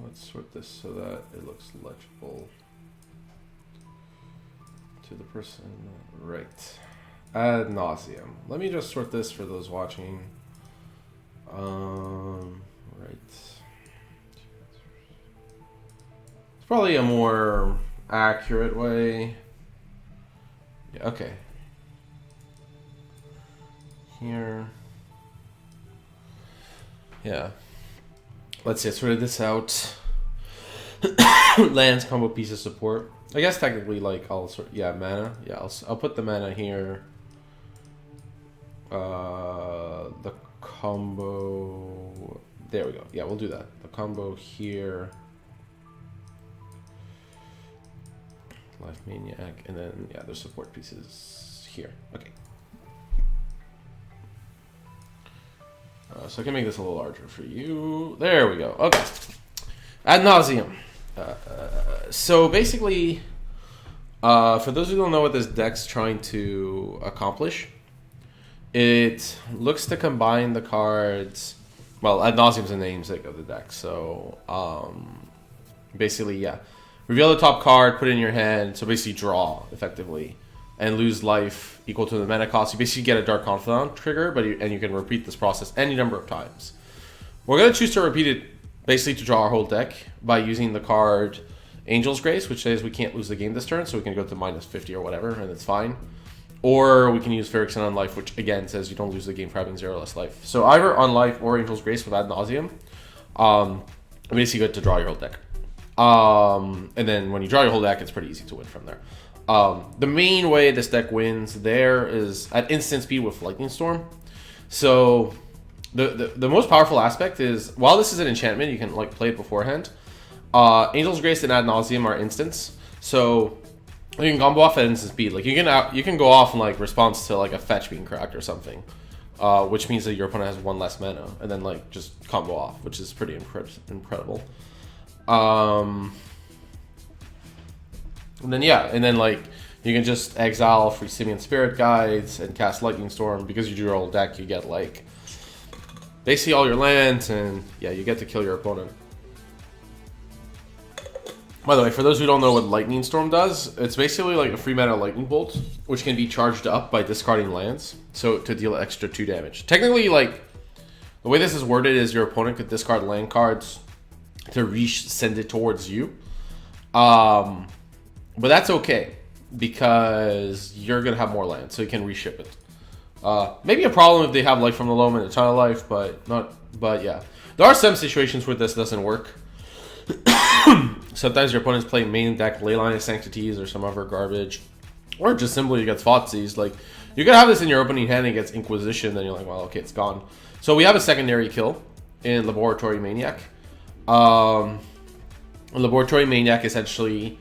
let's sort this so that it looks legible to the person. Right. Ad nauseum. Let me just sort this for those watching. Right. It's probably a more accurate way. Yeah, okay. Here. Yeah. Let's see, I sorted this out. Lands, combo, piece of support. I guess technically, like, I'll sort. Yeah, mana. Yeah, I'll put the mana here. The combo. There we go. Yeah, we'll do that. The combo here. Life Maniac, and then yeah, there's support pieces here. Okay. So I can make this a little larger for you. There we go. Okay. Ad nauseum. So basically, for those who don't know what this deck's trying to accomplish, it looks to combine the cards. Well, ad nauseum is the namesake of the deck. So basically, yeah, reveal the top card, put it in your hand. So basically, draw effectively. And lose life equal to the mana cost. You basically get a Dark Confidant trigger, but you can repeat this process any number of times. We're going to choose to repeat it basically to draw our whole deck by using the card Angel's Grace, which says we can't lose the game this turn, so we can go to minus 50 or whatever, and it's fine. Or we can use Phyrexian on life, which again says you don't lose the game for having 0 less life. So either on life or Angel's Grace with Ad Nauseum, basically good to draw your whole deck. And then when you draw your whole deck, it's pretty easy to win from there. The main way this deck wins there is at instant speed with Lightning Storm. So the most powerful aspect is, while this is an enchantment, you can like play it beforehand. Angel's Grace and Ad Nauseum are instants, so you can combo off at instant speed. Like you can go off in like response to like a fetch being cracked or something, which means that your opponent has 1 less mana, and then like just combo off, which is pretty incredible. And then yeah, and then like you can just exile free Simian Spirit Guides and cast Lightning Storm. Because you drew your whole deck, you get like basically all your lands, and yeah, you get to kill your opponent. By the way, for those who don't know what Lightning Storm does, it's basically like a free mana Lightning Bolt, which can be charged up by discarding lands, so to deal extra 2 damage. Technically, like the way this is worded is your opponent could discard land cards to send it towards you. But that's okay, because you're going to have more land, so you can reship it. Maybe a problem if they have Life from the Loam and a ton of life, but yeah. There are some situations where this doesn't work. Sometimes your opponent's playing main deck Leyline of Sanctities or some other garbage, or just simply against Thoughtseize. Like, you can have this in your opening hand against Inquisition, then you're like, well, okay, it's gone. So we have a secondary kill in Laboratory Maniac. Laboratory Maniac essentially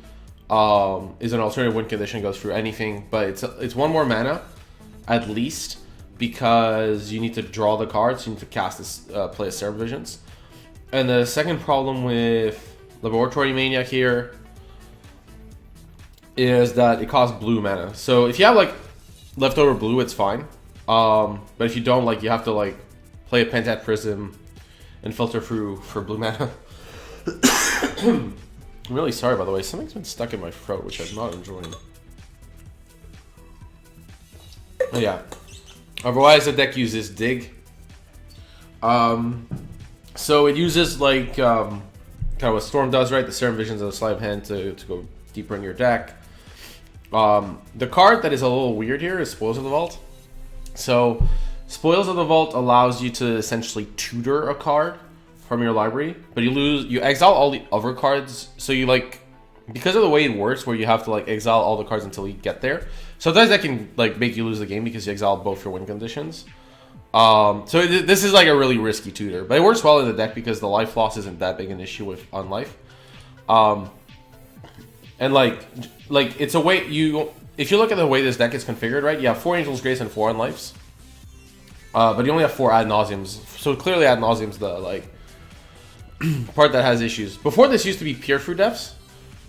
is an alternative win condition, goes through anything, but it's 1 more mana at least, because you need to draw the cards, you need to cast this, play a Seraph Visions. And the second problem with Laboratory Maniac here is that it costs blue mana. So if you have like leftover blue, it's fine. But if you don't, like, you have to like play a Pentat Prism and filter through for blue mana. I'm really sorry, by the way. Something's been stuck in my throat, which I'm not enjoying. But yeah. Otherwise, the deck uses Dig. So it uses like kind of what Storm does, right? The Seraph Visions of the Sleight of Hand to go deeper in your deck. The card that is a little weird here is Spoils of the Vault. So Spoils of the Vault allows you to essentially tutor a card from your library, but you exile all the other cards. So you like, because of the way it works, where you have to like exile all the cards until you get there. Sometimes that can like make you lose the game because you exile both your win conditions. So this is like a really risky tutor, but it works well in the deck because the life loss isn't that big an issue with on life. And like it's a way if you look at the way this deck is configured, right? You have 4 Angel's Grace and 4 on lives, but you only have 4 Ad Nauseums. So clearly Ad Nauseum's the like part that has issues. Before, this used to be pure through deaths,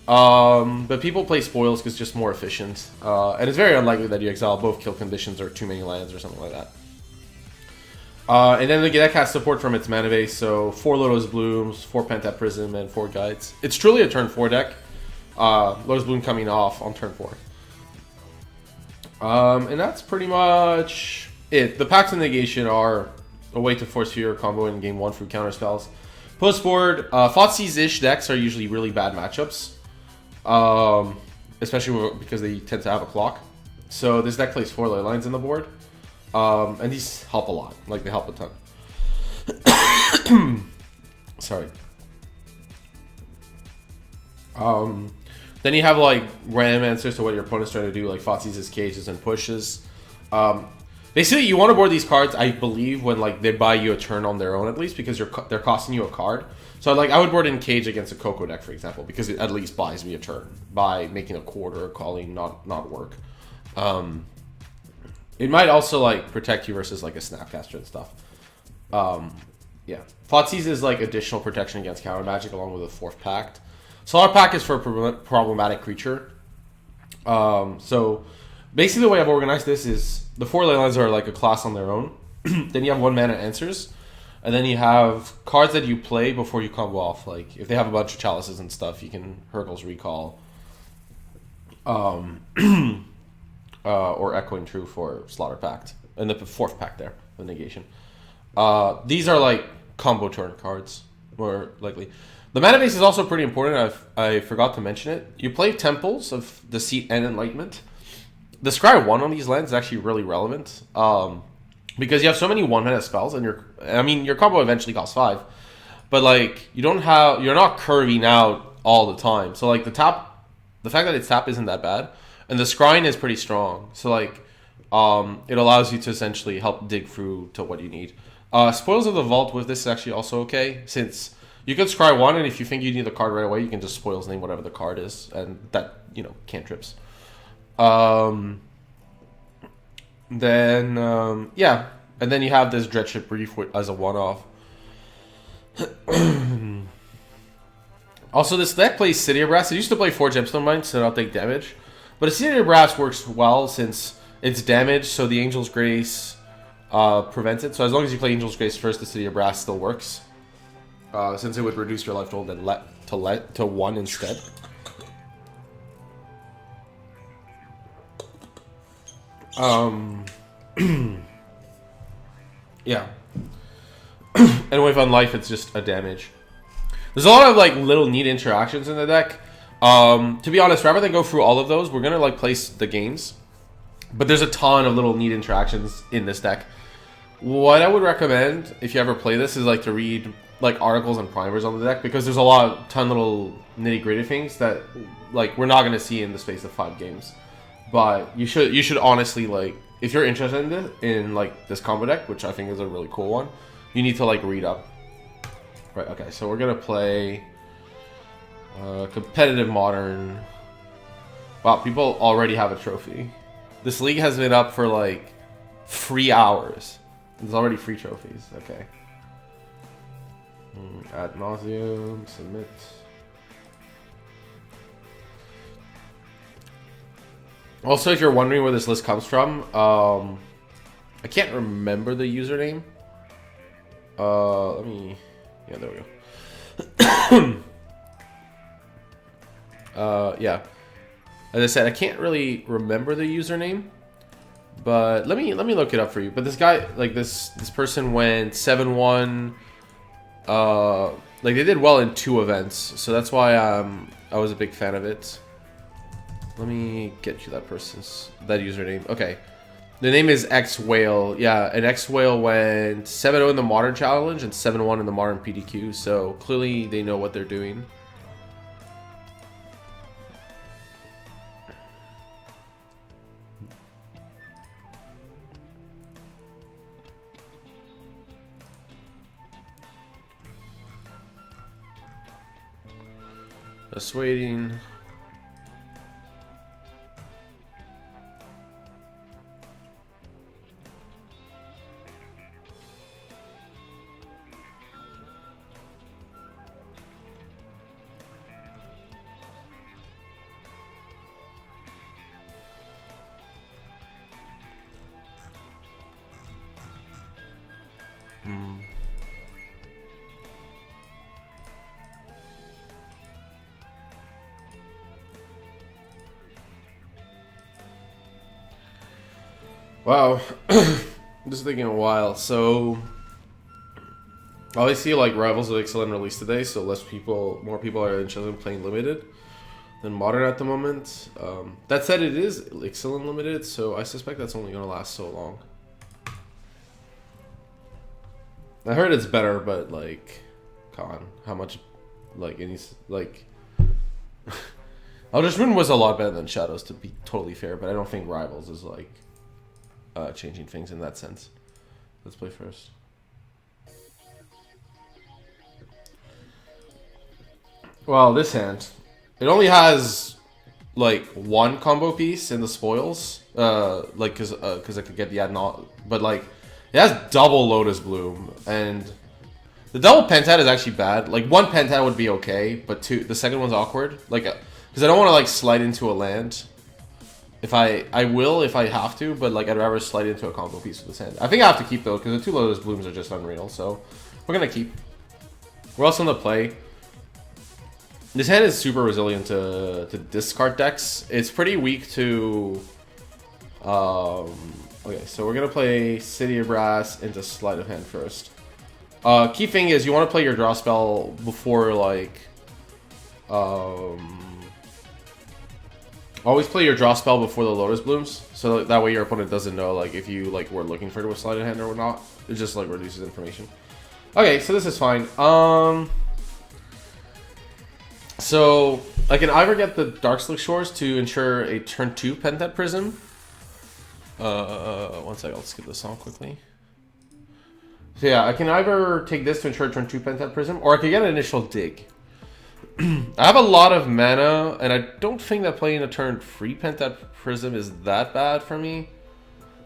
but people play Spoils because it's just more efficient, and it's very unlikely that you exile both kill conditions or too many lands or something like that. And then the deck has support from its mana base, so 4 Lotus Blooms, 4 Pentap Prism, and 4 Guides. It's truly a turn 4 deck. Lotus Bloom coming off on turn 4. And that's pretty much it. The Pacts of Negation are a way to force your combo in game 1 through counter spells. Post board, Thoughtseize-ish decks are usually really bad matchups. Especially because they tend to have a clock. So this deck plays 4 Leylines in the board. And these help a lot. Like, they help a ton. Sorry. Then you have, like, random answers to what your opponent's trying to do, like Thoughtseize, Cages, and Pushes. Basically, you want to board these cards, I believe, when, like, they buy you a turn on their own, at least, because they're costing you a card. So, like, I would board in Cage against a Coco deck, for example, because it at least buys me a turn by making a quarter or calling not work. It might also, like, protect you versus, like, a Snapcaster and stuff. Yeah. Thoughtseize is, like, additional protection against counter magic along with a 4th Pact. Solar Pact is for a problematic creature. So, basically the way I've organized this is the 4 Leylines are, like, a class on their own. Then you have 1 mana answers. And then you have cards that you play before you combo off. Like, if they have a bunch of Chalices and stuff, you can Hurkyl's Recall. Or Echoing True for Slaughter Pact. And the 4th Pact there, the negation. These are like combo turn cards, more likely. The mana base is also pretty important. I forgot to mention it. You play Temples of Deceit and Enlightenment. The Scry 1 on these lands is actually really relevant. Because you have so many 1-mana spells, and your combo eventually costs 5. But like you're not curving out all the time. So like the fact that it's tap isn't that bad. And the scrying is pretty strong. So, like, it allows you to essentially help dig through to what you need. Spoils of the Vault with this is actually also okay, since you could scry 1, and if you think you need the card right away, you can just Spoils name whatever the card is, and that, cantrips. Yeah. And then you have this Dreadship Brief as a one-off. Also, this deck plays City of Brass. It used to play 4 Gemstone Mines, so don't take damage. But a City of Brass works well since it's damaged, so the Angel's Grace prevents it. So as long as you play Angel's Grace first, the City of Brass still works. Since it would reduce your life total then to 1 instead. Yeah. And with Unlife, it's just a damage. There's a lot of like little neat interactions in the deck. To be honest, rather than go through all of those, we're gonna like place the games. But there's a ton of little neat interactions in this deck. What I would recommend if you ever play this is like to read like articles and primers on the deck, because there's a ton of little nitty gritty things that like we're not gonna see in the space of 5 games. But you should honestly, like, if you're interested in like this combo deck, which I think is a really cool one, you need to like read up. Right. Okay. So we're gonna play competitive modern. Wow, people already have a trophy. This league has been up for like 3 hours. There's already 3 trophies. Okay. Add Nauseum, submit. Also, if you're wondering where this list comes from, I can't remember the username. Let me. Yeah, there we go. Yeah. As I said, I can't really remember the username, but let me look it up for you. But this guy, like this person went 7-1. Like they did well in 2 events, so that's why I was a big fan of it. Let me get you that username. Okay. The name is X Whale. Yeah, and X Whale went 7-0 in the Modern Challenge and 7-1 in the Modern PDQ, so clearly they know what they're doing. Just waiting. Wow. This is taking a while. So, obviously, like Rivals of Excellent released today, so more people are interested in playing limited than modern at the moment. That said, it is Excellent limited, so I suspect that's only gonna last so long. I heard it's better, but like, come on, how much? Like, any like. Eldritch Moon was a lot better than Shadows, to be totally fair, but I don't think Rivals is like changing things in that sense. Let's play first. Well, this hand, it only has like one combo piece in the spoils, like cause I could get the ad not, but like it has double Lotus Bloom, and the double Pentat is actually bad. Like one Pentat would be okay, but the second one's awkward. Like, because I don't want to like slide into a land. I will if I have to, but like I'd rather slide into a combo piece with this hand. I think I have to keep though, because the 2 Lotus Blooms are just unreal. So we're gonna keep. We're also gonna play. This hand is super resilient to discard decks. It's pretty weak to. Okay, so we're gonna play City of Brass into Sleight of Hand first. Key thing is you want to play your draw spell before like. Always play your draw spell before the Lotus Blooms, so that way your opponent doesn't know like if you like were looking for it with Sleight of Hand or not. It just like reduces information. Okay, so this is fine. So I can either get the Darkslick Shores to ensure a turn 2 Pentat Prism. One second, I'll skip this song quickly. So yeah, I can either take this to ensure turn 2 Pentat Prism, or I could get an initial dig. I have a lot of mana, and I don't think that playing a turn 3 Pentat Prism is that bad for me.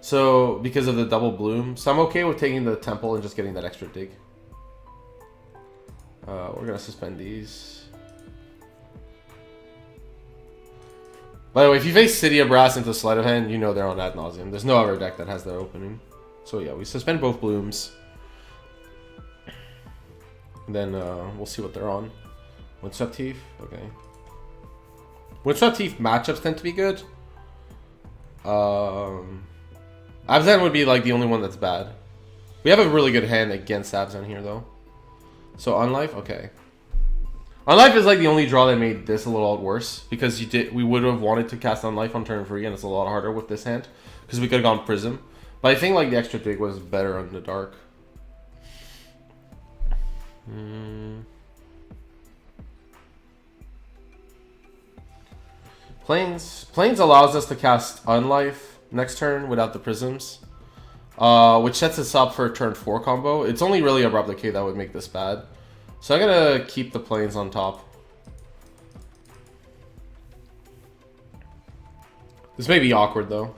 So, because of the double bloom. So I'm okay with taking the Temple and just getting that extra dig. We're going to suspend these. By the way, if you face City of Brass into Sleight of Hand, you know they're on Ad Nauseum. There's no other deck that has that opening. So yeah, we suspend both blooms. And then we'll see what they're on. Windswept Teeth, okay. Windswept Teeth matchups tend to be good. Abzan would be like the only one that's bad. We have a really good hand against Abzan here though. So Unlife, okay. Unlife is like the only draw that made this a little worse, because we would have wanted to cast Unlife on turn 3, and it's a lot harder with this hand because we could have gone Prism. But I think like the extra dig was better on the dark. Plains allows us to cast Unlife next turn without the Prisms, which sets us up for a turn 4 combo. It's only really Abrupt Decay that would make this bad. So I'm gonna keep the Plains on top. This may be awkward though.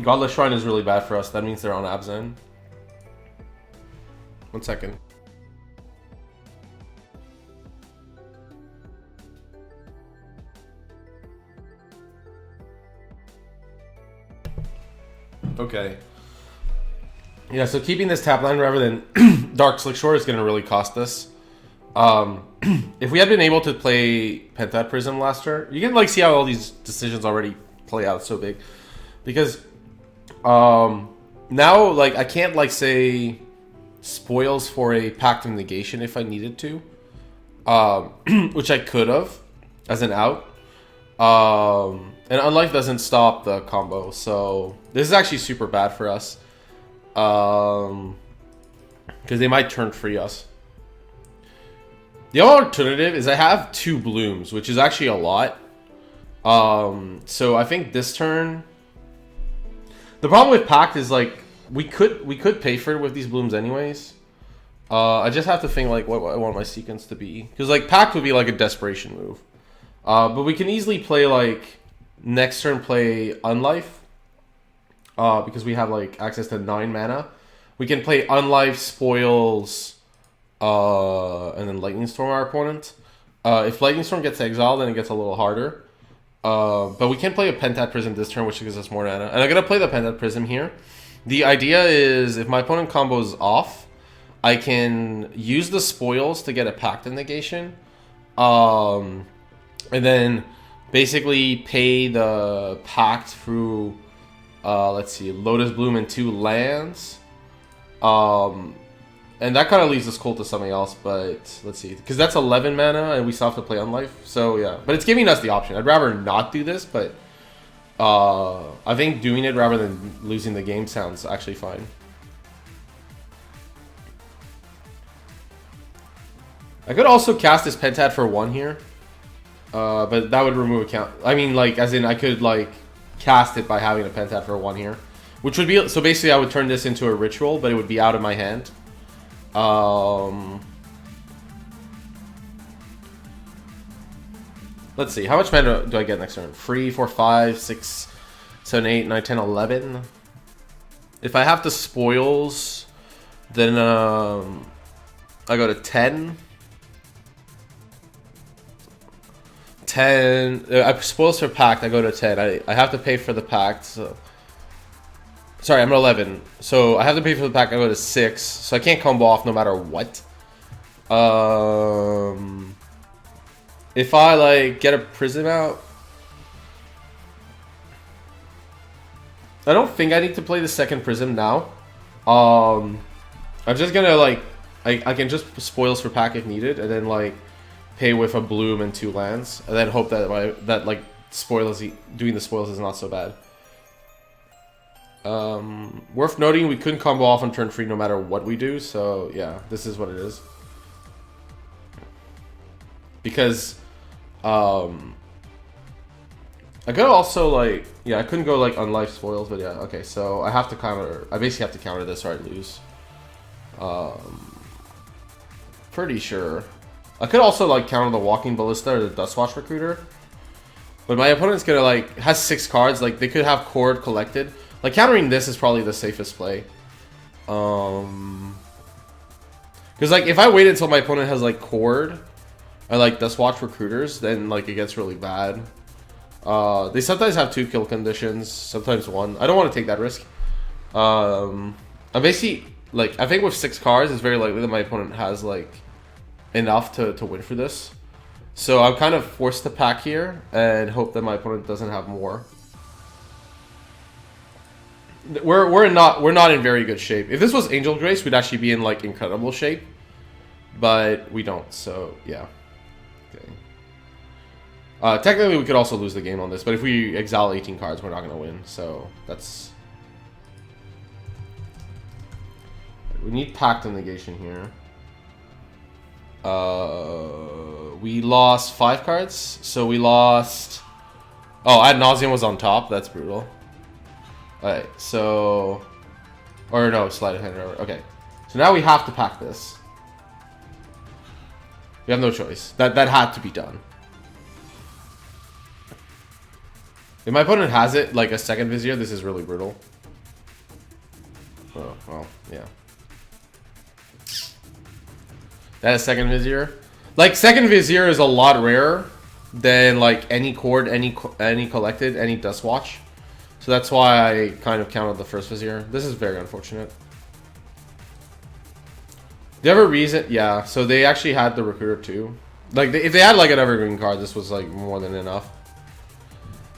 Godless Shrine is really bad for us. That means they're on Abzan. 1 second. Okay. Yeah, so keeping this tap line rather than Darkslick Shore is going to really cost us. If we had been able to play Pentat Prism last turn, you can like see how all these decisions already play out so big. Because now like I can't like say spoils for a Pact of Negation if I needed to. Which I could have as an out. And Unlife doesn't stop the combo, so this is actually super bad for us. Because they might turn free us. The alternative is I have 2 blooms, which is actually a lot. So I think this turn... The problem with Pact is like we could pay for it with these blooms anyways. I just have to think like what I want my sequence to be. Because like Pact would be like a desperation move. But we can easily play like next turn play Unlife. Because we have like access to 9 mana. We can play Unlife, Spoils, and then Lightning Storm our opponent. If Lightning Storm gets exiled, then it gets a little harder. But we can play a Pentat Prism this turn, which gives us more mana. And I'm going to play the Pentat Prism here. The idea is if my opponent combos off, I can use the Spoils to get a Pact of Negation. and then basically pay the pact through, let's see, Lotus Bloom and 2 lands. And that kind of leaves this cool to something else, but let's see. Because that's 11 mana, and we still have to play on life. So, yeah. But it's giving us the option. I'd rather not do this, but I think doing it rather than losing the game sounds actually fine. I could also cast this Pentad for 1 here. But that would remove a count. I mean, like, as in, I could, like, cast it by having a Pentad for 1 here. Which would be... So, basically, I would turn this into a ritual, but it would be out of my hand. Let's see. How much mana do I get next turn? 3, 4, 5, 6, 7, 8, 9, 10, 11. If I have the spoils, then I go to 10. 10. I spoils for pact. I go to 10. I have to pay for the pact. So. Sorry, I'm at 11. So I have to pay for the pack. I go to 6. So I can't combo off no matter what. If I, like, get a Prism out... I don't think I need to play the second Prism now. I'm just gonna, like... I can just spoils for pack if needed. And then, like, pay with a Bloom and 2 lands. And then hope that, like, doing the spoils is not so bad. Worth noting, we couldn't combo off on turn 3 no matter what we do, so yeah, this is what it is. Because, I could also, like, yeah, I couldn't go, like, on life spoils, but yeah, okay, so I have to counter, I basically have to counter this or I lose. Pretty sure. I could also, like, counter the Walking Ballista or the Dustwatch Recruiter. But my opponent's gonna, like, has 6 cards, like, they could have Chord collected. Like, countering this is probably the safest play. Because, like, if I wait until my opponent has, like, Chord or, like, Dustwatch Recruiters, then, like, it gets really bad. They sometimes have 2 kill conditions, sometimes 1. I don't want to take that risk. I'm basically, like, I think with 6 cards, it's very likely that my opponent has, like, enough to win for this. So I'm kind of forced to pack here and hope that my opponent doesn't have more. We're not in very good shape. If this was Angel Grace, we'd actually be in, like, incredible shape, but we don't. So yeah. Okay. Technically, we could also lose the game on this, but if we exile 18 cards, we're not gonna win. So that's. We need Pact of Negation here. We lost 5 cards, so we lost. Oh, Ad Nauseum was on top. That's brutal. Alright, so... Or no, Sleight of Hand. Okay. So now we have to pack this. We have no choice. That had to be done. If my opponent has it, like a second Vizier, this is really brutal. Oh, well, yeah. That is second Vizier. Like, second Vizier is a lot rarer than, like, any Chord, any collected, any Dustwatch. So that's why I kind of counted the first Vizier. This is very unfortunate. Do you have a reason? Yeah, so they actually had the Recruiter too. Like, if they had, like, an Evergreen card, this was, like, more than enough.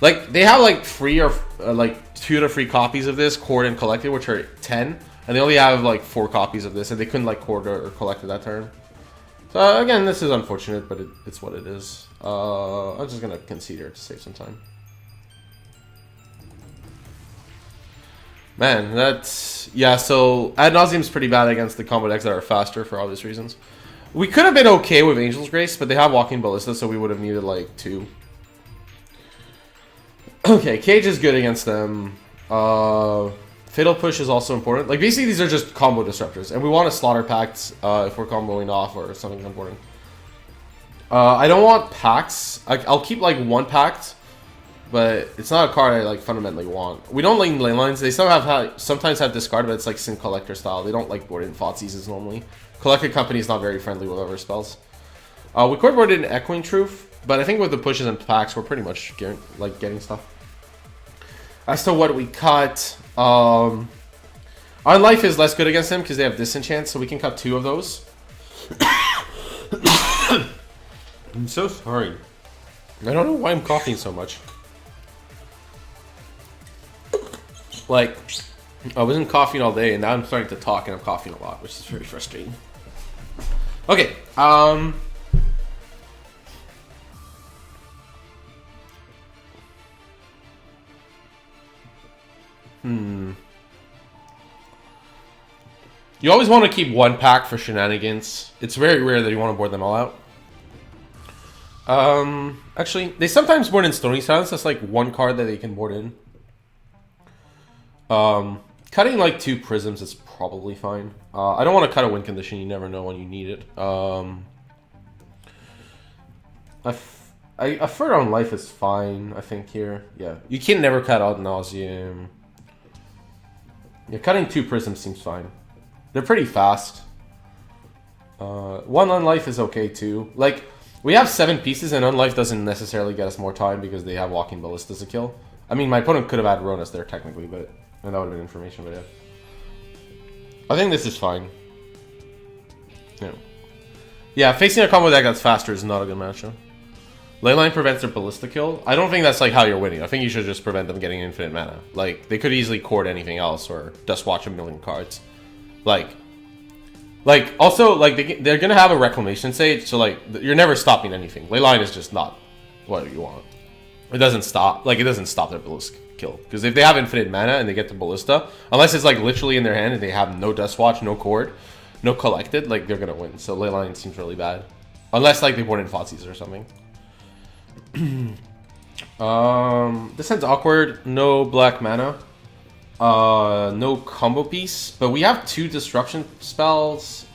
Like, they have, like, 3 or, like, 2 to 3 copies of this, Chord and Collected, which are 10. And they only have, like, 4 copies of this, and they couldn't, like, Chord or Collected that turn. So, again, this is unfortunate, but it's what it is. I'm just gonna concede here to save some time. Man, that's... Yeah, so Ad Nauseum's pretty bad against the combo decks that are faster for obvious reasons. We could have been okay with Angel's Grace, but they have Walking Ballista, so we would have needed, like, 2. Okay, Cage is good against them. Fatal Push is also important. Like, basically, these are just combo disruptors, and we want to Slaughter Pacts if we're comboing off or something important. I don't want Pacts. I'll keep, like, 1 Pact. But it's not a card I, like, fundamentally want. We don't like lane lines. They sometimes have discard, but it's like Sin Collector style. They don't like board in Thoughtseizes normally. Collector Company is not very friendly with other spells. We court boarded in Echoing Truth, but I think with the pushes and packs, we're pretty much getting stuff. As to what we cut, our life is less good against them because they have Disenchant, so we can cut 2 of those. I'm so sorry. I don't know why I'm coughing so much. Like, I wasn't coughing all day, and now I'm starting to talk, and I'm coughing a lot, which is very frustrating. Okay, You always want to keep one pack for shenanigans. It's very rare that you want to board them all out. Actually, they sometimes board in Stony Silence. That's like one card that they can board in. Cutting like 2 prisms is probably fine. I don't want to cut a win condition. You never know when you need it. A Further on Life is fine, I think, here. Yeah, you can never cut Ad Nauseum. Yeah, cutting 2 prisms seems fine. They're pretty fast. 1 Unlife is okay, too. Like, we have 7 pieces, and Unlife doesn't necessarily get us more time because they have Walking Ballistas to kill. I mean, my opponent could have had Ronus there, technically, but... And that would have been information, but yeah. I think this is fine. Yeah. Yeah, facing a combo deck that's faster is not a good matchup. Leyline prevents their Ballista kill. I don't think that's like how you're winning. I think you should just prevent them getting infinite mana. Like, they could easily court anything else or just watch a million cards. Also, they're gonna have a Reclamation Sage, so, like, you're never stopping anything. Leyline is just not what you want. It doesn't stop. Like, it doesn't stop their Ballista kill. Because if they have infinite mana and they get the Ballista, unless it's, like, literally in their hand and they have no Dust Watch, no Court, no Collected, like, they're gonna win. So Leyline seems really bad. Unless, like, they board in Thoughtseize or something. This hand's awkward. No black mana. No combo piece. But we have 2 disruption spells.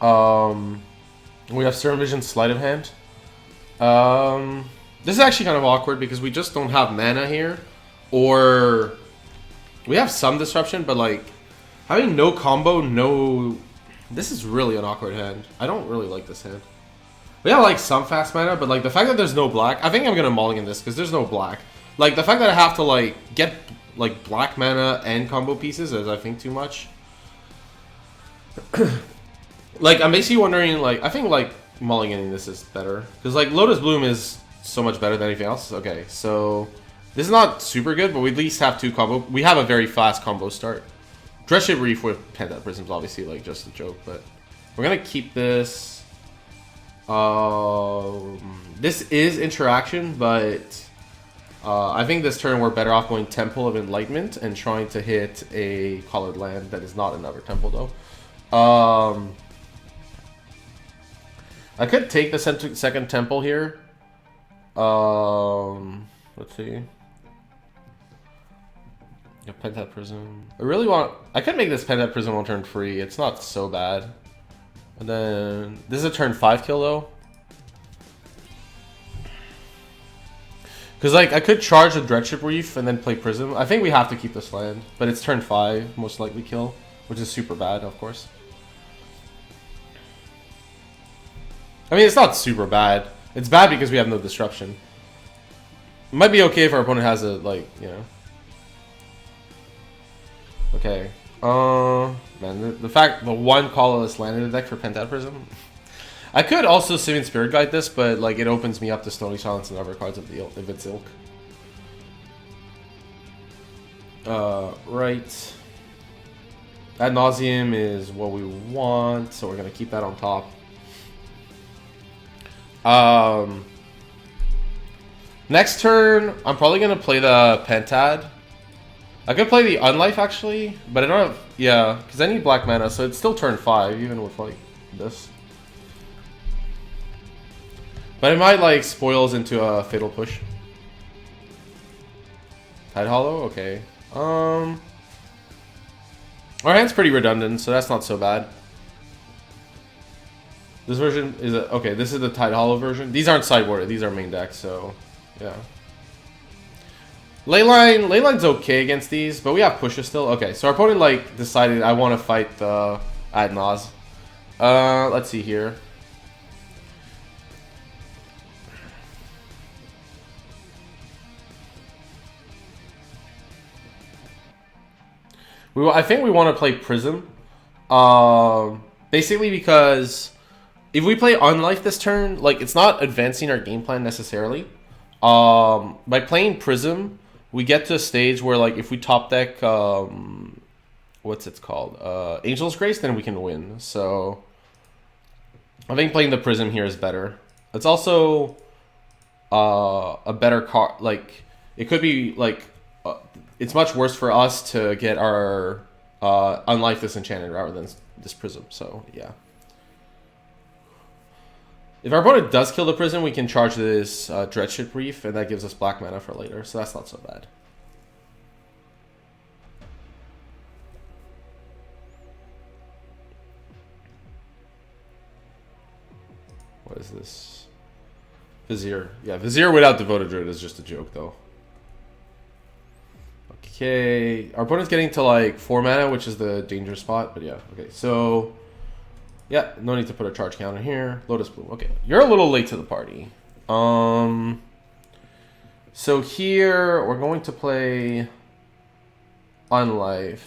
We have Serum Vision, Sleight of Hand. This is actually kind of awkward because we just don't have mana here. Or we have some disruption, but like having no combo, no... This is really an awkward hand. I don't really like this hand. We have like some fast mana, but like the fact that there's no black, I think I'm gonna mulligan this because there's no black. Like the fact that I have to like get like black mana and combo pieces is I think too much. Like I'm basically wondering like I think like mulliganing this is better because like Lotus Bloom is so much better than anything else. Okay, so this is not super good, but we at least have 2 combo. We have a very fast combo start. Dreadship Reef with Penta Prism's obviously like just a joke, but we're gonna keep this. This is interaction, but I think this turn we're better off going Temple of Enlightenment and trying to hit a colored land that is not another temple, though. I could take the second temple here. Let's see. Yeah, Pentat Prism. I could make this Pentat Prism on turn 3. It's not so bad. And then this is a turn 5 kill though. Because like I could charge a Dreadship Reef and then play Prism. I think we have to keep this land, but it's turn 5 most likely kill, which is super bad, of course. I mean, it's not super bad. It's bad because we have no disruption. It might be okay if our opponent has a like, you know. Okay. Man, the fact the 1 colorless land in the deck for Pentat Prism. I could also Simian Spirit Guide this, but like it opens me up to Stony Silence and other cards of its ilk. Right. Ad Nauseum is what we want, so we're gonna keep that on top. Next turn, I'm probably gonna play the Pentad. I could play the Unlife actually, but I don't have, yeah, because I need black mana, so it's still turn 5, even with like this. But it might like spoils into a Fatal Push. Tide Hollow, okay. Our hand's pretty redundant, so that's not so bad. This version is okay. This is the Tide Hollow version. These aren't sideboarded; these are main decks, so yeah. Leyline's okay against these, but we have pushes still. Okay, so our opponent like decided I want to fight the Ad Naus. Let's see here. I think we want to play Prism, basically because if we play Unlife this turn, like, it's not advancing our game plan necessarily. By playing Prism, we get to a stage where, like, if we top deck, what's it called? Angel's Grace, then we can win. So I think playing the Prism here is better. It's also a better card. Like, it could be, like, it's much worse for us to get our Unlife Disenchanted rather than this Prism. So, yeah. If our opponent does kill the Prism, we can charge this Dreadship Reef, and that gives us black mana for later, so that's not so bad. What is this? Vizier. Yeah, Vizier without Devoted Druid is just a joke, though. Okay, our opponent's getting to, like, 4 mana, which is the danger spot, but yeah. Okay, so... yeah, no need to put a charge counter here. Lotus Bloom. Okay, you're a little late to the party. So here we're going to play Unlife.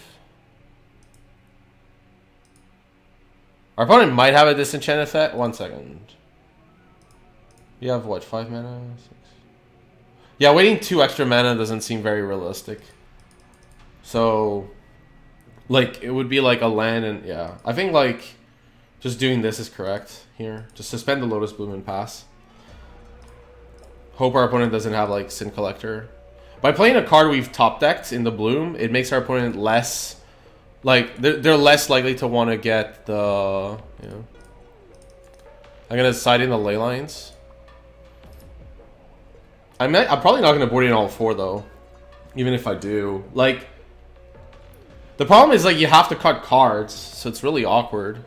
Our opponent might have a disenchant effect. 1 second. You have what? 5 mana? 6. Yeah, waiting 2 extra mana doesn't seem very realistic. So, like, it would be like a land, and yeah, I think like. Just doing this is correct here. Just suspend the Lotus Bloom and pass. Hope our opponent doesn't have, like, Sin Collector. By playing a card we've top decked in the Bloom, it makes our opponent less... like, they're less likely to want to get the... you know... I'm going to side in the Ley Lines. I'm probably not going to board in all 4, though. Even if I do. Like... the problem is, like, you have to cut cards, so it's really awkward.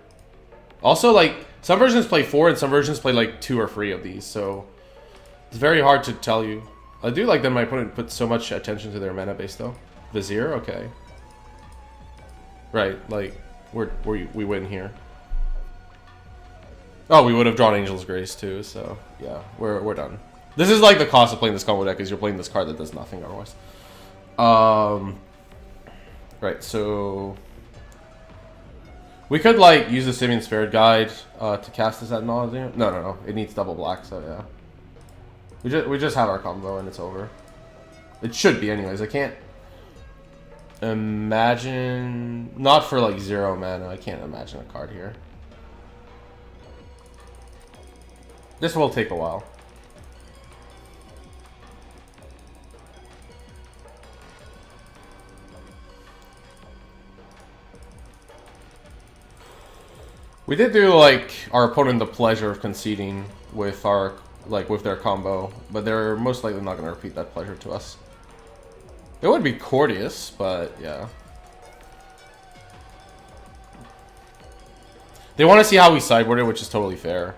Also, like, some versions play 4 and some versions play, like, 2 or 3 of these, so it's very hard to tell you. I do like that my opponent puts so much attention to their mana base, though. Vizier? Okay. Right, like, we win here. Oh, we would have drawn Angel's Grace, too, so, yeah, we're done. This is, like, the cost of playing this combo deck, is you're playing this card that does nothing otherwise. Right, so... we could, like, use the Simian Spirit Guide to cast this ad nauseum. No. It needs double black, so yeah. We just have our combo and it's over. It should be, anyways. I can't imagine... not for, like, 0 mana. I can't imagine a card here. This will take a while. We did do, like, our opponent the pleasure of conceding with our, like, with their combo, but they're most likely not going to repeat that pleasure to us. It would be courteous, but yeah. They want to see how we sideboard it, which is totally fair.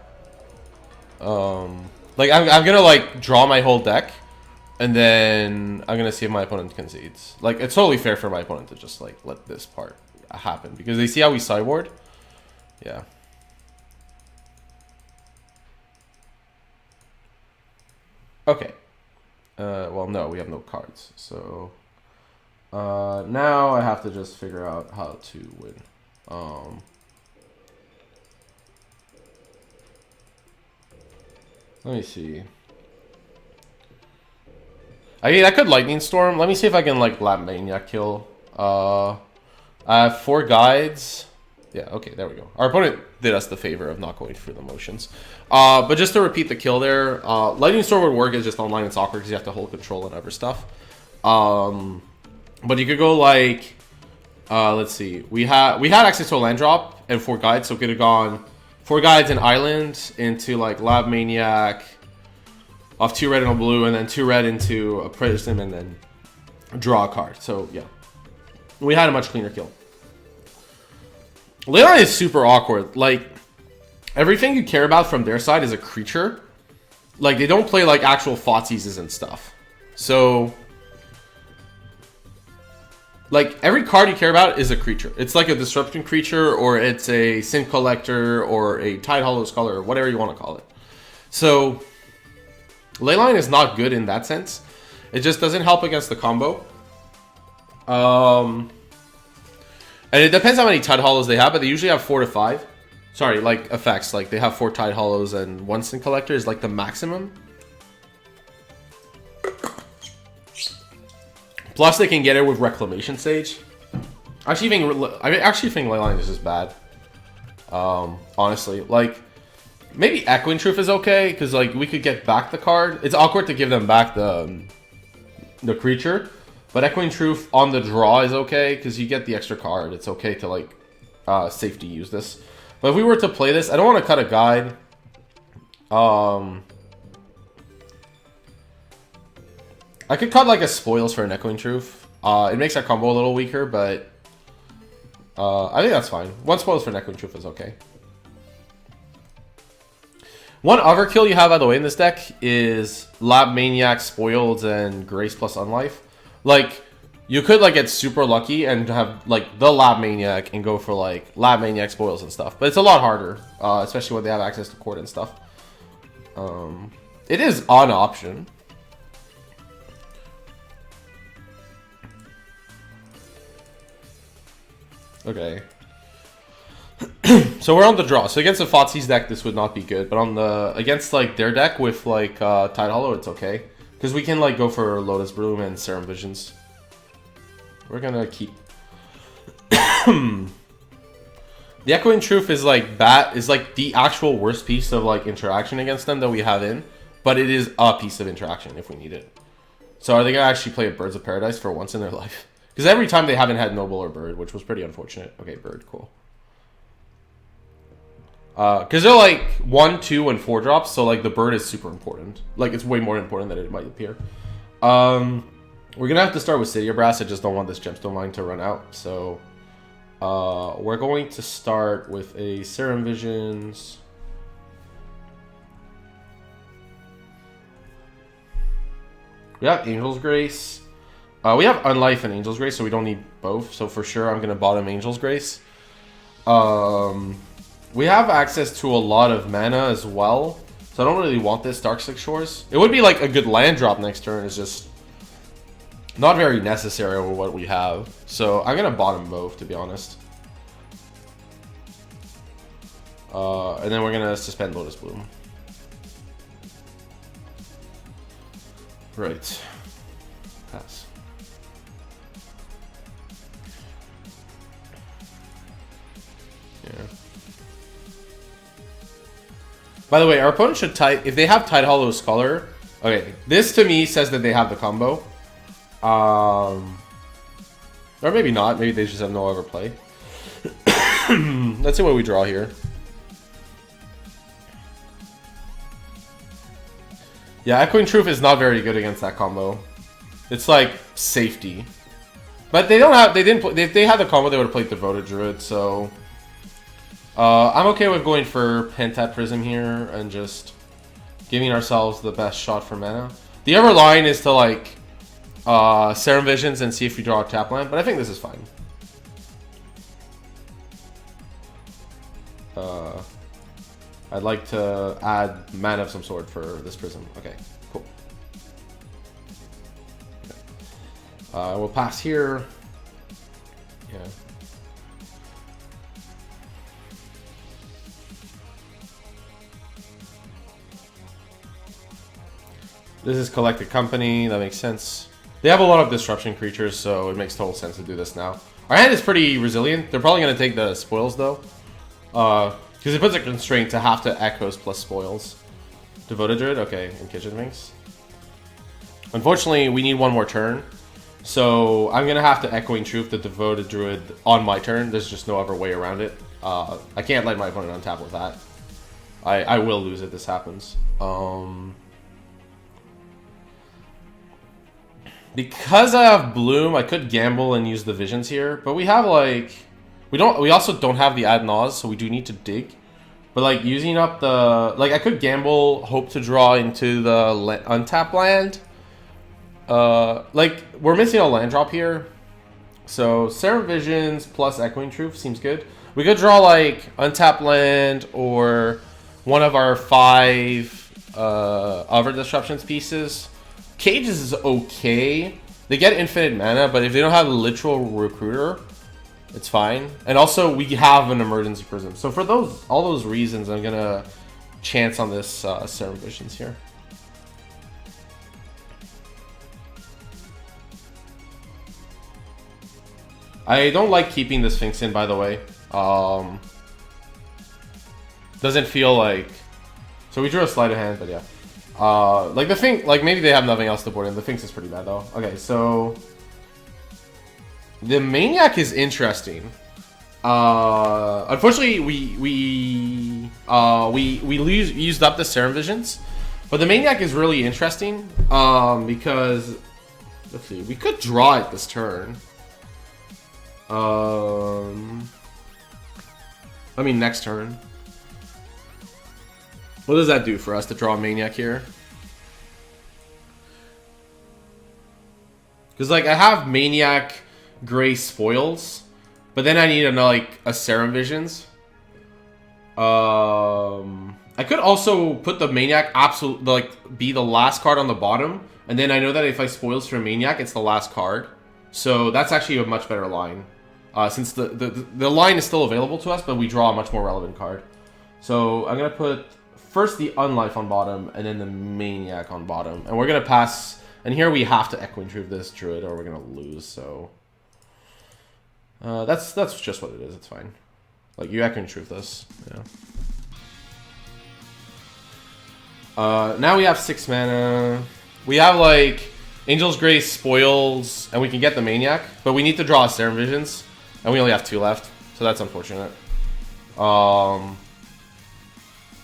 Like, I'm going to, like, draw my whole deck, and then I'm going to see if my opponent concedes. Like, it's totally fair for my opponent to just, like, let this part happen, because they see how we sideboard. Yeah. Okay. Well, no, we have no cards. So, now I have to just figure out how to win. Let me see. I mean, I could Lightning Storm. Let me see if I can, like, Lab Maniac kill. I have 4 guides. Yeah, okay, there we go. Our opponent did us the favor of not going through the motions. But just to repeat the kill there, Lightning Storm would work. It's just online it's awkward because you have to hold control and other stuff. But you could go like, let's see. We had access to a land drop and 4 guides, so we could have gone 4 guides and island into like Lab Maniac, off 2 red and a blue, and then 2 red into a Prism, and then draw a card. So yeah, we had a much cleaner kill. Leyline is super awkward. Like, everything you care about from their side is a creature. Like, they don't play, like, actual Thoughtseizes and stuff. So, like, every card you care about is a creature. It's like a Disruption creature, or it's a Sin Collector, or a Tide Hollow Scholar, or whatever you want to call it. So, Leyline is not good in that sense. It just doesn't help against the combo. And it depends how many Tide Hollows they have, but they usually have 4 to 5. Sorry, like effects. Like they have 4 Tide Hollows and 1 Sin Collector is like the maximum. Plus, they can get it with Reclamation Sage. I actually think Leyline is just bad. Honestly, like maybe Echoing Truth is okay because like we could get back the card. It's awkward to give them back the creature, but Echoing Truth on the draw is okay because you get the extra card. It's okay to like safety use this. But if we were to play this, I don't want to cut a guide. I could cut like a Spoils for an Echoing Truth. It makes our combo a little weaker, but I think that's fine. 1 Spoils for an Echoing Truth is okay. One overkill you have, by the way, in this deck is Lab Maniac, Spoiled, and Grace plus Unlife. Like, you could like get super lucky and have like the Lab Maniac and go for like Lab Maniac, Spoils, and stuff. But it's a lot harder, especially when they have access to Court and stuff. It is an option. Okay. So we're on the draw. So against the Fotzi's deck, this would not be good. But on the against like their deck with like Tide Hollow, it's okay. Because we can like go for Lotus Bloom and Serum Visions. We're gonna keep the Echoing Truth is like the actual worst piece of like interaction against them that we have in. But it is a piece of interaction if we need it. So are they gonna actually play a Birds of Paradise for once in their life? Because every time they haven't had Noble or Bird, which was pretty unfortunate. Okay, Bird, cool. Because they're like 1, 2, and 4 drops, so like the Bird is super important. Like it's way more important than it might appear. We're gonna have to start with City of Brass. I just don't want this Gemstone Mine to run out. So we're going to start with a Serum Visions. We have Angel's Grace. We have Unlife and Angel's Grace, so we don't need both. So for sure, I'm going to bottom Angel's Grace. We have access to a lot of mana as well. So I don't really want this Darkslick Shores. It would be like a good land drop next turn. It's just not very necessary with what we have. So I'm going to bottom both, to be honest. And then we're going to suspend Lotus Bloom. Right. Pass. Yeah. By the way, our opponent should if they have Tide Hollow Scholar. Okay, this to me says that they have the combo. Or maybe not. Maybe they just have no overplay. Let's see what we draw here. Yeah, Echoing Truth is not very good against that combo. It's like safety. But they don't have. They didn't. If they had the combo, they would have played Devoted Druid. So I'm okay with going for Pentat Prism here and just giving ourselves the best shot for mana. The other line is to like Serum Visions and see if we draw a tap land. But I think this is fine. I'd like to add mana of some sort for this prism. Okay, cool. Okay. We'll pass here. Yeah. This is Collected Company. That makes sense. They have a lot of disruption creatures, so it makes total sense to do this now. Our hand is pretty resilient. They're probably going to take the spoils, though. Because it puts a constraint to have to Echoes plus Spoils. Devoted Druid? Okay, and Kitchen Minx. Unfortunately, we need one more turn. So I'm going to have to Echoing Truth the Devoted Druid on my turn. There's just no other way around it. I can't let my opponent untap with that. I will lose if this happens. Because I have Bloom, I could gamble and use the Visions here. But we have like... We also don't have the Ad Naus, so we do need to dig. But like using up the... Like I could gamble, hope to draw into the untap land. Like we're missing a land drop here. So Serum Visions plus Echoing Truth seems good. We could draw like untap land or one of our 5 other disruptions pieces. Cages is okay. They get infinite mana, but if they don't have Literal Recruiter... It's fine. And also, we have an emergency prism. So for all those reasons, I'm gonna chance on this Serum Visions here. I don't like keeping the Sphinx in, by the way. Doesn't feel like... So we drew a sleight of hand, but yeah. Like the thing, like maybe they have nothing else to board in. The Sphinx is pretty bad though. Okay, so the Maniac is interesting. Unfortunately, we used up the Serum Visions, but the Maniac is really interesting because let's see, we could draw it this turn. I mean next turn. What does that do for us to draw a Maniac here? Because like I have Maniac, Gray Spoils, but then I need a Serum Visions. I could also put the Maniac be the last card on the bottom, and then I know that if I Spoils for a Maniac, it's the last card. So that's actually a much better line, since the line is still available to us, but we draw a much more relevant card. So I'm gonna put first the Unlife on bottom, and then the Maniac on bottom, and we're gonna pass. And here we have to Echoing Truth this Druid, or we're gonna lose. So that's just what it is. It's fine. Like you Echoing Truth this. Yeah. Now we have 6 mana. We have like Angel's Grace, Spoils, and we can get the Maniac, but we need to draw a Serum Visions, and we only have 2 left, so that's unfortunate.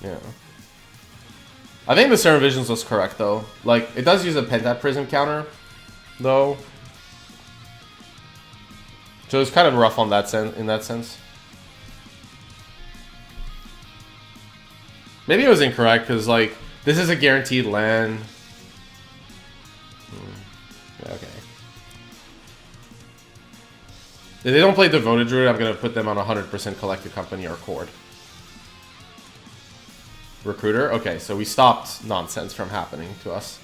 Yeah. I think the Serum Visions was correct though. Like it does use a Pentad Prism counter, though. So it's kind of rough on that in that sense. Maybe it was incorrect because like this is a guaranteed land. Okay. If they don't play Devoted Druid, I'm gonna put them on 100% Collected Company or Chord. Recruiter? Okay, so we stopped nonsense from happening to us.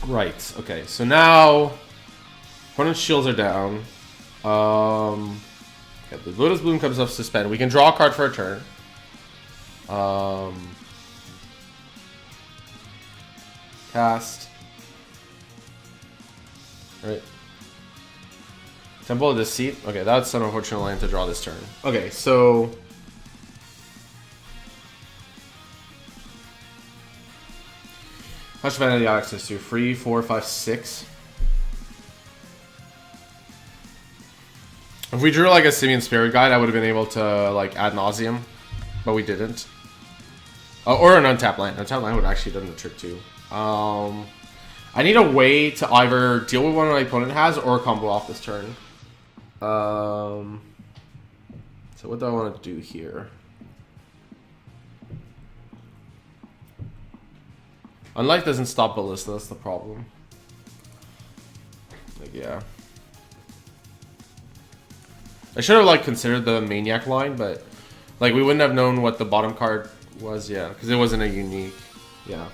Right, okay, so now opponent's shields are down. Okay, the Lotus Bloom comes off suspend. We can draw a card for a turn. Cast. Right. Temple of Deceit. Okay, that's an unfortunate land to draw this turn. Okay, so how much mana do you have access to? 3, 4, 5, 6. If we drew like a Simian Spirit Guide, I would have been able to like add Nauseum, but we didn't. Or an untapped land. Untapped land would actually done the trick too. I need a way to either deal with one my opponent has or combo off this turn. So what do I want to do here? Unlife doesn't stop Ballista, that's the problem. Like, yeah. I should have like considered the Maniac line, but like we wouldn't have known what the bottom card was, yeah, because it wasn't a unique. Yeah.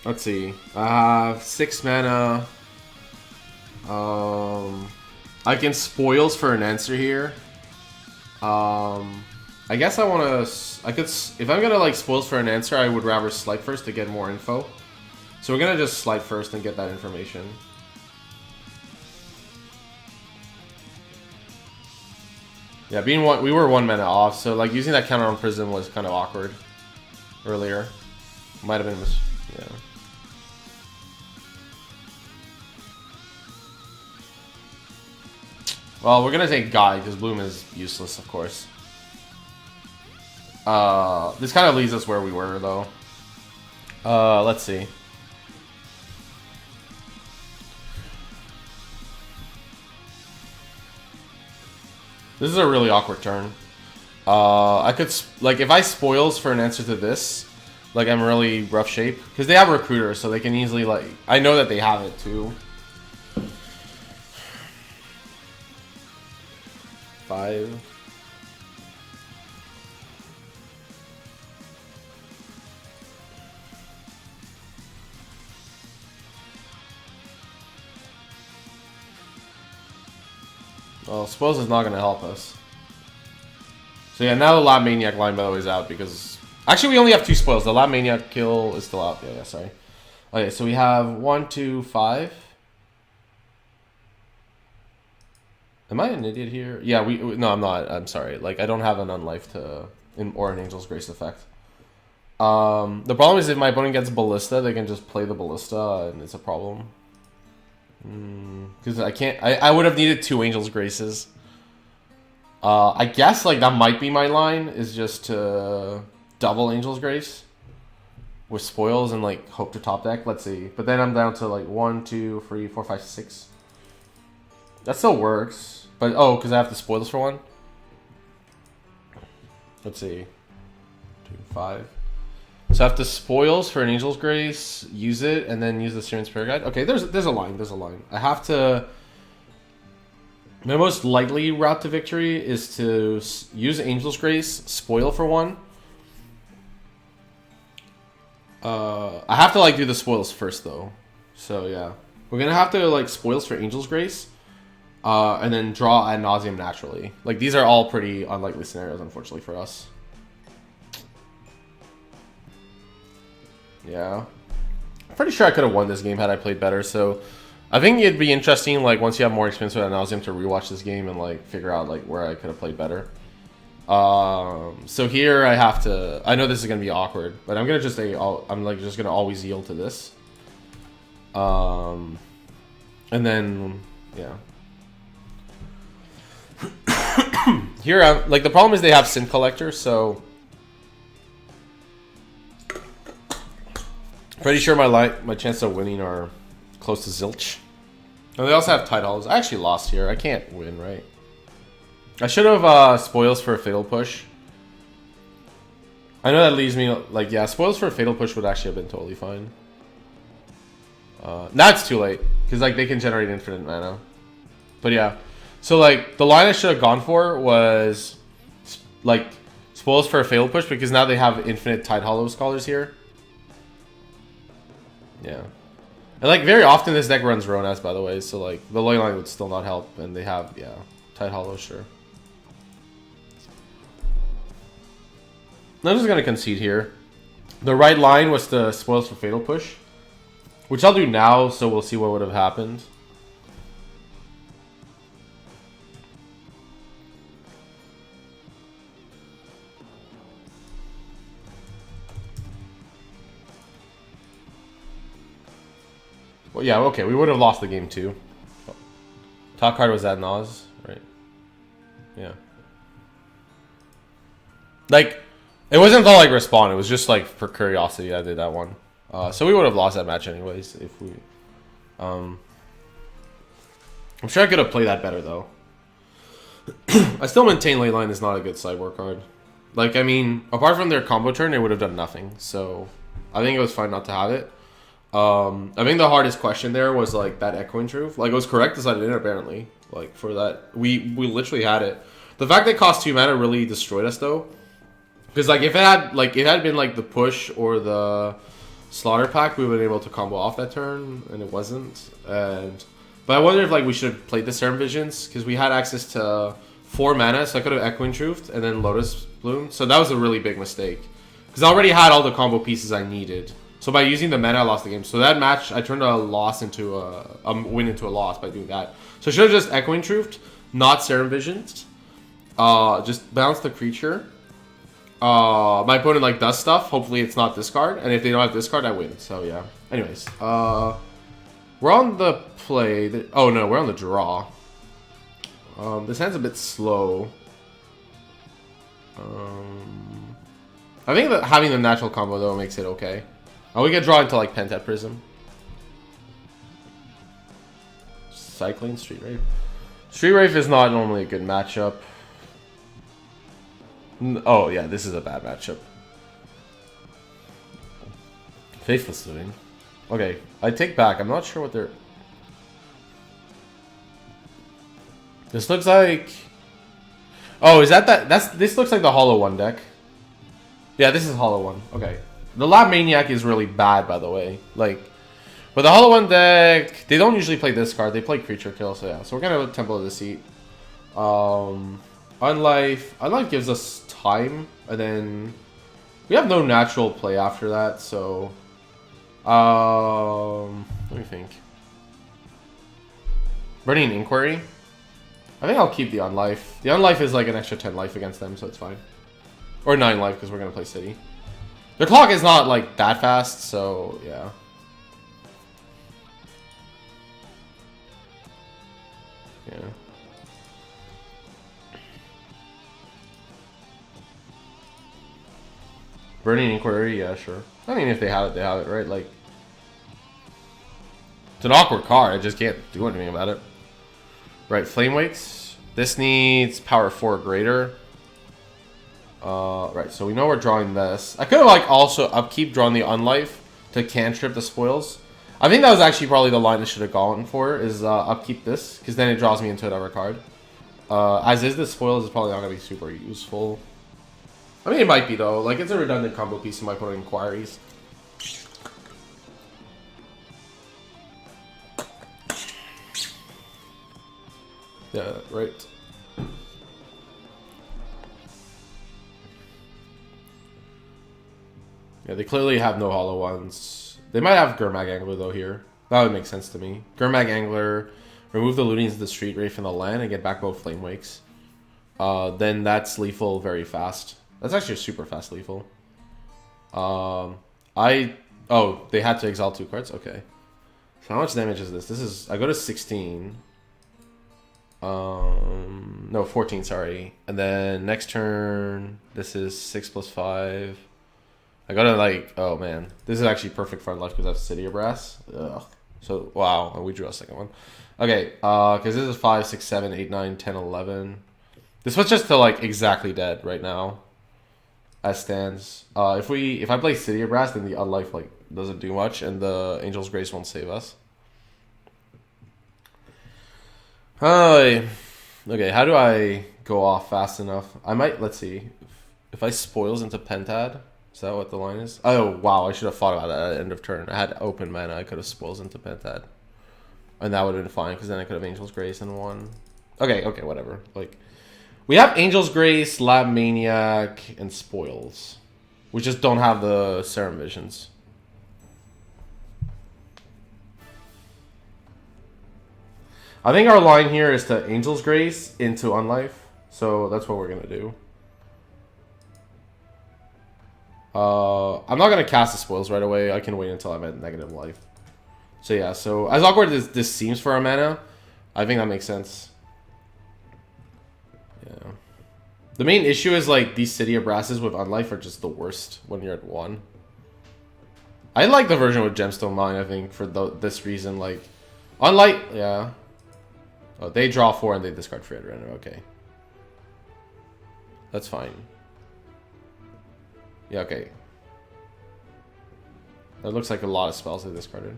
Let's see. 6 mana. I can Spoils for an answer here. I guess I want to. I could. If I'm gonna like Spoils for an answer, I would rather Slight first to get more info. So we're gonna just Slight first and get that information. Yeah, we were 1 mana off, so like using that counter on Prism was kind of awkward earlier. Might have been, yeah. Well, we're gonna take Guy because Bloom is useless, of course. This kind of leaves us where we were, though. Let's see. This is a really awkward turn. I could, like, if I Spoils for an answer to this, like, I'm really rough shape. Because they have Recruiter, so they can easily, like, I know that they have it, too. 5. Well, Spoils is not going to help us. So yeah, now the Lab Maniac line, by the way, is out because... Actually, we only have 2 Spoils. The Lab Maniac kill is still out. Yeah, sorry. Okay, so we have 1, 2, 5. Am I an idiot here? Yeah, no, I'm not. I'm sorry. Like, I don't have an Unlife or an Angel's Grace effect. The problem is if my opponent gets Ballista, they can just play the Ballista, and it's a problem. Because I can't... I would have needed 2 Angel's Graces. I guess, like, that might be my line, is just to double Angel's Grace with Spoils and, like, hope to top deck. Let's see. But then I'm down to, like, 1, 2, 3, 4, 5, 6. That still works. But, oh, because I have the Spoils for 1. Let's see. 2, 5. So I have to Spoils for an Angel's Grace, use it, and then use the Syrian Spirit Guide. Okay, there's a line. There's a line. I have to... My most likely route to victory is to use Angel's Grace, spoil for 1. I have to, like, do the spoils first, though. So, yeah. We're going to have to, like, spoils for Angel's Grace. And then draw Ad Nauseum naturally. Like, these are all pretty unlikely scenarios, unfortunately, for us. Yeah. I'm pretty sure I could have won this game had I played better, so... I think it'd be interesting, like, once you have more experience with Ad Nauseum to rewatch this game and, like, figure out, like, where I could have played better. So here I have to... I know this is going to be awkward, but I'm going to just say... I'm, like, just going to always yield to this. And then... Yeah. Here, like, the problem is they have Sin Collector, so... Pretty sure my chances of winning are close to zilch. And they also have Tide Hollows. I actually lost here. I can't win, right? I should have Spoils for a Fatal Push. I know that leaves me... Like, yeah, Spoils for a Fatal Push would actually have been totally fine. Now it's too late. Because, like, they can generate infinite mana. But, yeah. So, like, the line I should have gone for was... Like, Spoils for a Fatal Push. Because now they have infinite Tide Hollow Scholars here. Yeah. And, like, very often this deck runs Ronas, by the way. So, like, the ley line would still not help. And they have, yeah, Tide Hollow, sure. I'm just going to concede here. The right line was the Spoils for Fatal Push. Which I'll do now, so we'll see what would have happened. Well, yeah, okay, we would have lost the game too. Top card was Ad Naus, right? Yeah. Like, it wasn't all like respawn, it was just like for curiosity I did that one. So we would have lost that match anyways if we... I'm sure I could have played that better though. I still maintain Leyline is not a good sideboard card. Like, I mean, apart from their combo turn, they would have done nothing. So, I think it was fine not to have it. I think the hardest question there was like that Echoing Truth. Like, it was correct decided in apparently. Like, for that, we literally had it. The fact that it cost 2 mana really destroyed us though. Because like if it had been like the push or the Slaughter Pack, we would have been able to combo off that turn, and it wasn't. But I wonder if like we should have played the Serum Visions because we had access to 4 mana, so I could have Echoing Truth and then Lotus Bloom. So that was a really big mistake because I already had all the combo pieces I needed. So by using the mana, I lost the game. So that match, I turned a loss into a win into a loss by doing that. So I should have just Echoing Truth, not Serum Visions. Just bounce the creature. My opponent like does stuff. Hopefully it's not discard. And if they don't have discard, I win. So yeah. Anyways, we're on the play. Oh no, we're on the draw. This hand's a bit slow. I think that having the natural combo though makes it okay. Oh, we can draw into like Pentat Prism. Cycling Street Wraith. Street Wraith is not normally a good matchup. Oh yeah, this is a bad matchup. Faithless Living. Okay, I take back. I'm not sure what they're... This looks like... Oh, is that... This looks like the Hollow One deck. Yeah, this is Hollow One. Okay. The Lab Maniac is really bad, by the way. Like, but the Hollow One deck, they don't usually play this card. They play Creature Kill, so yeah. So we're gonna Temple of Deceit. Unlife gives us time, and then we have no natural play after that, so let me think. Burning Inquiry. I think I'll keep the Unlife. The Unlife is like an extra 10 life against them, so it's fine. Or 9 life, because we're going to play City. Their clock is not like that fast, so yeah. Yeah. Burning Inquiry, yeah, sure. I mean, if they have it, right? Like, it's an awkward card. I just can't do anything about it. Right, Flame Wakes. This needs power 4 greater. Right, so we know we're drawing this. I could have like also upkeep drawn the Unlife to cantrip the spoils. I think that was actually probably the line I should have gone for, is upkeep this, because then it draws me into another card. As is, the spoils is probably not going to be super useful. I mean, it might be though. Like, it's a redundant combo piece in my opponent inquiries. Yeah, right. Yeah, they clearly have no hollow ones. They might have Gurmag Angler though here. That would make sense to me. Gurmag Angler, remove the lootings of the Street Wraith from the land and get back both Flame Wakes. Then that's lethal very fast. That's actually a super fast lethal. Oh, they had to exile 2 cards? Okay. So how much damage is this? This is, I go to 16. No, 14, sorry. And then next turn, this is 6 plus 5. I gotta like, oh man. This is actually perfect for Unlife because I have City of Brass. Ugh. So, wow. And we drew a second one. Okay, because this is 5, 6, 7, 8, 9, 10, 11. This was just to like exactly dead right now. As stands. If I play City of Brass, then the Unlife like doesn't do much, and the Angel's Grace won't save us. Okay, how do I go off fast enough? I might, let's see. If I spoils into Pentad, is that what the line is? Oh, wow, I should have thought about that at the end of turn. I had open mana, I could have spoils into Pentad. And that would have been fine, because then I could have Angel's Grace in one. Okay, whatever. Like, we have Angel's Grace, Lab Maniac, and Spoils. We just don't have the Serum Visions. I think our line here is to Angel's Grace into Unlife. So that's what we're going to do. I'm not going to cast the Spoils right away. I can wait until I'm at negative life. So yeah, so as awkward as this seems for our mana, I think that makes sense. Yeah. The main issue is like these City of Brasses with Unlife are just the worst when you're at 1. I like the version with Gemstone Mine, I think, for this reason. Like, Unlife, yeah. Oh, they draw 4 and they discard Free Runner. Okay. That's fine. Yeah, okay. That looks like a lot of spells they discarded.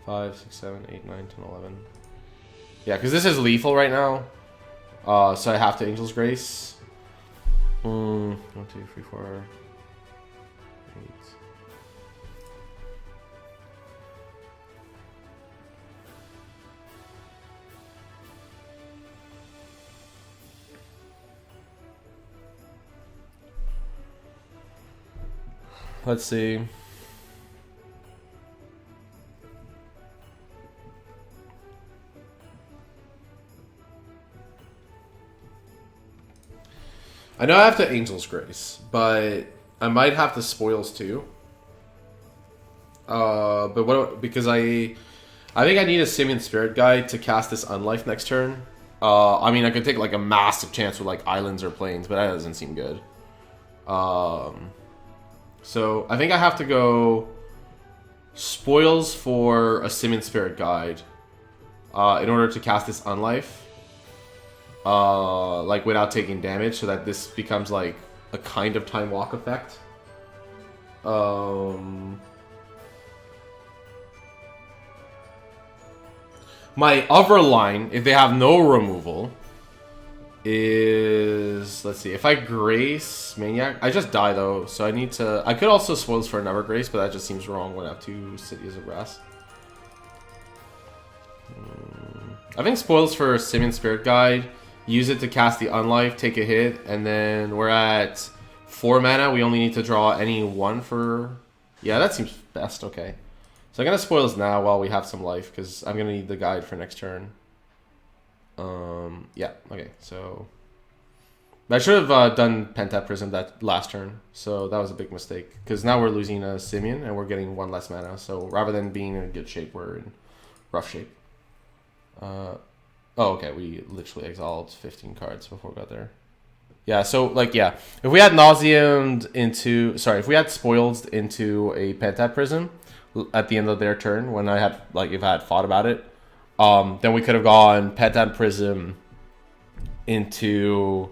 5, 6, 7, 8, 9, 10, 11. Yeah, because this is lethal right now. So I have to Angel's Grace. 1, 2, 3, 4, 8. Let's see. I know I have to Angel's Grace, but I might have to Spoils too. But what? Because I think I need a Simian Spirit Guide to cast this Unlife next turn. I mean, I could take like a massive chance with like Islands or Plains, but that doesn't seem good. So I think I have to go Spoils for a Simian Spirit Guide in order to cast this Unlife. Like without taking damage, so that this becomes like a kind of Time Walk effect. My other line, if they have no removal, is, let's see, if I Grace Maniac, I just die though, so I need to, I could also Spoils for another Grace, but that just seems wrong when I have 2 Cities of Brass. I think Spoils for Simian Spirit Guide use it to cast the Unlife, take a hit, and then we're at 4 mana. We only need to draw any one for... Yeah, that seems best. Okay. So I'm going to spoils now while we have some life, because I'm going to need the guide for next turn. Yeah, okay, so... I should have done Pentaprism that last turn, so that was a big mistake. Because now we're losing a Simeon, and we're getting 1 less mana, so rather than being in good shape, we're in rough shape. Oh, okay, we literally exiled 15 cards before we got there. Yeah, so, like, yeah. If we had Nauseamed into... Sorry, if we had Spoiled into a Pentaprism at the end of their turn, when I had, like, if I had thought about it, then we could have gone Pentaprism into...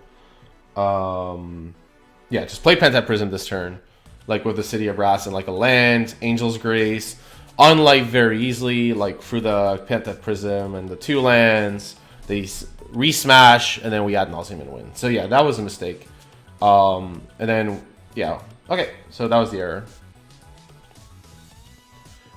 yeah, just play Pentaprism this turn. Like, with the City of Brass and, like, a land, Angel's Grace... Unlife very easily, like through the Pentaprism and the 2 lands, they re-smash, and then we add Nauseum and win. So yeah, that was a mistake. And then, yeah. Okay, so that was the error.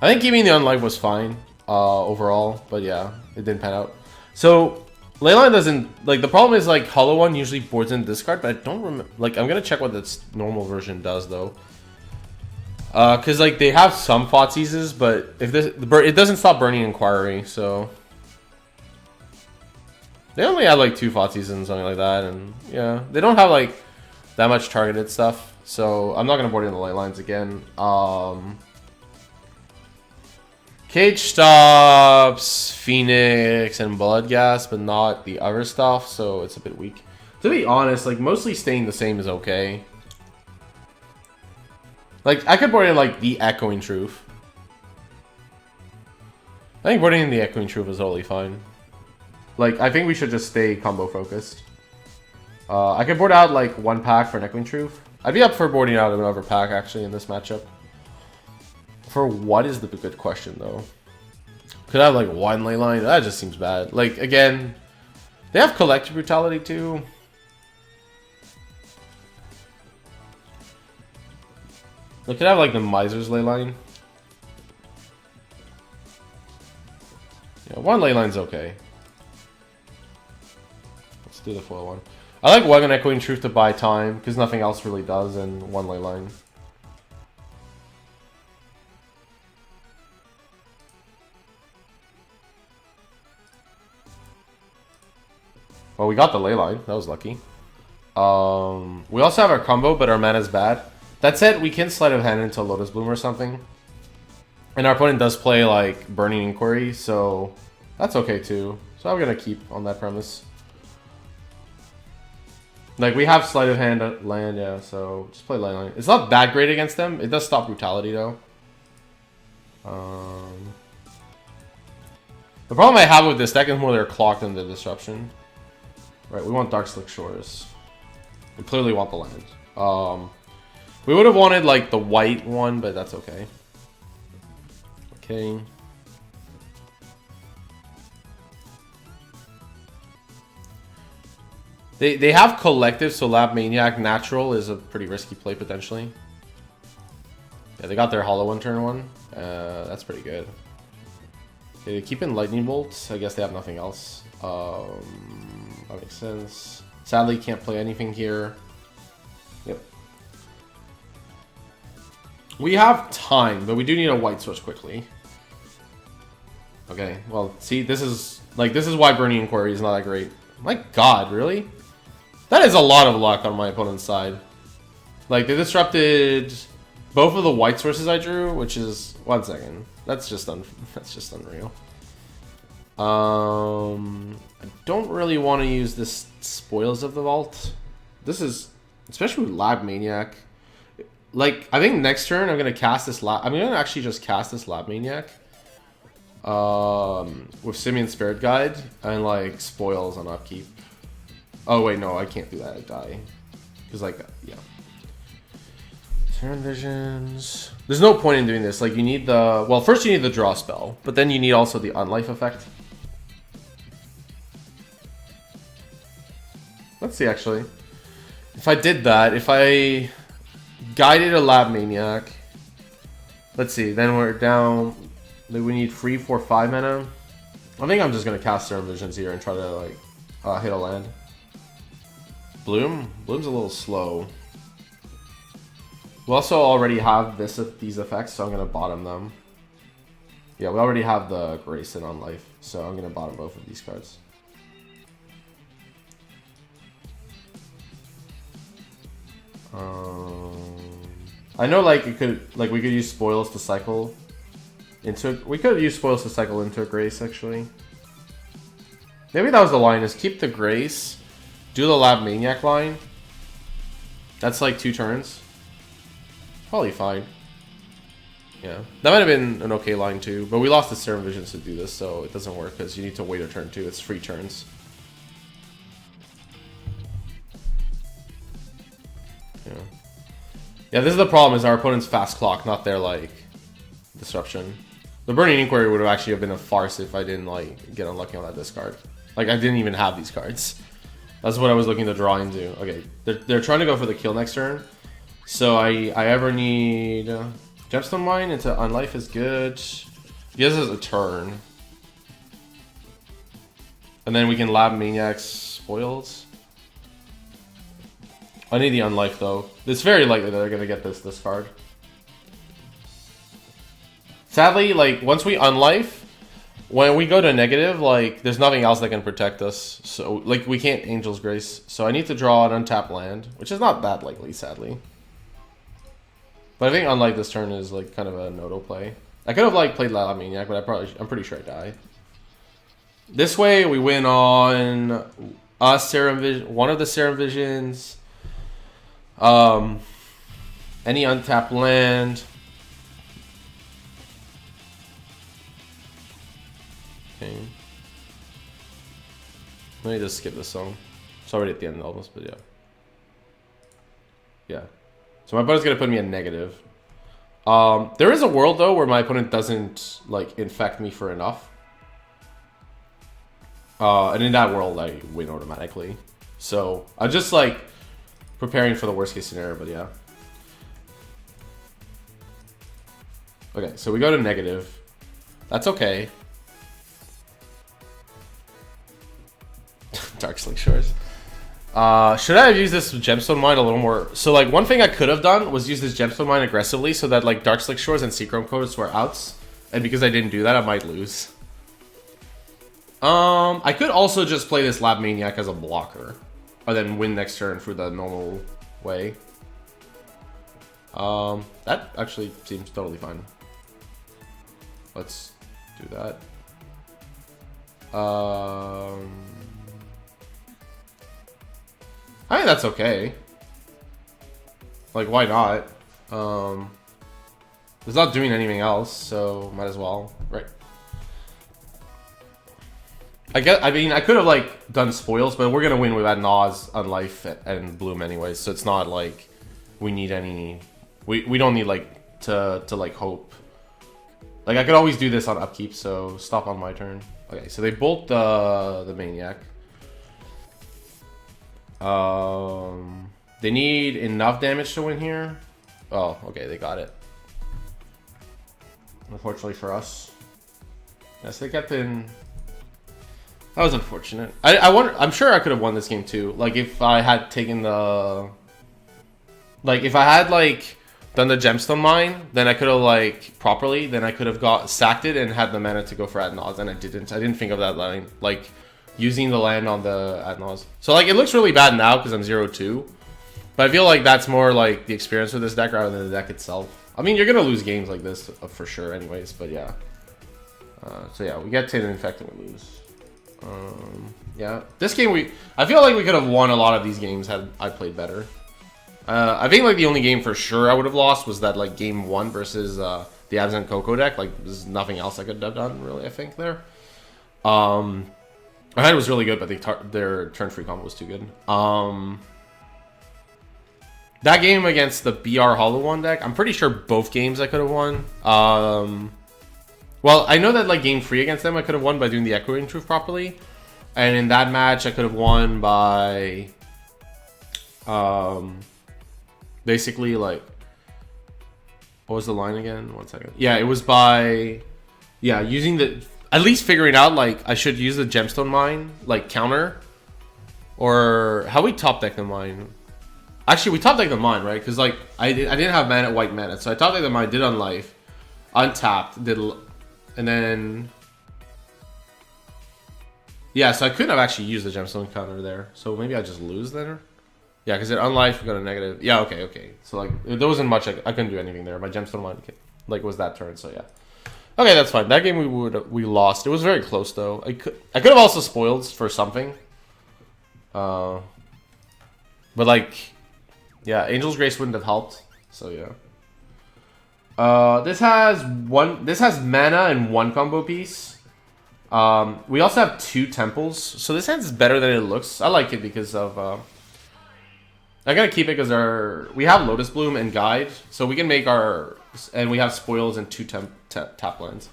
I think keeping the Unlife was fine overall, but yeah, it didn't pan out. So, Leyline doesn't... Like, the problem is, like, Hollow One usually boards in discard, but I don't remember... Like, I'm gonna check what its normal version does, though. Because, like, they have some Thoughtseizes, but if this, it doesn't stop Burning Inquiry, so... They only have, like, 2 Thoughtseizes and something like that, and, yeah. They don't have, like, that much targeted stuff, so I'm not going to board in the Leylines again. Cage stops Phoenix and Bloodghast, but not the other stuff, so it's a bit weak. To be honest, like, mostly staying the same is okay. Like, I could board in, like, the Echoing Truth. I think boarding in the Echoing Truth is totally fine. Like, I think we should just stay combo focused. I could board out, like, 1 pack for an Echoing Truth. I'd be up for boarding out another pack, actually, in this matchup. For what is the good question, though? Could I have, like, 1 Leyline? That just seems bad. Like, again, they have Collective Brutality, too. They could have, like, the Miser's Leyline. Yeah, 1 Leyline's okay. Let's do the foil one. I like Wagon Echoing Truth to buy time, because nothing else really does, and 1 Leyline. Well, we got the Leyline. That was lucky. We also have our combo, but our mana's bad. That said, we can Sleight of Hand into Lotus Bloom or something. And our opponent does play, like, Burning Inquiry, so that's okay, too. So I'm going to keep on that premise. Like, we have Sleight of Hand at land, yeah, so just play Leyline. It's not that great against them. It does stop Brutality, though. The problem I have with this deck is more their Clock than the Disruption. Right, we want Dark Slick Shores. We clearly want the land. We would have wanted, like, the white one, but that's okay. Okay. They have Collective, so Lab Maniac Natural is a pretty risky play, potentially. Yeah, they got their Hollow One turn 1. That's pretty good. Okay, keep in Lightning Bolts. I guess they have nothing else. That makes sense. Sadly, can't play anything here. Yep. We have time, but we do need a white source quickly. Okay, well, see, this is why Burning Inquiry is not that great. My god, really? That is a lot of luck on my opponent's side. Like, they disrupted both of the white sources I drew, which is... One second. That's just unreal. I don't really want to use this Spoils of the Vault. This is... Especially with Lab Maniac. Like, I think next turn I'm going to cast this Lab... I'm going to actually just cast this Lab Maniac. With Simeon Spirit Guide. And, like, Spoils on upkeep. Oh, wait, no, I can't do that. I die. Because, like, yeah. Turn Visions. There's no point in doing this. Like, you need the... Well, first you need the Draw spell. But then you need also the Unlife effect. Let's see, actually. If I did that, if I guided a Lab Maniac... Let's see, then we're down... We need 3, 4, 5 mana. I think I'm just going to cast Turn Visions here and try to, like, hit a land. Bloom? Bloom's a little slow. We also already have these effects, so I'm going to bottom them. Yeah, we already have the Grayson on life, so I'm going to bottom both of these cards. I know, like, we could use spoils to cycle into it. We could use spoils to cycle into a Grace, actually. Maybe that was the line, is keep the Grace, do the Lab Maniac line. That's like 2 turns. Probably fine. Yeah, that might have been an okay line too, but we lost the Serum Visions to do this, so it doesn't work because you need to wait a turn too. It's 3 turns. Yeah, this is the problem, is our opponent's fast clock, not their, like, disruption. The Burning Inquiry would have actually been a farce if I didn't, like, get unlucky on that discard. Like, I didn't even have these cards. That's what I was looking to draw into. Okay, they're trying to go for the kill next turn. So I ever need Gemstone Mine into Unlife is good. Gives us a turn. And then we can Lab Maniacs Spoils. I need the Unlife though. It's very likely that they're gonna get this card. Sadly, like, once we Unlife, when we go to negative, like, there's nothing else that can protect us. So, like, we can't Angel's Grace. So I need to draw an untapped land, which is not that likely, sadly. But I think unlike this turn is, like, kind of a no-do play. I could have, like, played Lab Maniac, but I'm pretty sure I die. This way, we win on Serum Vision, one of the Serum Visions, any untapped land. Okay. Let me just skip this song. It's already at the end almost, but yeah. Yeah. So my opponent's going to put me in negative. There is a world, though, where my opponent doesn't, like, infect me for enough. And in that world, I win automatically. So I'm just, like, preparing for the worst case scenario, but yeah. Okay, so we go to negative. That's okay. Dark Slick Shores. Should I have used this Gemstone Mine a little more? So, like, one thing I could have done was use this Gemstone Mine aggressively so that, like, Dark Slick Shores and Seachrome Codes were outs. And because I didn't do that, I might lose. I could also just play this Lab Maniac as a blocker. Or then win next turn through the normal way. That actually seems totally fine. Let's do that. I think that's okay. Like, why not? It's not doing anything else, so might as well, right? I mean, I could have, like, done spoils, but we're gonna win with that Nas, Unlife, and Bloom anyways, so it's not like we need any... We don't need, like, to like, hope. Like, I could always do this on upkeep, so stop on my turn. Okay, so they bolt the Maniac. They need enough damage to win here. Oh, okay, they got it. Unfortunately for us. Yes, they kept in. That was unfortunate. I wonder. I'm sure I could have won this game too. Like, if I had taken the. Like, if I had, like, done the Gemstone Mine, then I could have, like, properly. Then I could have sacked it and had the mana to go for Ad Nauseam, and I didn't. I didn't think of that line. Like, using the land on the Ad Nauseam. So, like, it looks really bad now because I'm 0-2. But I feel like that's more, like, the experience with this deck rather than the deck itself. I mean, you're going to lose games like this for sure anyways, but yeah. So, yeah, we get 10 infect and we lose. Yeah. This game, I feel like we could have won a lot of these games had I played better. I think, like, the only game for sure I would have lost was that, like, game 1 versus the Absent Coco deck. Like, there's nothing else I could have done, really, I think, there. My hand was really good, but their turn-free combo was too good. That game against the BR Hollow One deck, I'm pretty sure both games I could have won. Well, I know that, like, game 3 against them I could have won by doing the Echoing Truth properly. And in that match, I could have won by... basically, like... What was the line again? 1 second. Yeah, it was by... Yeah, using the... At least figuring out, like, I should use the Gemstone Mine, like, counter. Or how we top deck the mine? Actually, we top deck the mine, right? Because like I didn't have mana, white mana, so I top deck the mine, did on life, untapped, and then yeah. So I couldn't have actually used the gemstone counter there. So maybe I just lose then. Yeah, because it unlife, we got a negative. Yeah, okay. So like there wasn't much. I couldn't do anything there. My gemstone mine like was that turn. So yeah. Okay, that's fine. That game we lost. It was very close though. I could have also spoiled for something. But like, yeah, Angel's Grace wouldn't have helped. So yeah. This has mana and one combo piece. We also have 2 temples, so this hand's better than it looks. I like it because of I gotta keep it because we have Lotus Bloom and Guide, so we can make and we have spoils and 2 tap lands.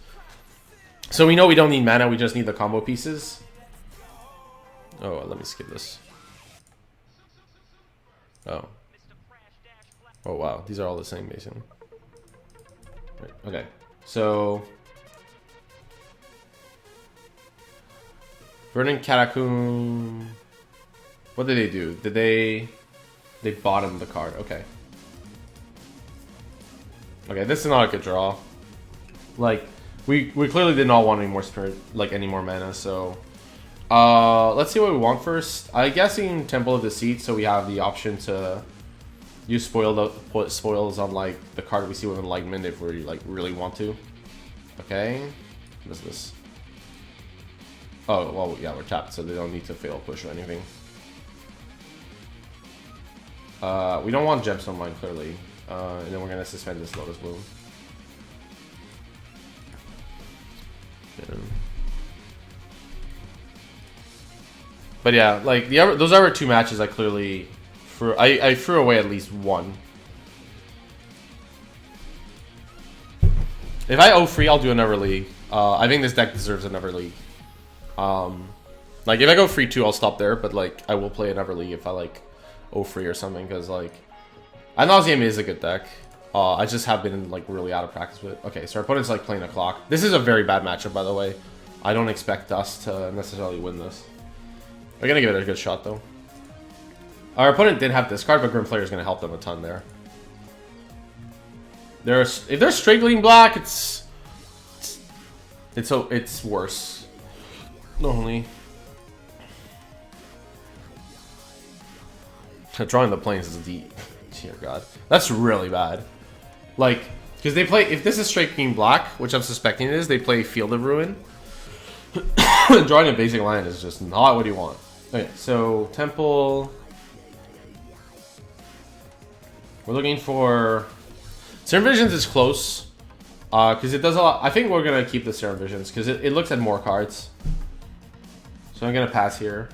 So we know we don't need mana, we just need the combo pieces. Oh, let me skip this. Oh. Oh wow, these are all the same basically. Right. Okay, so Verdant Catacomb. What did they do? Did they bottomed the card? Okay. Okay, this is not a good draw. Like, we clearly did not want any more spirit, like any more mana. So, let's see what we want first. I'm guessing Temple of Deceit, so we have the option to use spoils on like the card we see with Enlightenment if we like really want to. Okay, what is this? Oh well, yeah, we're tapped, so they don't need to fail push or anything. We don't want Gemstone Mine, clearly. And then we're going to suspend this Lotus Bloom. Yeah. But yeah, like, those other 2 matches I clearly... I threw away at least one. If I owe free, I'll do another league. I think this deck deserves another league. Like, if I go free 2, I'll stop there. But, like, I will play another league if I, like... free or something, because like Nauseum is a good deck. I just have been like really out of practice with it. Okay, so our opponent's like playing a clock. This is a very bad matchup, by the way. I don't expect us to necessarily win this. We're gonna give it a good shot though. Our opponent did have this card, but Grim Player is gonna help them a ton there. If they're straight leaning black, it's worse. Normally. Drawing the planes is deep. Dear God. That's really bad. Like, because they play... If this is straight king black, which I'm suspecting it is, they play Field of Ruin. Drawing a basic land is just not what you want. Okay, so Temple... We're looking for... Serum Visions is close. Because it does a lot... I think we're going to keep the Serum Visions, because it looks at more cards. So I'm going to pass here.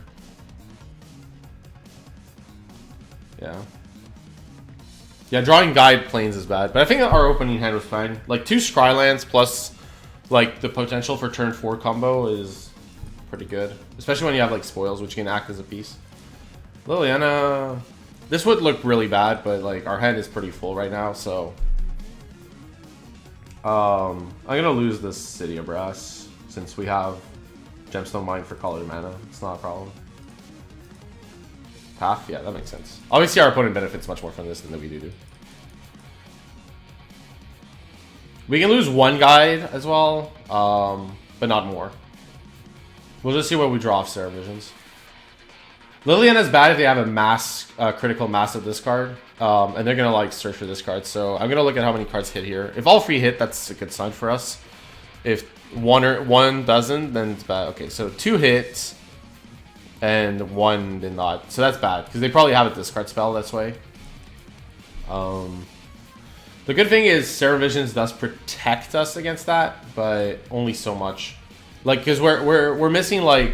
Yeah, drawing Guide Plains is bad, but I think our opening hand was fine. Like 2 Scrylands plus like the potential for turn 4 combo is pretty good, especially when you have like spoils, which can act as a piece. Liliana, this would look really bad, but like our hand is pretty full right now, so I'm gonna lose this City of Brass since we have Gemstone Mine for colored mana. It's not a problem. Half? Yeah, that makes sense. Obviously, our opponent benefits much more from this than we do. We can lose 1 Guide as well, but not more. We'll just see what we draw off Serum Visions. Liliana is bad if they have a critical mass of this card, and they're gonna like search for this card. So I'm gonna look at how many cards hit here. If all 3 hit, that's a good sign for us. If one doesn't, then it's bad. Okay, so 2 hits. And 1 did not. So that's bad. Because they probably have a discard spell this way. The good thing is Serum Visions does protect us against that. But only so much. Like, because we're missing, like...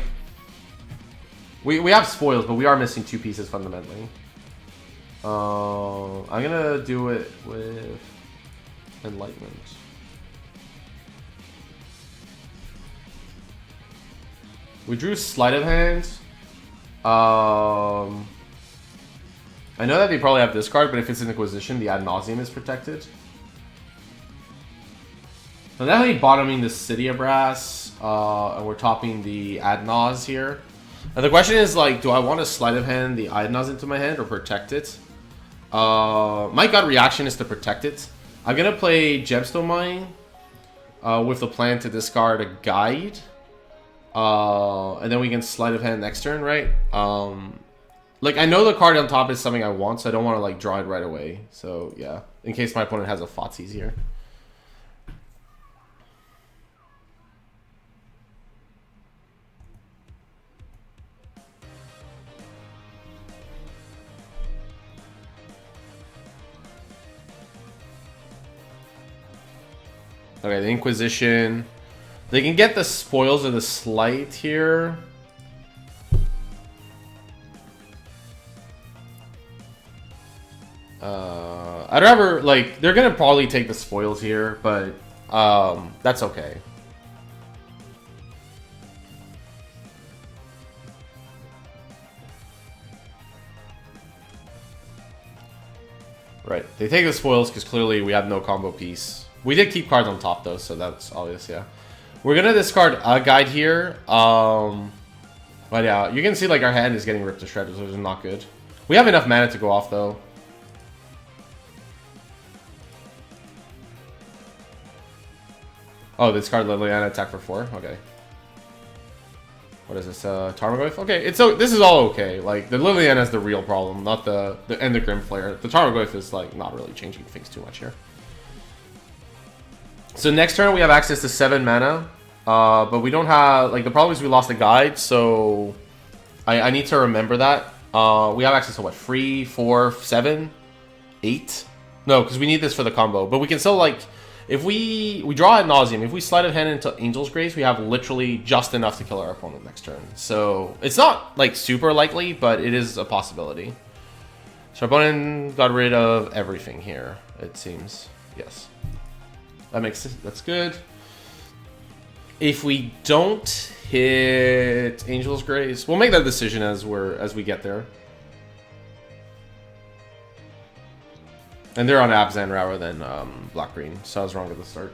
We have spoils, but we are missing 2 pieces fundamentally. I'm going to do it with Enlightenment. We drew Sleight of Hand. I know that they probably have this card, but if it's an Inquisition, the Ad Nauseum is protected. So definitely bottoming the City of Brass, and we're topping the Ad Naus here. And the question is, like, do I want to sleight of hand the Iodinaz into my hand or protect it? My gut reaction is to protect it. I'm going to play Gemstone Mine with the plan to discard a Guide. And then we can sleight of hand next turn, right? Like, I know the card on top is something I want, so I don't want to, like, draw it right away. So, yeah. In case my opponent has a Thoughtseize here. Okay, the Inquisition. They can get the Spoils of the Slight here. I'd rather, like, they're gonna probably take the Spoils here, but that's okay. Right, they take the Spoils because clearly we have no combo piece. We did keep cards on top though, so that's obvious, yeah. We're gonna discard a Guide here. But yeah, you can see like our hand is getting ripped to shreds, which is not good. We have enough mana to go off though. Oh, discard Liliana, attack for 4. Okay. What is this? Tarmogoyf? Okay, so this is all okay. Like the Liliana is the real problem, not the Endocrine Flare. The Tarmogoyf is like not really changing things too much here. So next turn we have access to 7 mana, but we don't have, like, the problem is we lost the Guide, so I need to remember that. We have access to what, 3, 4, 7, 8? No, because we need this for the combo, but we can still, like, if we draw Ad Nauseam, if we sleight of hand into Angel's Grace, we have literally just enough to kill our opponent next turn. So it's not, like, super likely, but it is a possibility. So our opponent got rid of everything here, it seems. Yes. That's good. If we don't hit Angel's Grace, we'll make that decision as we get there. And they're on Abzan rather than Black Green, so I was wrong at the start.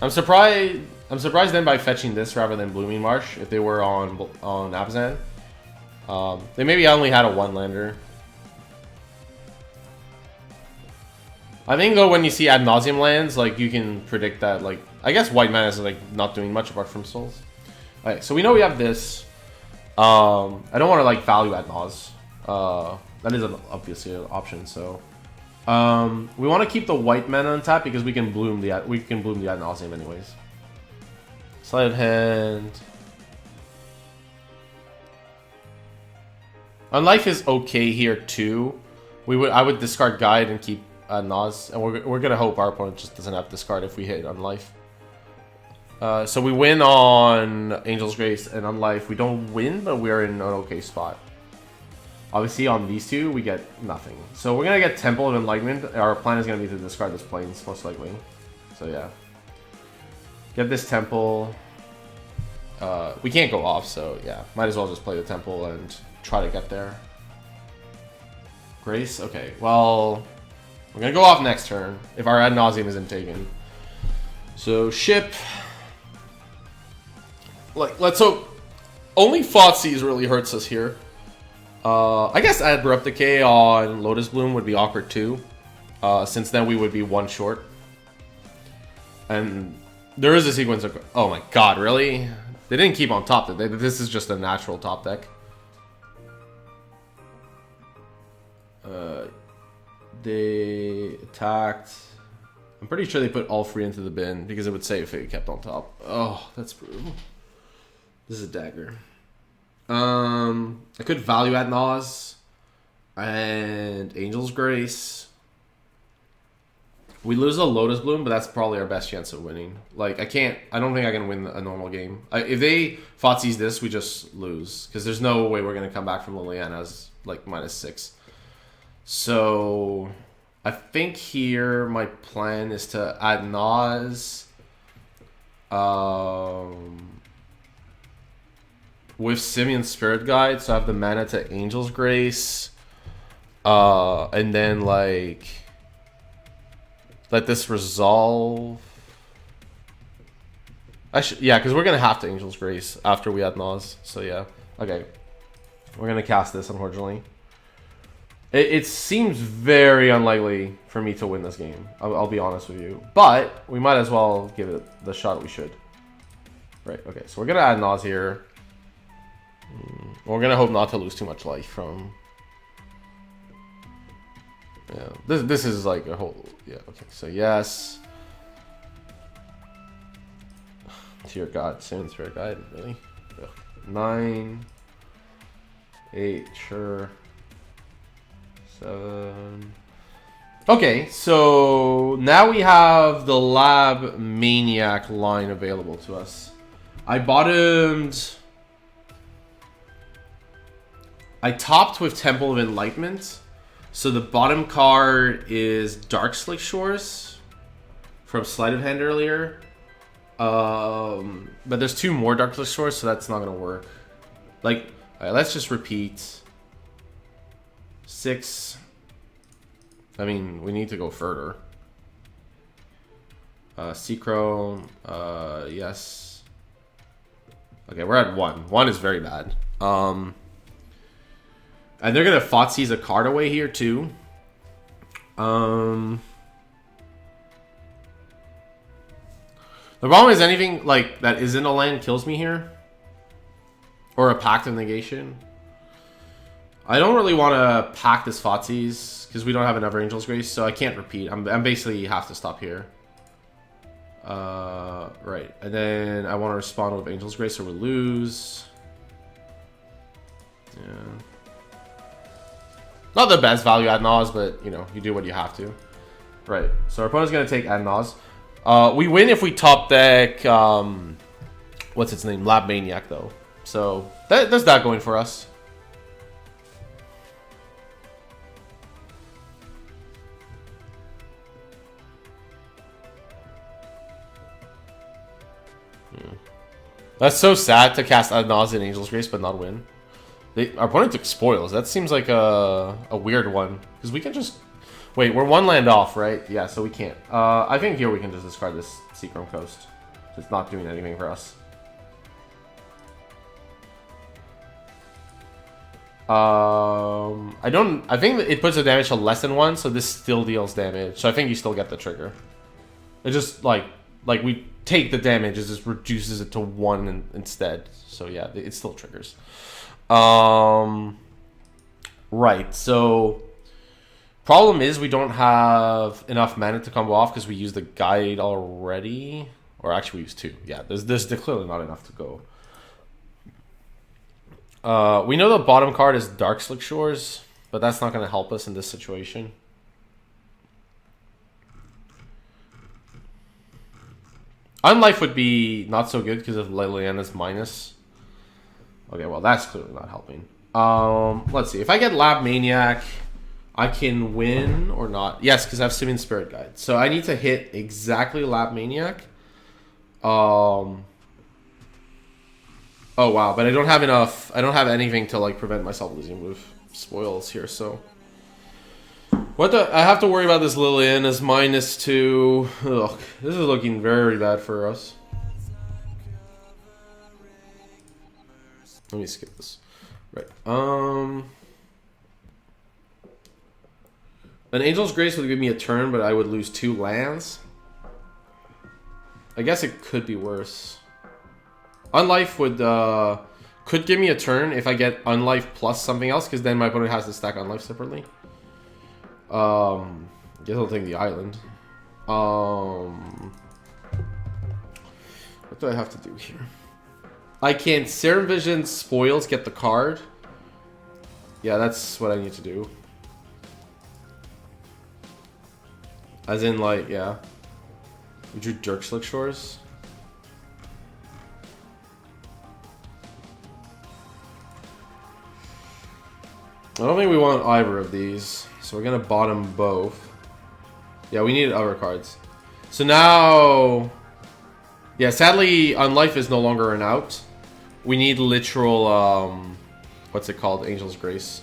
I'm surprised then by fetching this rather than Blooming Marsh if they were on Abzan. They maybe only had a 1-lander. I think though when you see Ad Nauseam lands, like you can predict that, like, I guess white mana is like not doing much apart from souls. Alright, so we know we have this. I don't want to like value Ad Naus. That is obviously an option, so we want to keep the white mana on tap because we can bloom the Ad Nauseam anyways. Sleight of hand. Unlife is okay here too. I would discard Guide and keep Nas, and we're gonna hope our opponent just doesn't have discard if we hit on life. So we win on Angel's Grace, and on life we don't win, but we're in an okay spot. Obviously on these two we get nothing, so we're gonna get Temple of Enlightenment. Our plan is gonna be to discard this Plains most likely. So yeah, get this Temple. We can't go off, so yeah, might as well just play the Temple and try to get there. Grace, okay, well. We're gonna go off next turn if our Ad Nauseam isn't taken. So ship. Like, let's hope. Only Thoughtseize really hurts us here. I guess Abrupt Decay on Lotus Bloom would be awkward too, since then we would be 1 short. And there is a sequence of. Oh my god, really? They didn't keep on top, did they? This is just a natural top deck. They attacked. I'm pretty sure they put all 3 into the bin because it would say if it kept on top. Oh, that's brutal. This is a dagger. I could value Ad Naus and Angel's Grace. We lose a Lotus Bloom, but that's probably our best chance of winning. Like, I don't think I can win a normal game. If they Thoughtseize this, we just lose because there's no way we're gonna come back from Liliana's like -6. So, I think here my plan is to Ad Naus with Simeon's Spirit Guide, so I have the mana to Angel's Grace, and then like let this resolve. Yeah, because we're gonna have to Angel's Grace after we add Naus. So yeah. Okay. We're gonna cast this, unfortunately. It seems very unlikely for me to win this game. I'll be honest with you. But we might as well give it the shot we should. Right, okay. So we're gonna add Naus here. We're gonna hope not to lose too much life from... Yeah, this is like a whole... Yeah, okay. So yes. Dear God, Sin Spirit Guide, really? Ugh. 9, 8, sure. 7. Okay, so now we have the Lab Maniac line available to us. I topped with Temple of Enlightenment. So the bottom card is Dark Slick Shores from Sleight of Hand earlier. But there's 2 more Dark Slick Shores, so that's not gonna work. Like, alright, let's just repeat. 6. I mean, we need to go further. Seachrome, yes. Okay, we're at 1. 1 is very bad. And they're gonna Thoughtseize a card away here too. The problem is anything like that isn't a land kills me here. Or a Pact of Negation. I don't really want to pack this Thoughtseize because we don't have another Angel's Grace, so I can't repeat. I'm basically have to stop here. Right, and then I want to respond with Angel's Grace, so we lose. Yeah, not the best value ad Naus, but you know, you do what you have to. Right, so our opponent's gonna take ad Naus. We win if we top deck. What's its name? Lab Maniac, though. So there's that going for us. That's so sad to cast ad nauseam in Angel's Grace but not win. Our opponent took spoils. That seems like a weird one. Because we can just... Wait, we're 1 land off, right? Yeah, so we can't. I think here we can just discard this Seachrome Coast. It's not doing anything for us. I think it puts the damage to less than 1, so this still deals damage. So I think you still get the trigger. It just, like we take the damage, it just reduces it to 1 instead. So yeah, it still triggers. Right, so problem is we don't have enough mana to combo off because we used the guide already. Or actually we used 2. Yeah, there's clearly not enough to go. We know the bottom card is Dark Slick Shores, but that's not going to help us in this situation. Unlife would be not so good because of Liliana's minus. Okay, well that's clearly not helping. Let's see. If I get Lab Maniac, I can win or not. Yes, because I have Simian Spirit Guide. So I need to hit exactly Lab Maniac. Oh wow, but I don't have enough. I don't have anything to like prevent myself losing with spoils here. So what the? I have to worry about this Liliana's -2. Ugh, this is looking very bad for us. Let me skip this. Right. An Angel's Grace would give me a turn, but I would lose 2 lands. I guess it could be worse. Unlife would could give me a turn if I get Unlife plus something else, because then my opponent has to stack Unlife separately. I guess I'll take the island. What do I have to do here? I can Serum Vision spoils, get the card. Yeah, that's what I need to do. As in, like, yeah. We drew Dark Slick Shores. I don't think we want either of these, so we're gonna bottom both. Yeah, we need other cards. So now, yeah, sadly, Unlife is no longer an out. We need literal, what's it called? Angel's Grace.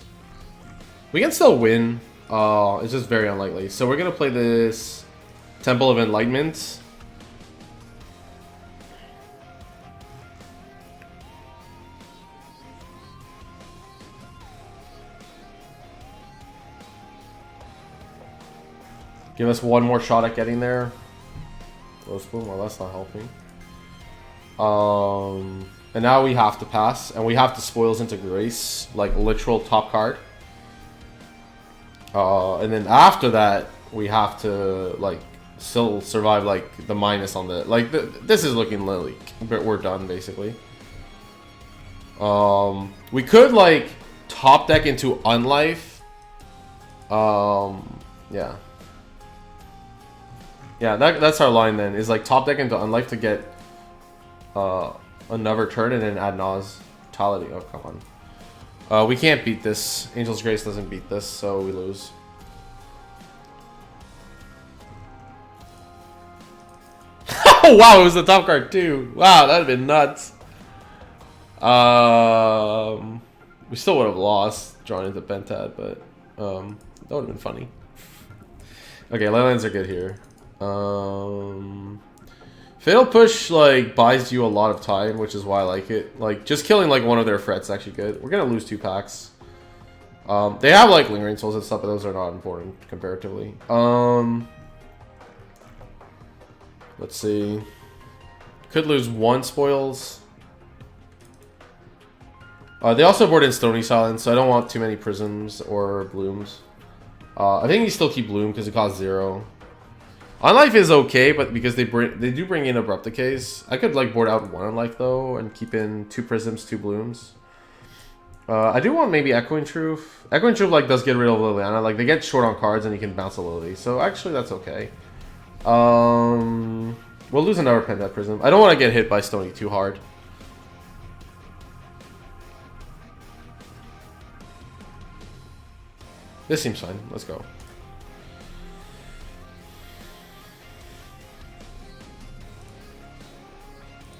We can still win. It's just very unlikely. So we're gonna play this Temple of Enlightenment. Give us one more shot at getting there. Lotus Bloom, well, that's not helping. And now we have to pass, and we have to Spoils into Grace, like literal top card. And then after that, we have to like still survive like the minus on the like. This is looking lily, but we're done basically. We could like top deck into Unlife. Yeah. Yeah, that's our line then. Is like top deck into Unlife to get another turn and then add Nas Vitality. Oh, come on. We can't beat this. Angel's Grace doesn't beat this, so we lose. Oh wow, it was the top card too. Wow, that'd have been nuts. We still would have lost drawn into Pentad, but that would have been funny. Okay, Leylands are good here. Fatal Push like buys you a lot of time, which is why I like it. Like just killing like one of their threats is actually good. We're gonna lose 2 packs. They have like Lingering Souls and stuff, but those are not important comparatively. Let's see. Could lose 1 Spoils. They also board in Stony Silence, so I don't want too many Prisms or Blooms. I think you still keep Bloom because it costs 0. Unlife is okay, but because they do bring in Abrupt Decays. I could like board out 1 Unlife though and keep in 2 Prisms, 2 Blooms. I do want maybe Echoing Truth. Echoing Truth like does get rid of Liliana. Like they get short on cards and you can bounce a Lily. So actually that's okay. We'll lose another Pentad Prism. I don't want to get hit by Stony too hard. This seems fine. Let's go.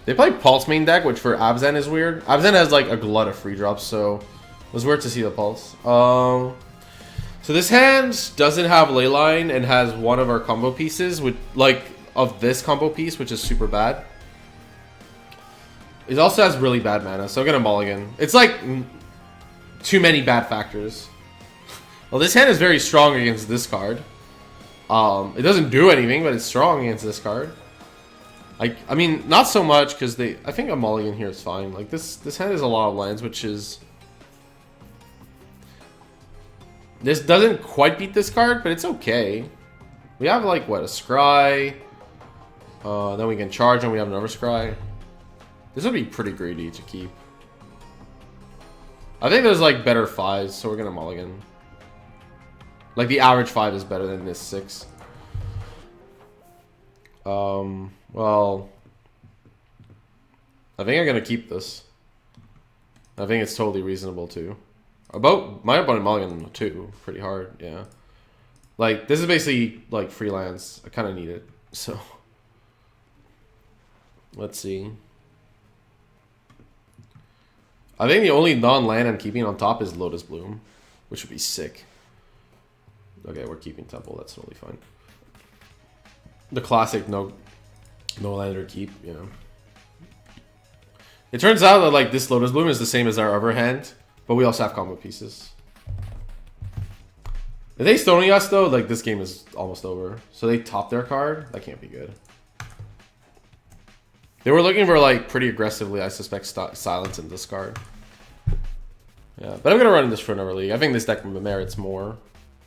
They play Pulse main deck, which for Abzan is weird. Abzan has like a glut of free drops, so it was weird to see the Pulse. So this hand doesn't have Leyline and has one of our combo pieces with like of this combo piece, which is super bad. It also has really bad mana, so I'm gonna mulligan. It's like too many bad factors. Well, this hand is very strong against this card. It doesn't do anything, but it's strong against this card. I mean, not so much because I think a mulligan here is fine. Like this hand has a lot of lands, which is. This doesn't quite beat this card, but it's okay. We have like what, a Scry. Then we can charge and we have another Scry. This would be pretty greedy to keep. I think there's like better 5s, so we're gonna mulligan. Like the average 5 is better than this 6. Well, I think I'm gonna keep this. I think it's totally reasonable too. My opponent mulligan too, pretty hard, yeah. Like this is basically like freelance. I kind of need it, so let's see. I think the only non-land I'm keeping on top is Lotus Bloom, which would be sick. Okay, we're keeping Temple. That's totally fine. The classic no lander keep, you know. It turns out that like this Lotus Bloom is the same as our other hand, but we also have combo pieces. If they Stony us though, like this game is almost over. So they top their card. That can't be good. They were looking for like pretty aggressively, I suspect, silence and discard. Yeah, but I'm gonna run this for another league. I think this deck merits more.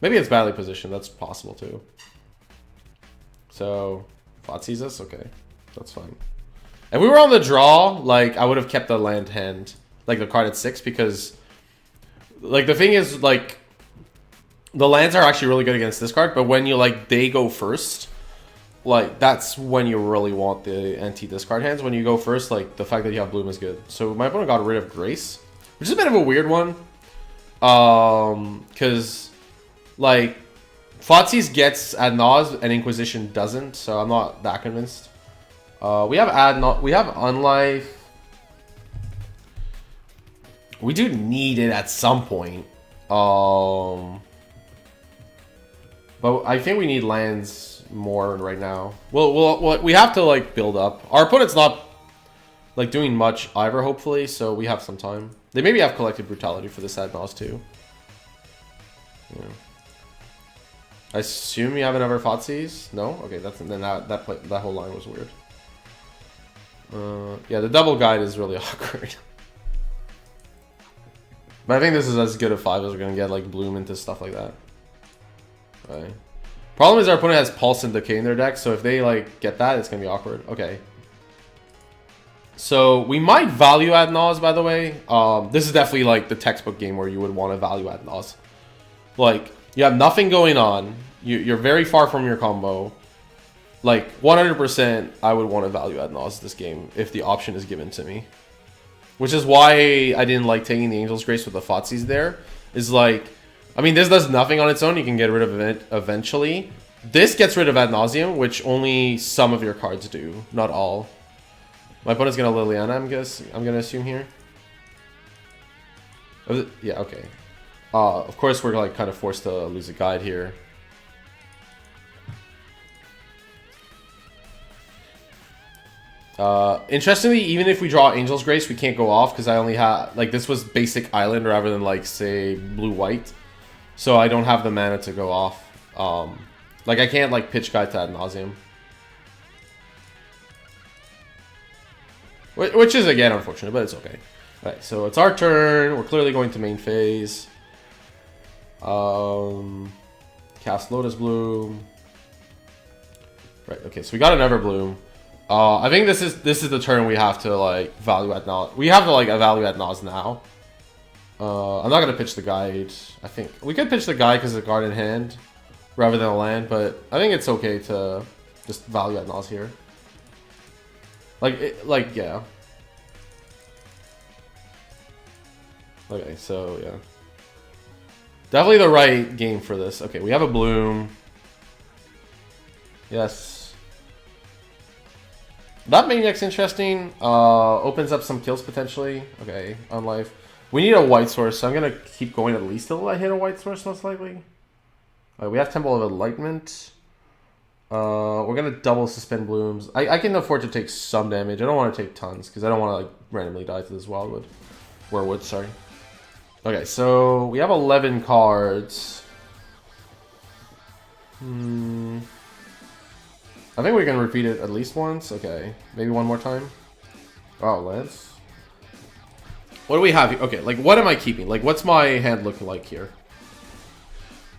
Maybe it's badly positioned. That's possible too. So, Flat sees us? Okay. That's fine. If we were on the draw, like, I would have kept the land hand, like, the card at 6, because, like, the thing is, like, the lands are actually really good against this card, but when you, like, they go first, like, that's when you really want the anti-discard hands. When you go first, like, the fact that you have Bloom is good. So, my opponent got rid of Grace, which is a bit of a weird one, because, like, Thoughtseize gets Ad Naus and Inquisition doesn't, so I'm not that convinced. We have Unlife. We do need it at some point. But I think we need lands more right now. We have to like build up. Our opponent's not like doing much either, hopefully, so we have some time. They maybe have Collective Brutality for this Ad Naus too. Yeah. I assume you have another Thoughtseize? No? Okay, then that whole line was weird. Yeah, the double guide is really awkward. But I think this is as good a 5 as we're gonna get, like Bloom into stuff like that. Right. Problem is our opponent has Pulse and Decay in their deck, so if they like get that, it's gonna be awkward. Okay. So we might value add Naws, by the way. This is definitely like the textbook game where you would want to value add Naws. Like, you have nothing going on. You're very far from your combo. Like, 100% I would want to value add Naws this game if the option is given to me. Which is why I didn't like taking the Angel's Grace with the Thoughtseize there. Is like, I mean, this does nothing on its own. You can get rid of it eventually. This gets rid of Ad Nauseum, which only some of your cards do, not all. My opponent's gonna Liliana, I'm gonna assume here. Yeah, okay. Of course, we're like kind of forced to lose a guide here. Interestingly, even if we draw Angel's Grace, we can't go off because I only have, like, this was basic island rather than, like, say, blue-white. So I don't have the mana to go off. Like, I can't, like, pitch guide to Ad Nauseam. Which is, again, unfortunate, but it's okay. Alright, so it's our turn. We're clearly going to main phase. Cast Lotus Bloom. Right, okay, so we got another Bloom. I think this is the turn we have to like value at Nas. We have to like evaluate Nas now. I'm not gonna pitch the guide. I think we could pitch the guide because it's a card in hand rather than a land, but I think it's okay to just value at Nas here. Like yeah. Okay, so yeah, definitely the right game for this. Okay, we have a Bloom. Yes. That Maniac's interesting. Opens up some kills potentially. Okay, on life. We need a white source, so I'm going to keep going at least till I hit a white source, most likely. We have Temple of Enlightenment. We're going to double Suspend Blooms. I can afford to take some damage. I don't want to take tons, because I don't want to like randomly die to this Wildwood. Werewood, sorry. Okay, so we have 11 cards. I think we can repeat it at least once. Okay, maybe one more time. Oh, Lance. What do we have here? Okay, like, what am I keeping? Like, what's my hand looking like here?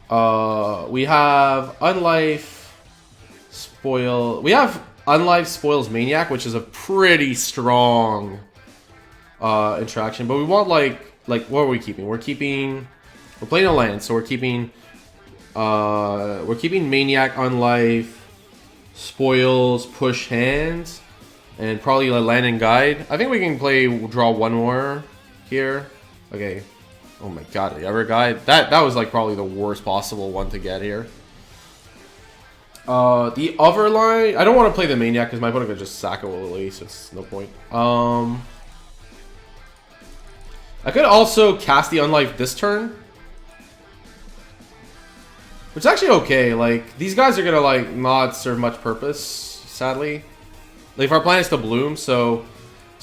We have Unlife, Spoil. We have Unlife, Spoils Maniac, which is a pretty strong interaction. But we want, like, what are we keeping? We're playing a land, so we're keeping Maniac, Unlife, Spoils, Push Hands, and probably a land and guide. I think we can draw one more here. Okay. Oh my god, the other guide. That was like probably the worst possible one to get here. The other line, I don't want to play the Maniac because my opponent could just sack a Lily, so it's no point. I could also cast the Unlife this turn. Which is actually okay. Like, these guys are gonna like not serve much purpose, sadly. Like, if our plan is to bloom, so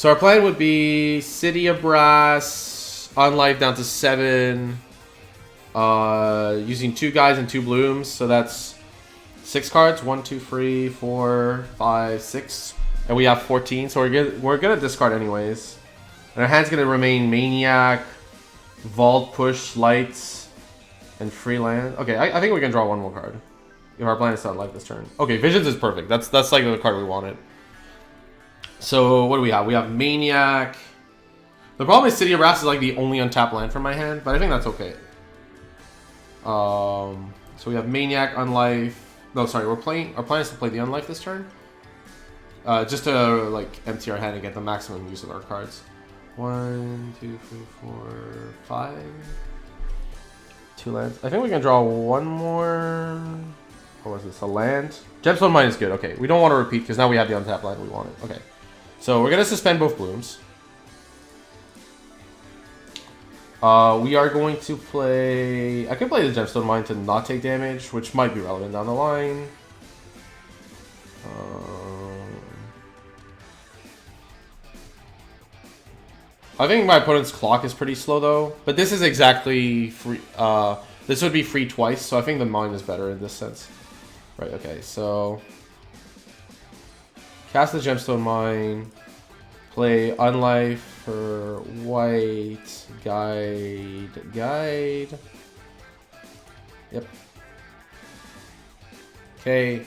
our plan would be City of Brass, Unlife down to 7, using 2 guys and 2 blooms, so that's 6 cards. 1, 2, 3, 4, 5, 6, and we have 14. So we're gonna discard anyways, and our hand's gonna remain Maniac, Vault, Push, Lights, and free land. Okay, I think we can draw one more card if our plan is to unlife this turn. Okay, Visions is perfect. That's like the card we wanted. So what do we have? We have Maniac. The problem is City of Brass is like the only untapped land from my hand, but I think that's okay. So we have Maniac, Unlife. No, sorry, our plan is to play the Unlife this turn. Just to like empty our hand and get the maximum use of our cards. 1, 2, 3, 4, 5. 2 lands. I think we can draw one more. What was this? A land? Gemstone Mine is good. Okay, we don't want to repeat because now we have the untapped land we wanted. Okay, so we're gonna suspend both blooms. We are going to play. I can play the Gemstone Mine to not take damage, which might be relevant down the line. I think my opponent's clock is pretty slow though, but this is exactly free. This would be free twice, so I think the mine is better in this sense. Right, okay, so... Cast the Gemstone Mine. Play Unlife for white. Guide. Yep. Okay.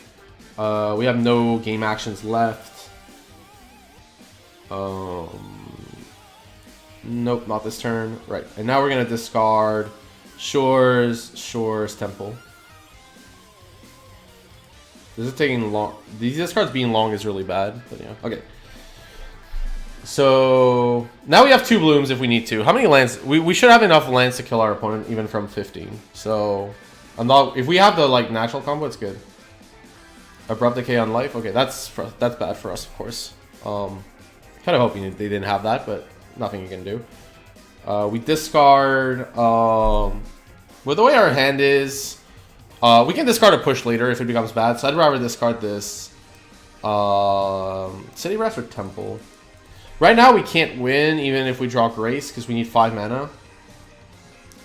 We have no game actions left. Nope, not this turn. Right, and now we're gonna discard Shores, Temple. This is taking long. These discards being long is really bad, but yeah. Okay. So now we have 2 blooms if we need to. How many lands? We should have enough lands to kill our opponent even from 15. So I'm not. If we have the like natural combo, it's good. Abrupt Decay on life. Okay, that's bad for us, of course. Kind of hoping they didn't have that, but nothing you can do. We discard. With the way our hand is, we can discard a push later if it becomes bad. So I'd rather discard this. City Brass or Temple. Right now we can't win even if we draw Grace because we need 5 mana.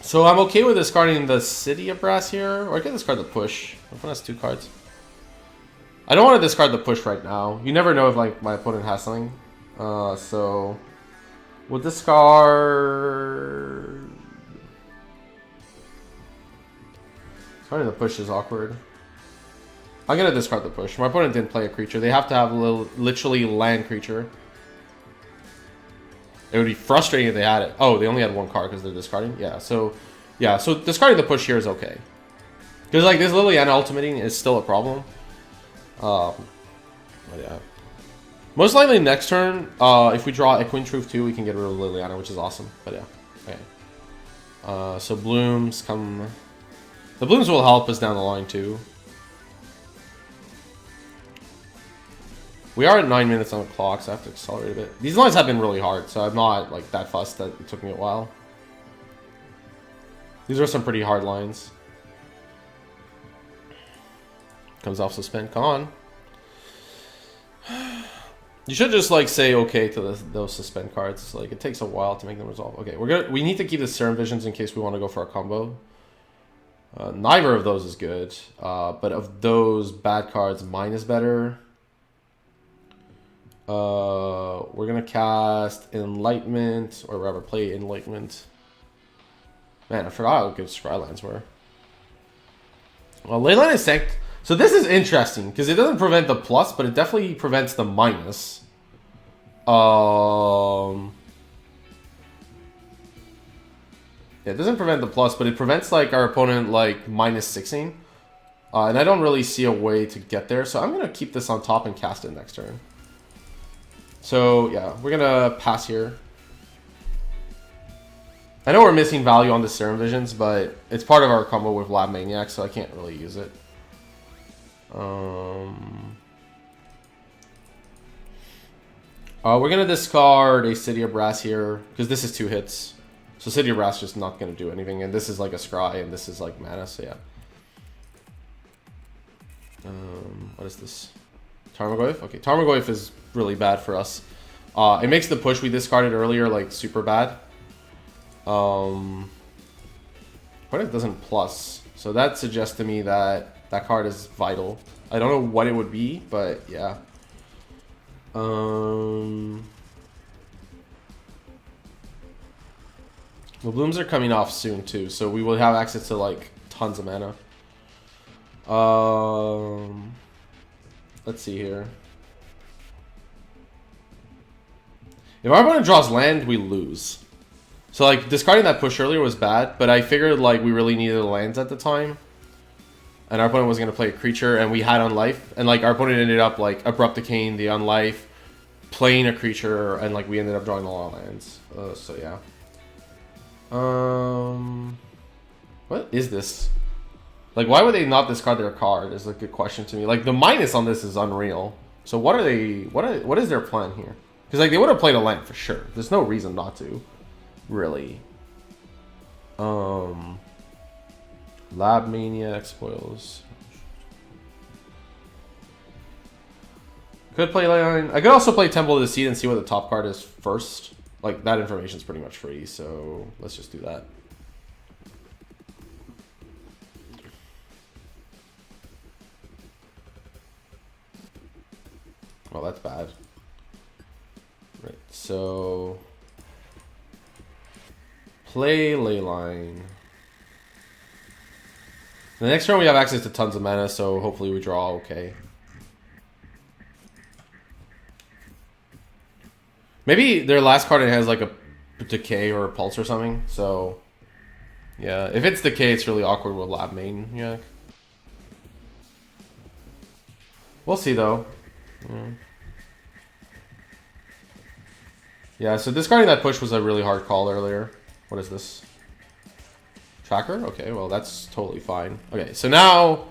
So I'm okay with discarding the City of Brass here, or I can discard the push. My opponent has 2 cards. I don't want to discard the push right now. You never know if like my opponent has something. So we'll discard. Discarding the push is awkward. I'm gonna discard the push. My opponent didn't play a creature. They have to have a literally land creature. It would be frustrating if they had it. Oh, they only had 1 card because they're discarding. Yeah, so discarding the push here is okay. Because like this Liliana ultimating is still a problem. But yeah. Most likely next turn, if we draw Equine Truth 2, we can get rid of Liliana, which is awesome. But yeah. Okay. So blooms come. The blooms will help us down the line too. We are at 9 minutes on the clock, so I have to accelerate a bit. These lines have been really hard, so I'm not like that fussed that it took me a while. These are some pretty hard lines. Comes off suspend. Come on. You should just like say okay to those suspend cards. Like it takes a while to make them resolve. Okay, we need to keep the Serum Visions in case we want to go for a combo. Neither of those is good, but of those bad cards, mine is better. We're gonna cast Enlightenment, or rather play Enlightenment. Man, I forgot how good Scrylands were. Well, Leyline is Sanct. So this is interesting because it doesn't prevent the plus, but it definitely prevents the minus. Yeah, it doesn't prevent the plus, but it prevents like our opponent like -6ing. And I don't really see a way to get there, so I'm gonna keep this on top and cast it next turn. So yeah, we're gonna pass here. I know we're missing value on the Serum Visions, but it's part of our combo with Lab Maniac, so I can't really use it. We're gonna discard a City of Brass here because this is 2 hits. So City of Brass just not gonna do anything, and this is like a scry, and this is like mana. So yeah. What is this? Tarmogoyf? Okay, Tarmogoyf is really bad for us. It makes the push we discarded earlier like super bad. But it doesn't plus, so that suggests to me that that card is vital. I don't know what it would be, but yeah. The blooms are coming off soon too, so we will have access to like tons of mana. Let's see here. If our opponent draws land, we lose. So like discarding that push earlier was bad, but I figured like we really needed the lands at the time. And our opponent was going to play a creature, and we had Unlife. And like our opponent ended up like Abrupt Decaying the Unlife, playing a creature, and like we ended up drawing a lot of lands. So yeah. What is this? Like, why would they not discard their card is a good question to me. Like, the minus on this is unreal. So what are they... What is their plan here? Because, like, they would have played a land for sure. There's no reason not to. Really. Lab Maniac spoils. Could play Leyline. I could also play Temple of the Seed and see what the top card is first. Like, that information is pretty much free, so let's just do that. Oh, that's bad. Right, so... Play Leyline. The next turn we have access to tons of mana, so hopefully we draw okay. Maybe their last card has like a Decay or a Pulse or something, so... Yeah, if it's Decay, it's really awkward with Lab Main, yeah. We'll see, though. Yeah, so discarding that push was a really hard call earlier. What is this? Tracker? Okay, well, that's totally fine. Okay, so now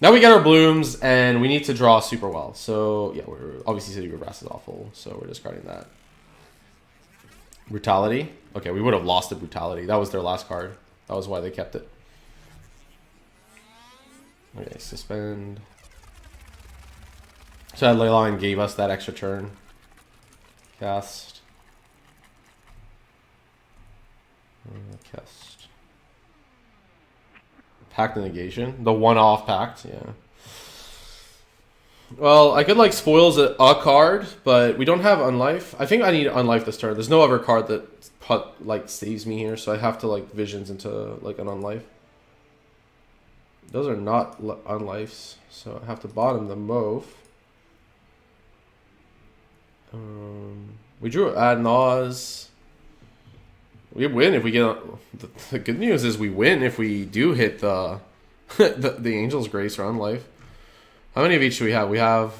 we get our blooms, and we need to draw super well. So, yeah, we're obviously City Grass is awful, so we're discarding that. Brutality? Okay, we would have lost the Brutality. That was their last card. That was why they kept it. Okay, suspend. So that Leyline gave us that extra turn. Cast. Cast. Pact the Negation. The one-off Pact, yeah. Well, I could like Spoils a card, but we don't have Unlife. I think I need Unlife this turn. There's no other card that like saves me here, so I have to like Visions into like an Unlife. Those are not Unlifes, so I have to bottom the Mauve. We drew Ad Naus. We win if we get. The good news is we win if we do hit the the Angel's Grace or Unlife. How many of each do we have? We have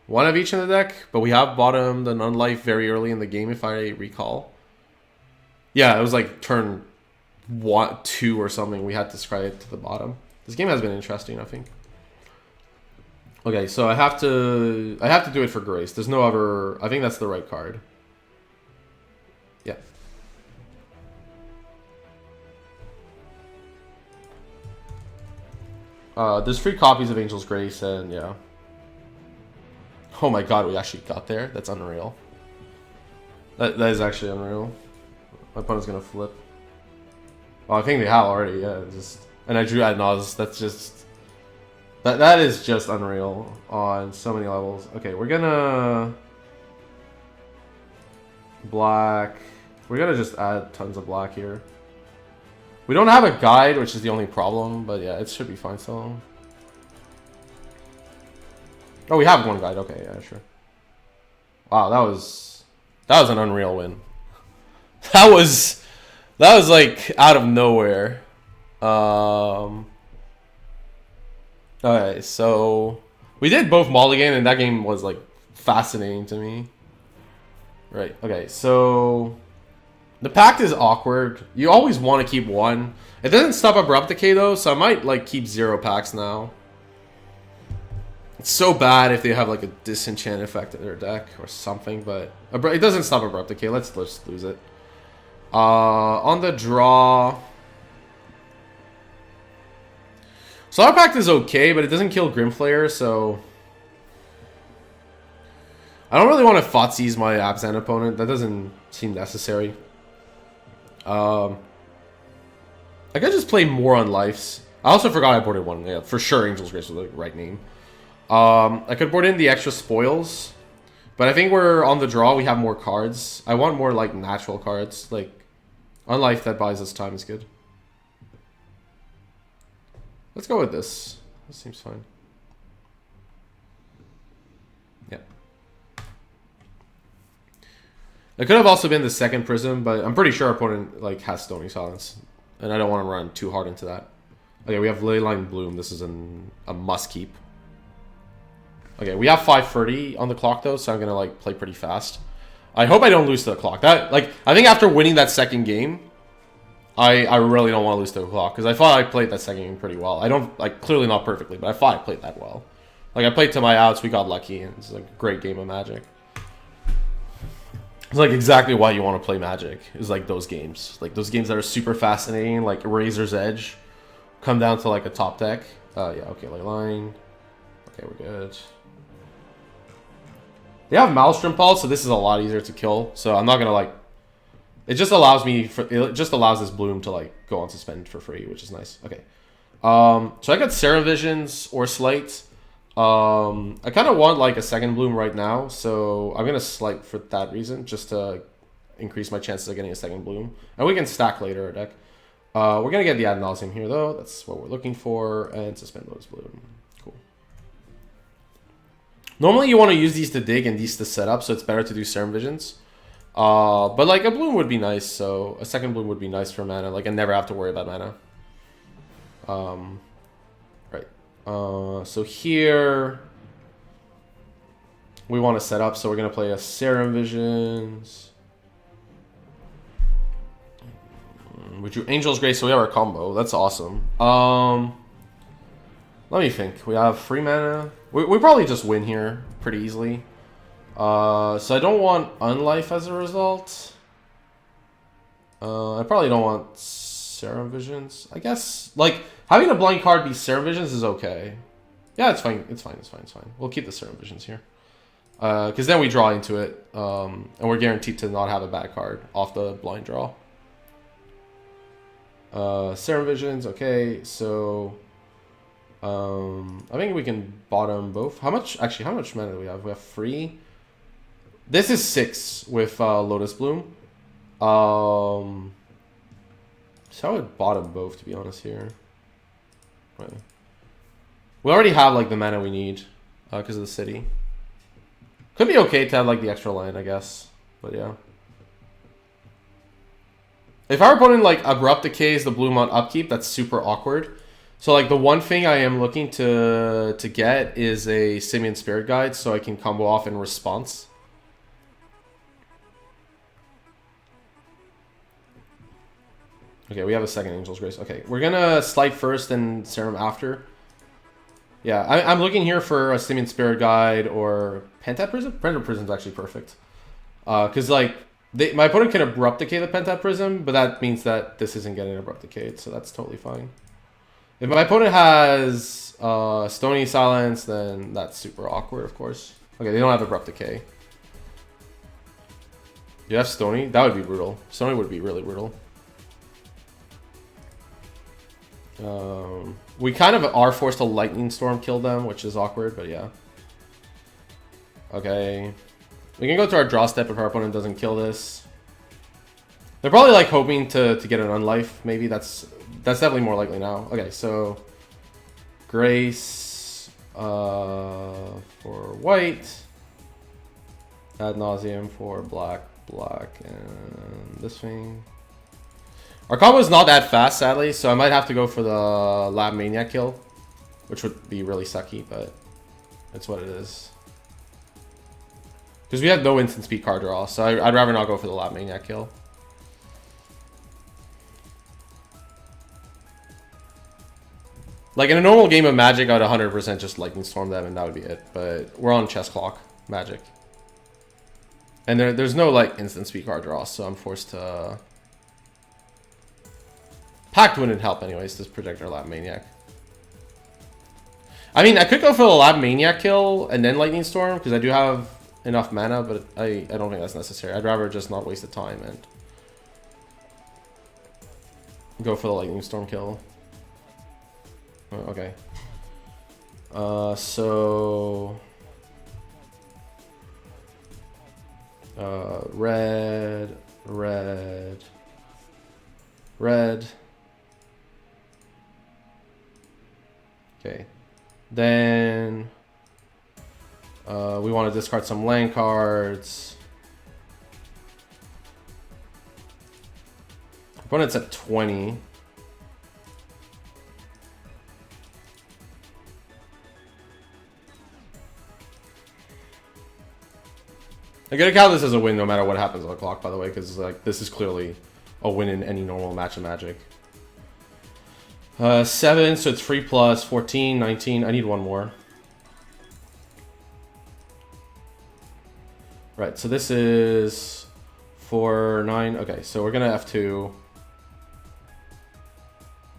one of each in the deck, but we have bottomed an Unlife very early in the game, if I recall. Yeah, it was like turn 2 or something. We had to scry it to the bottom. This game has been interesting, I think. Okay, so I have to do it for Grace. There's no other. I think that's the right card. Yeah. There's 3 copies of Angel's Grace, and yeah. Oh my god, we actually got there? That's unreal. That is actually unreal. My opponent's gonna flip. Oh, I think they have already, yeah. And I drew Ad Naus. That's just... That is just unreal on so many levels. Okay, we're gonna... Black. We're gonna just add tons of black here. We don't have a guide, which is the only problem, but yeah, it should be fine still. Oh, we have one guide. Okay, yeah, sure. Wow, that was an unreal win. That was like out of nowhere. Alright, so we did both mulligan, and that game was like fascinating to me. Right. Okay, so the Pact is awkward. You always want to keep one. It doesn't stop Abrupt Decay though, so I might like keep 0 packs now. It's so bad if they have like a disenchant effect in their deck or something, but it doesn't stop Abrupt Decay. Let's just lose it. On the draw, Solar Pact is okay, but it doesn't kill Grimflayer, so I don't really want to Thoughtseize my Abzan opponent. That doesn't seem necessary. I could just play more on lives. I also forgot I boarded one. Yeah, for sure Angel's Grace was the right name. I could board in the extra spoils, but I think we're on the draw. We have more cards. I want more like natural cards. Like on life that buys us time is good. Let's go with this. This seems fine. Yeah. It could have also been the second Prism, but I'm pretty sure our opponent like has Stony Silence, and I don't want to run too hard into that. Okay, we have Leyline Bloom. This is a must keep. Okay, we have 5:30 on the clock though, so I'm gonna like play pretty fast. I hope I don't lose to the clock. That like I think after winning that second game, I really don't want to lose to the clock because I thought I played that second game pretty well. I don't like clearly not perfectly, but I thought I played that well. Like I played to my outs, we got lucky, and it's like a great game of Magic. It's like exactly why you want to play Magic is like those games that are super fascinating, like Razor's Edge, come down to like a top deck. Yeah, okay, Leyline. Okay, we're good. They have Maelstrom Pulse, so this is a lot easier to kill. So I'm not gonna like. It just allows this Bloom to like go on suspend for free, which is nice. Okay. So I got Serum Visions or Slight. I kind of want like a second bloom right now, so I'm gonna slight for that reason, just to increase my chances of getting a second bloom. And we can stack later our deck. We're gonna get the Ad Nauseum here though. That's what we're looking for, and suspend Lotus Bloom. Cool. Normally you want to use these to dig and these to set up, so it's better to do Serum Visions. But like a bloom would be nice, so a second bloom would be nice for mana. Like I never have to worry about mana. Right. So here we want to set up, so we're gonna play a Serum Visions. We drew Angel's Grace, so we have our combo. That's awesome. Let me think. We have free mana. We probably just win here pretty easily. So I don't want Unlife as a result. I probably don't want Serum Visions. I guess, like, having a blind card be Serum Visions is okay. Yeah, it's fine. It's fine. It's fine. It's fine. We'll keep the Serum Visions here. Because then we draw into it. And we're guaranteed to not have a bad card off the blind draw. Serum Visions, okay, so I think we can bottom both. How much mana do we have? We have 3. This is 6 with Lotus Bloom. So I would bottom both, to be honest here. Right. We already have like the mana we need because of the city. Could be okay to have like the extra land, I guess, but yeah. If our opponent like Abrupt Decays the Bloom on upkeep, that's super awkward. So like the one thing I am looking to get is a Simian Spirit Guide, so I can combo off in response. Okay, we have a second Angel's Grace. Okay, we're gonna Slight first and Serum after. Yeah, I'm looking here for a Simian Spirit Guide or Pentat Prism. Pentat Prism's actually perfect. Because like my opponent can Abrupt Decay the Pentat Prism, but that means that this isn't getting Abrupt Decayed, so that's totally fine. If my opponent has Stony Silence, then that's super awkward, of course. Okay, they don't have Abrupt Decay. You have Stony? That would be brutal. Stony would be really brutal. We kind of are forced to Lightning Storm kill them, which is awkward, but yeah. Okay. We can go to our draw step if our opponent doesn't kill this. They're probably like hoping to get an Unlife. Maybe that's definitely more likely now. Okay, so Grace for white. Ad Nauseum for black, and this thing. Our combo is not that fast, sadly, so I might have to go for the Lab Maniac kill, which would be really sucky, but it's what it is. Because we have no instant speed card draw, so I'd rather not go for the Lab Maniac kill. Like in a normal game of Magic, I'd 100% just Lightning Storm them and that would be it. But we're on chess clock Magic. And there's no like instant speed card draw, so I'm forced to... Pact wouldn't help anyways to protect our Lab Maniac. I mean, I could go for the Lab Maniac kill and then Lightning Storm, because I do have enough mana, but I don't think that's necessary. I'd rather just not waste the time and go for the Lightning Storm kill. Oh, okay. Red. Okay. Then we want to discard some land cards. Opponent's at 20. I gotta count this as a win no matter what happens on the clock, by the way, because like this is clearly a win in any normal match of Magic. 7, so it's 3 plus 14, 19. I need one more. Right, so this is 4, 9. Okay, so we're gonna F2.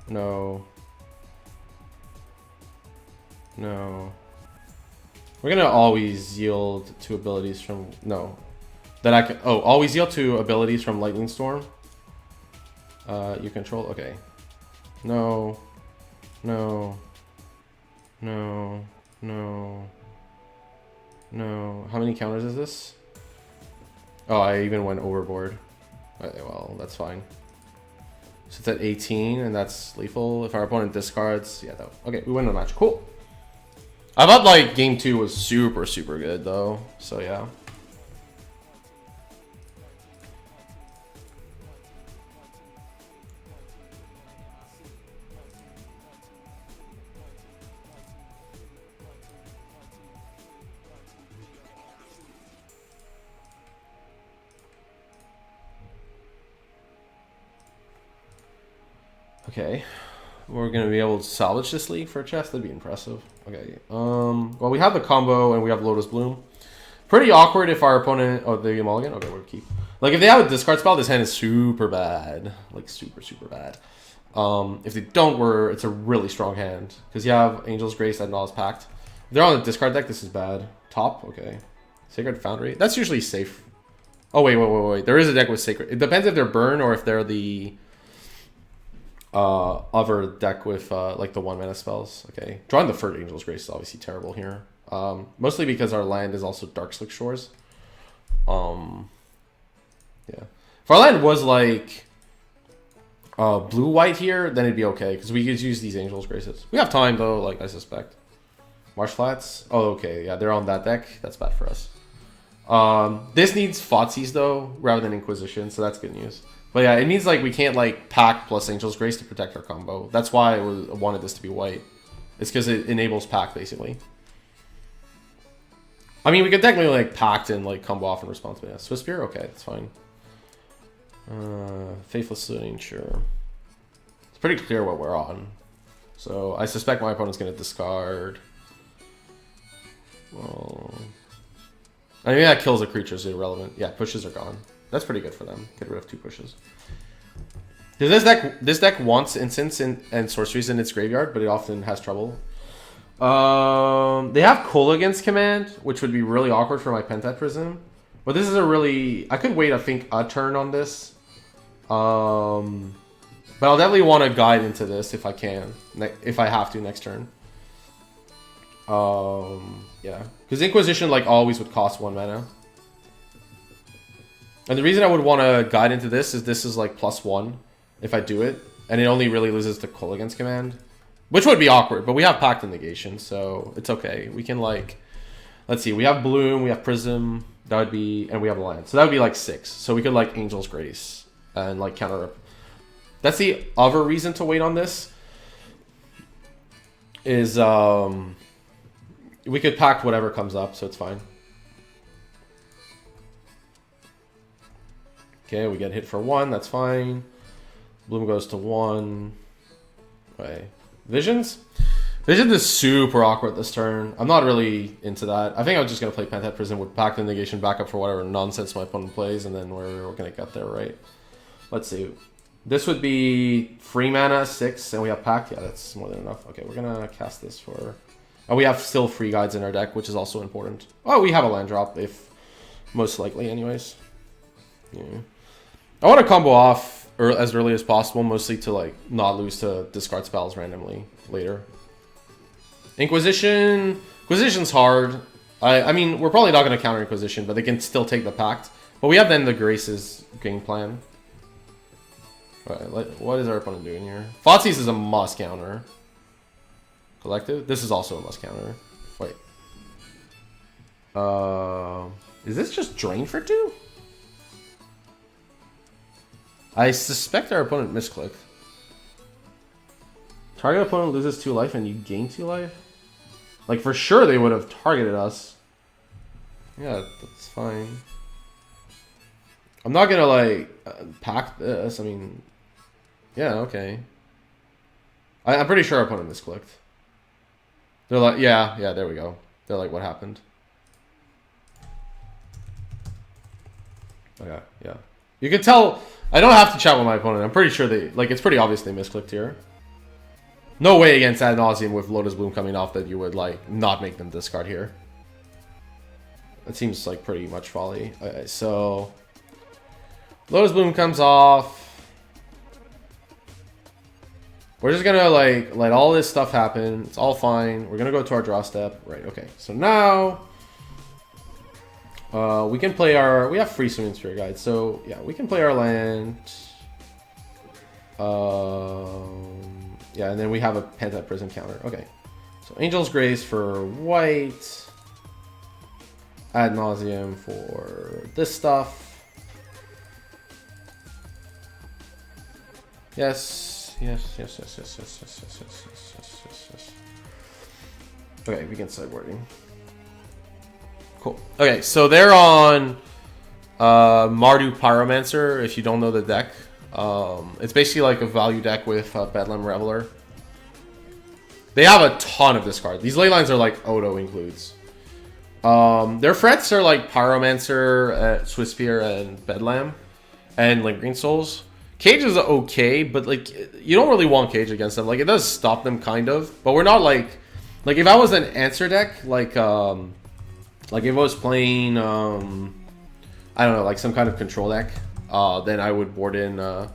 No. We're gonna always yield to abilities from... No. That I can... Oh, always yield to abilities from Lightning Storm. You control... Okay. No. No. No. How many counters is this? Oh, I even went overboard. Okay, well, that's fine. So it's at 18, and that's lethal. If our opponent discards, yeah, that, okay, we win the match. Cool. I thought, like, game 2 was super, super good, though. So, yeah. Okay, we're gonna be able to salvage this league for a chest. That'd be impressive. Okay. Well, we have the combo and we have Lotus Bloom. Pretty awkward if our opponent. Oh, the mulligan. Okay, we'll keep. Like if they have a discard spell, this hand is super bad. Like super, super bad. If they don't, it's a really strong hand because you have Angel's Grace and Nauseum Pact. If they're on the discard deck, this is bad. Top. Okay. Sacred Foundry. That's usually safe. Oh wait. There is a deck with Sacred. It depends if they're burn or if they're the other deck with like the 1 mana spells. Okay, drawing the third Angel's Grace is obviously terrible here. Mostly because our land is also Darkslick Shores. Yeah, if our land was like blue-white here, then it'd be okay because we could use these Angel's Graces. We have time though, like I suspect. Marsh Flats. Oh, okay, yeah, they're on that deck. That's bad for us. This needs Thoughtseize though, rather than Inquisition, so that's good news. But yeah, it means like we can't like pack plus Angel's Grace to protect our combo. That's why I wanted this to be white. It's because it enables pack basically. I mean, we could technically like pact and like combo off in response, but yeah, Swiss Spear, okay, that's fine. Faithless Looting, sure. It's pretty clear what we're on. So I suspect my opponent's gonna discard. Well, I mean that kills a creature, is irrelevant. Yeah, pushes are gone. That's pretty good for them. Get rid of 2 pushes. This deck wants instants and sorceries in its graveyard, but it often has trouble. They have Kola against command, which would be really awkward for my Pentat Prism. But this is a really... I could wait, I think, a turn on this. But I'll definitely want to guide into this if I can. If I have to next turn. Yeah. Because Inquisition, like, always would cost 1 mana. And the reason I would want to guide into this is like +1 if I do it. And it only really loses to Kola against command. Which would be awkward, but we have Pact and Negation, so it's okay. We can like... Let's see, we have Bloom, we have Prism, that would be... And we have a land. So that would be like 6. So we could like Angel's Grace and like counter... That's the other reason to wait on this. Is... We could Pact whatever comes up, so it's fine. Okay, we get hit for 1, that's fine. Bloom goes to 1. Okay. Visions? Visions is super awkward this turn. I'm not really into that. I think I'm just going to play Pentat Prison with Pact and Negation backup for whatever nonsense my opponent plays, and then we're going to get there, right? Let's see. This would be 3 mana, 6, and we have Pact. Yeah, that's more than enough. Okay, we're going to cast this for... And we have still free guides in our deck, which is also important. Oh, we have a land drop, if... Most likely, anyways. Yeah. I want to combo off as early as possible, mostly to like not lose to discard spells randomly later. Inquisition's hard. I mean, we're probably not going to counter Inquisition, but they can still take the Pact. But we have then the Grace's game plan. Alright, what is our opponent doing here? Thoughtseize is a must counter. Collective? This is also a must counter. Wait. Is this just drain for 2? I suspect our opponent misclicked. Target opponent loses 2 life and you gain 2 life? Like, for sure they would have targeted us. Yeah, that's fine. I'm not gonna, like, pack this. I mean, yeah, okay. I'm pretty sure our opponent misclicked. They're like, yeah, there we go. They're like, what happened? Okay, yeah. You can tell... I don't have to chat with my opponent. I'm pretty sure they... Like, it's pretty obvious they misclicked here. No way against Ad Nauseum with Lotus Bloom coming off that you would, like, not make them discard here. That seems, like, pretty much folly. Okay, so... Lotus Bloom comes off. We're just gonna like let all this stuff happen. It's all fine. We're gonna go to our draw step. Right, okay. So now we can play our, we have free Swimming Spirit Guide. So yeah, we can play our land. Yeah, and then we have a Penta Prism counter. Okay. So Angel's Grace for white. Ad Nauseum for this stuff. Yes, yes, yes, yes, yes, yes, yes, yes, yes, yes, yes, yes, yes. Okay, we can sideboarding. Cool. Okay, so they're on Mardu Pyromancer, if you don't know the deck. It's basically like a value deck with Bedlam Reveler. They have a ton of discard. These ley lines are like Odo includes. Their threats are like Pyromancer, Swiftspear, and Bedlam, and Lingering Souls. Cage is okay, but like you don't really want Cage against them. Like it does stop them kind of, but we're not like if I was an answer deck, like if I was playing I don't know, like some kind of control deck, then I would board in the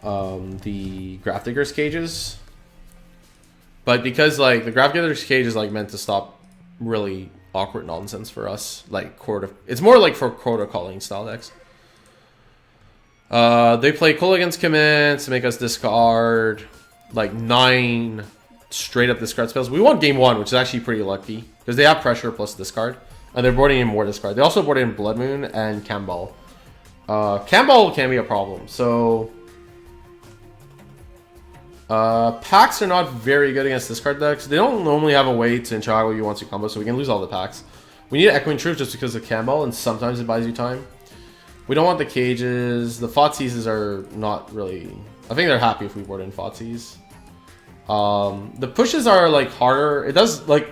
Grafdigger's Cages. But because like the Grafdigger's Cage is like meant to stop really awkward nonsense for us, like it's more like for quarter calling style decks. They play Kolaghan's Command to make us discard like 9 straight up discard spells. We won game 1, which is actually pretty lucky because they have pressure plus discard, and they're boarding in more discard. They also board in Blood Moon and Camball. Camball can be a problem. So packs are not very good against discard decks. They don't normally have a way to enchant you once you combo, so we can lose all the packs. We need Echoing Truth just because of Camball, and sometimes it buys you time. We don't want the Cages. The Thoughtseizes are not really... I think they're happy if we board in Thoughtseize. The pushes are like harder. It does like...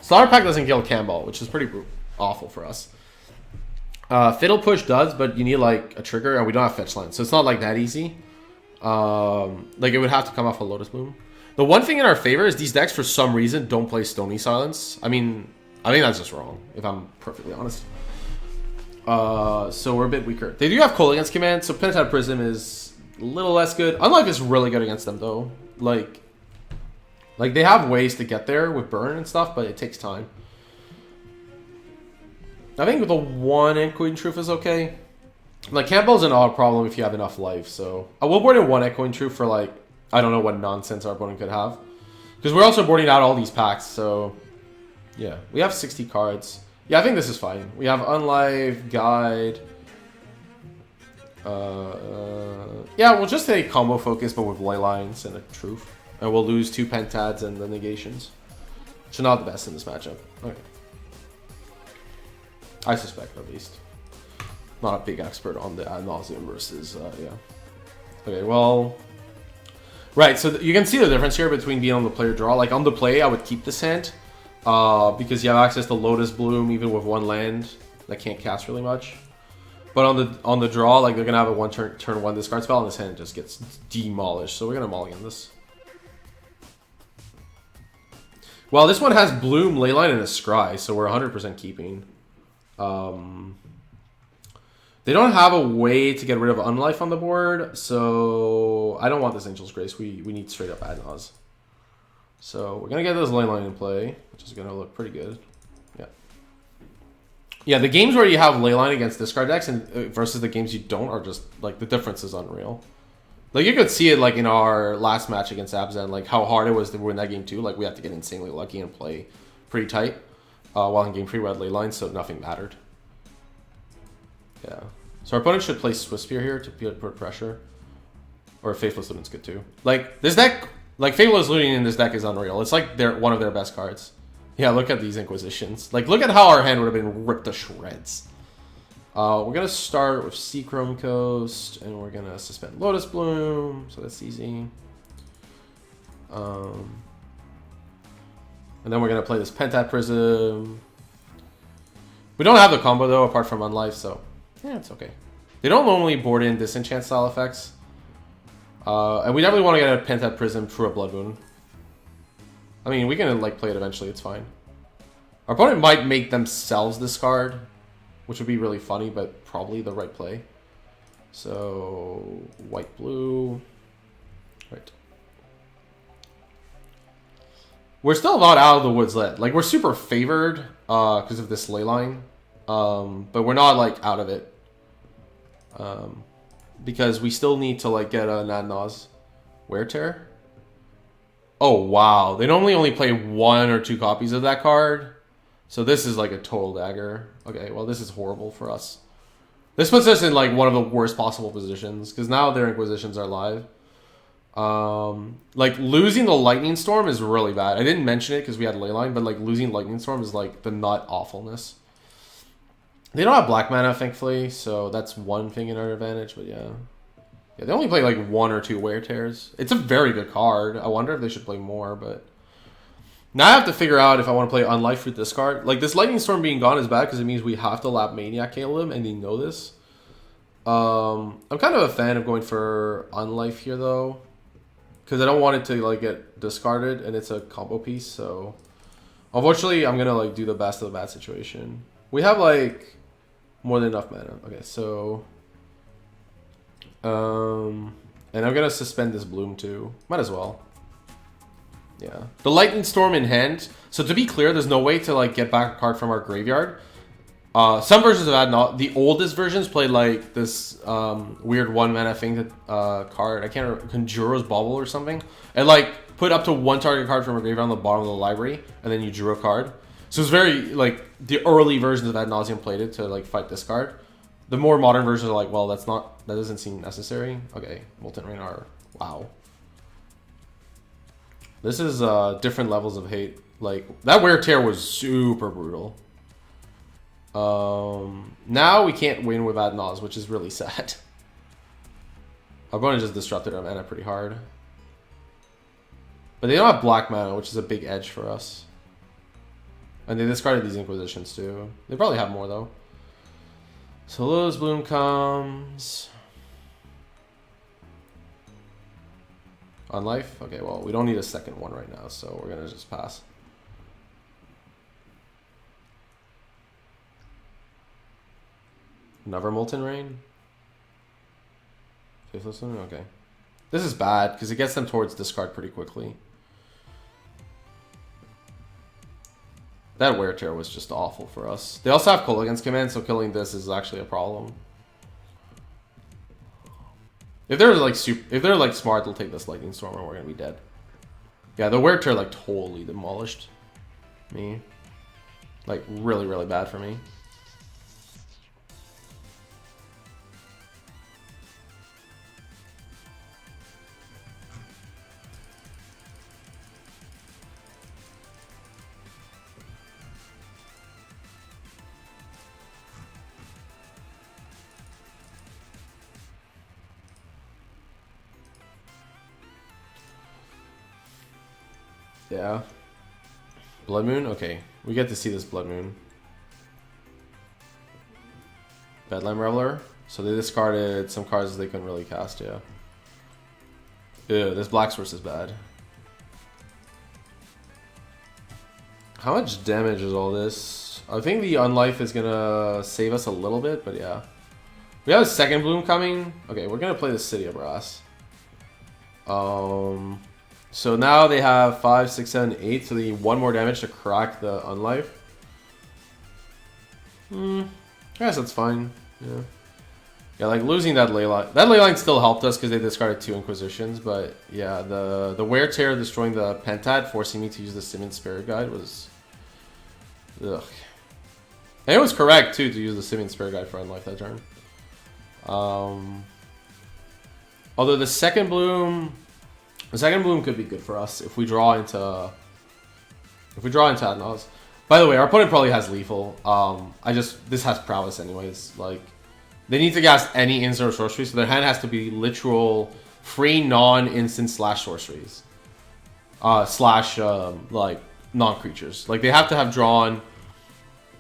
Slaughter Pack doesn't kill Camball, which is pretty awful for us. Fatal Push does, but you need like a trigger, and we don't have fetch land, so it's not like that easy. Like it would have to come off a Lotus Bloom. The one thing in our favor is these decks for some reason don't play Stony Silence. I mean, I think that's just wrong, if I'm perfectly honest. So we're a bit weaker. They do have Kolaghan's Command, so Penta Prism is a little less good. Unlife is really good against them though. Like they have ways to get there with burn and stuff, but it takes time. I think the 1 Echoing Truth is okay. Like Campbell's an odd problem if you have enough life, so I will board in 1 Echoing Truth for like I don't know what nonsense our opponent could have. Because we're also boarding out all these packs, so yeah. We have 60 cards. Yeah, I think this is fine. We have Unlife, Guide. Yeah, we'll just say combo focus, but with ley lines and a truth. And we'll lose 2 Pentads and the negations. Which are not the best in this matchup. Okay. I suspect, at least. Not a big expert on the Ad Nauseum versus, yeah. Okay, well... Right, so you can see the difference here between being on the play or draw. Like, on the play, I would keep this hand. Because you have access to Lotus Bloom even with 1 land that can't cast really much. But on the draw, like they're gonna have a turn 1 discard spell, and this hand just gets demolished. So we're gonna mulligan this. Well, this one has Bloom, Leyline, and a Scry, so we're 100% keeping. They don't have a way to get rid of Unlife on the board, so I don't want this Angel's Grace. We need straight up Ad Naus. So we're going to get this Leyline in play, which is going to look pretty good. Yeah. Yeah, the games where you have Leyline against discard decks and versus the games you don't are just, like, the difference is unreal. Like, you could see it, like, in our last match against Abzan, like, how hard it was to win that game, too. Like, we had to get insanely lucky and play pretty tight. While in game 3 we had Leyline, so nothing mattered. Yeah. So our opponent should play Swiftspear here to put pressure. Or Faithless Looting's good, too. Like, this deck... Like, Faithless Looting in this deck is unreal. It's like one of their best cards. Yeah, look at these Inquisitions. Like, look at how our hand would have been ripped to shreds. We're going to start with Seachrome Coast, and we're going to suspend Lotus Bloom, so that's easy. And then we're going to play this Pentat Prism. We don't have the combo, though, apart from Unlife, so yeah, it's okay. They don't normally board in Disenchant style effects. And we definitely want to get a Pentat Prism through a Blood Moon. I mean, we can like play it eventually, it's fine. Our opponent might make themselves discard, which would be really funny, but probably the right play. So, white, blue. Right. We're still not out of the woods yet. Like, we're super favored because of this ley line. But we're not, like, out of it. Because we still need to, like, get an ad nause. Wear tear? Oh, wow. They normally only play 1 or 2 copies of that card. So this is, like, a total dagger. Okay, well, this is horrible for us. This puts us in, like, one of the worst possible positions. Because now their Inquisitions are live. Like, losing the Lightning Storm is really bad. I didn't mention it because we had Leyline, but, like, losing Lightning Storm is, like, the nut awfulness. They don't have black mana, thankfully, so that's one thing in our advantage, but yeah. Yeah, they only play, like, 1 or 2 Wear Tears. It's a very good card. I wonder if they should play more, but... Now I have to figure out if I want to play Unlife with this card. Like, this Lightning Storm being gone is bad because it means we have to lap Maniac Caleb, and they know this. I'm kind of a fan of going for Unlife here, though. Because I don't want it to, like, get discarded, and it's a combo piece, so... Unfortunately, I'm going to, like, do the best of the bad situation. We have, like, more than enough mana. Okay, so... and I'm going to suspend this Bloom, too. Might as well. Yeah. The Lightning Storm in hand. So, to be clear, there's no way to, like, get back a card from our graveyard. Some versions of that, the oldest versions play like this weird 1 mana thing that card. I can't remember, Conjuro's Bubble or something. And like put up to 1 target card from a graveyard on the bottom of the library, and then you drew a card. So it's very like the early versions of that Nauseum played it to like fight this card. The more modern versions are like, well, that doesn't seem necessary. Okay, Molten Rain are wow. This is different levels of hate. Like that Wear Tear was super brutal. Now we can't win with ad nause, which is really sad. Our opponent just disrupted our mana pretty hard. But they don't have black mana, which is a big edge for us. And they discarded these Inquisitions too. They probably have more though. So Lotus Bloom comes. On life? Okay, well, we don't need a second one right now, so we're gonna just pass. Another Molten Rain? Faithless one? Okay. This is bad, because it gets them towards discard pretty quickly. That Wear Tear was just awful for us. They also have Kolaghan's Command, so killing this is actually a problem. If they're like smart, they'll take this Lightning Storm and we're gonna be dead. Yeah, the Wear Tear like totally demolished me. Like really, really bad for me. Yeah. Blood Moon? Okay. We get to see this Blood Moon. Bedlam Reveler. So they discarded some cards they couldn't really cast, yeah. Ew, this Black Source is bad. How much damage is all this? I think the Unlife is gonna save us a little bit, but yeah. We have a second Bloom coming. Okay, we're gonna play the City of Brass. So now they have 5, 6, 7, 8, so they need 1 more damage to crack the Unlife. I guess that's fine. Yeah. Yeah, like losing that Leyline. That Leyline still helped us because they discarded 2 Inquisitions, but yeah, the Wear Tear destroying the Pentad, forcing me to use the Simmons Spirit Guide was... Ugh. And it was correct, too, to use the Simmons Spirit Guide for Unlife that turn. Although the second Bloom... The second Bloom could be good for us if we draw into... If we draw into ad nause. By the way, our opponent probably has lethal. This has prowess anyways. Like, they need to cast any instant or sorcery, so their hand has to be literal free non-instant slash sorceries. Like non-creatures. Like they have to have drawn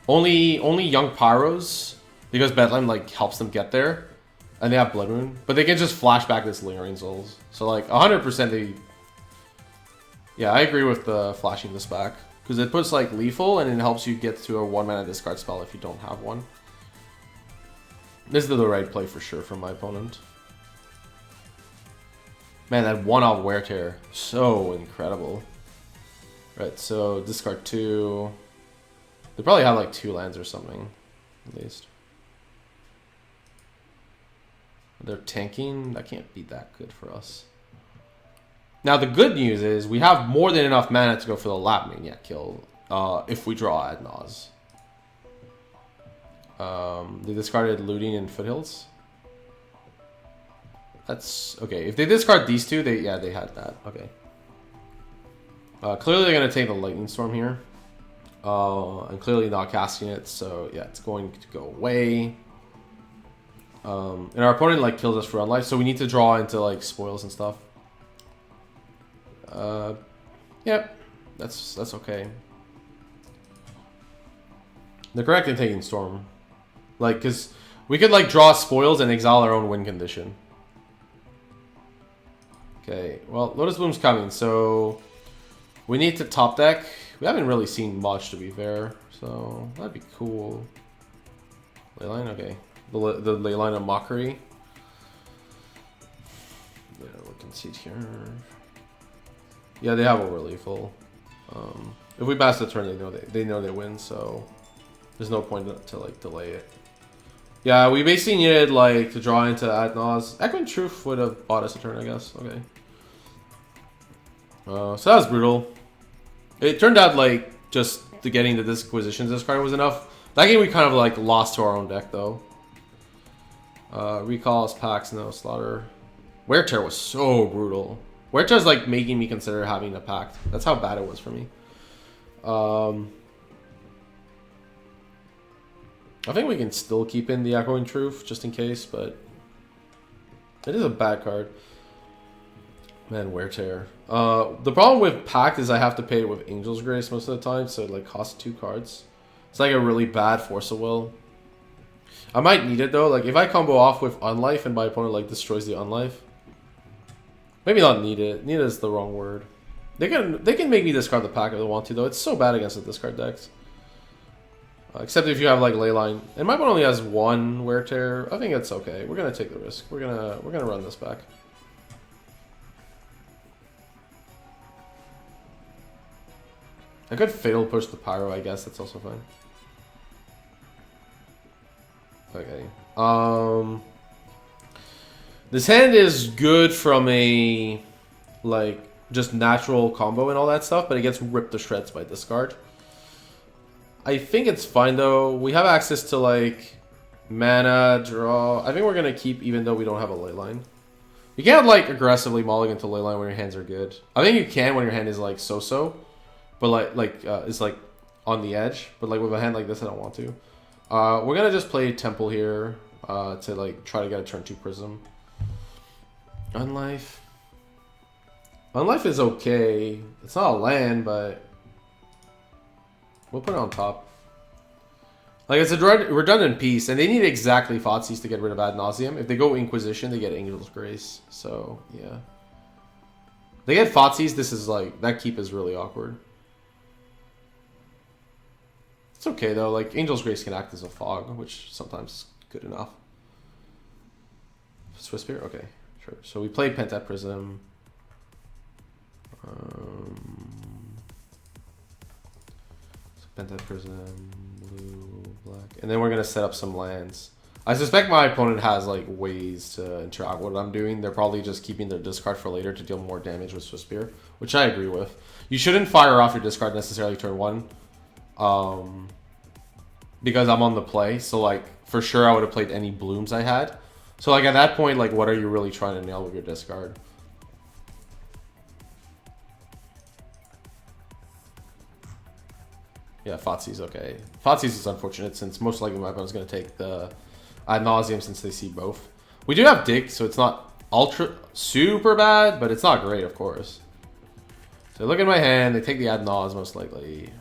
only young pyros because Bedlam like helps them get there. And they have Blood Moon, but they can just flash back this Lingering Souls. So like 100% they... Yeah, I agree with the flashing this back. Because it puts like lethal and it helps you get to a 1 mana discard spell if you don't have one. This is the right play for sure from my opponent. Man, that one off wear tear, so incredible. Right, so discard 2. They probably have like 2 lands or something, at least. They're tanking. That can't be that good for us. Now the good news is we have more than enough mana to go for the Lap Maniac kill if we draw ad nause. They discarded Looting and Foothills. That's okay. If they discard these two, they had that. Okay. Clearly they're gonna take the Lightning Storm here. And clearly not casting it, so yeah, it's going to go away. And our opponent like kills us for unlife, so we need to draw into like spoils and stuff. Yep, that's okay. They're correct in taking Storm, like, because we could like draw spoils and exile our own win condition. Okay, well, Lotus Bloom's coming, so we need to top deck. We haven't really seen much, to be fair, so that'd be cool. Leyline, okay. The Leyline of Mockery. Yeah, we can see it here. Yeah, they have overly full. If we pass the turn, they know they win, so there's no point to like delay it. Yeah, we basically needed like to draw into ad nause. Echoing Truth would have bought us a turn, I guess. Okay. So that was brutal. It turned out like just the getting the Disquisitions discard was enough. That game we kind of like lost to our own deck though. Recalls, packs, no slaughter. Wear Tear was so brutal. Wear Tear is like making me consider having a pact. That's how bad it was for me. I think we can still keep in the Echoing Truth just in case, but it is a bad card. Man, Wear Tear. The problem with Pact is I have to pay it with Angel's Grace most of the time, so it like costs 2 cards. It's like a really bad Force of Will. I might need it though. Like if I combo off with Unlife and my opponent like destroys the Unlife. Maybe not need it. Need it is the wrong word. They can make me discard the Pact if they want to though. It's so bad against the discard decks. Except if you have like Leyline. And my opponent only has 1 Wear Tear. I think it's okay. We're gonna take the risk. We're gonna run this back. I could Fatal Push the Pyro, I guess. That's also fine. Okay. This hand is good from a like just natural combo and all that stuff, but it gets ripped to shreds by discard. I think it's fine though. We have access to like mana, draw. I think we're gonna keep even though we don't have a Leyline. You can't like aggressively mulligan to Leyline when your hands are good. I think you can when your hand is like so-so. But it's like on the edge. But like with a hand like this, I don't want to. We're gonna just play Temple here to like try to get a turn 2 Prism. Unlife. Unlife is okay. It's not a land, but we'll put it on top. Like it's a redundant piece, and they need exactly Thoughtseize to get rid of Ad Nauseum. If they go Inquisition, they get Angel's Grace. So yeah, they get Thoughtseize. This is like that keep is really awkward. It's okay though, like Angel's Grace can act as a fog, which sometimes is good enough. Swiss Spear? Okay, sure. So we played Penta Prism. So Penta Prism, blue, black. And then we're gonna set up some lands. I suspect my opponent has like ways to interact with what I'm doing. They're probably just keeping their discard for later to deal more damage with Swiss Spear, which I agree with. You shouldn't fire off your discard necessarily turn 1. Because I'm on the play, so like for sure I would have played any blooms I had. So like at that point, like what are you really trying to nail with your discard? Yeah, Thoughtseize okay. Thoughtseize is unfortunate since most likely my opponent's gonna take the Ad Nauseum since they see both. We do have Dig, so it's not ultra super bad, but it's not great, of course. So look at my hand, they take the Ad Nause most likely.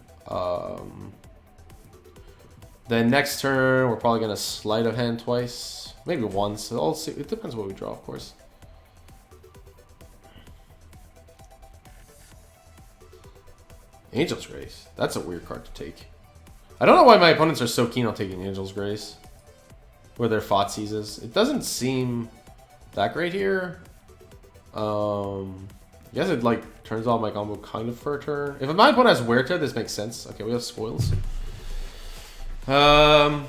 Then next turn, we're probably going to Sleight of Hand twice. Maybe once. I'll see. It depends what we draw, of course. Angel's Grace. That's a weird card to take. I don't know why my opponents are so keen on taking Angel's Grace. Where their Thoughtseizes. It doesn't seem that great here. I guess it like turns off my combo kind of for a turn. If my opponent has wear tear, this makes sense. Okay, we have spoils. I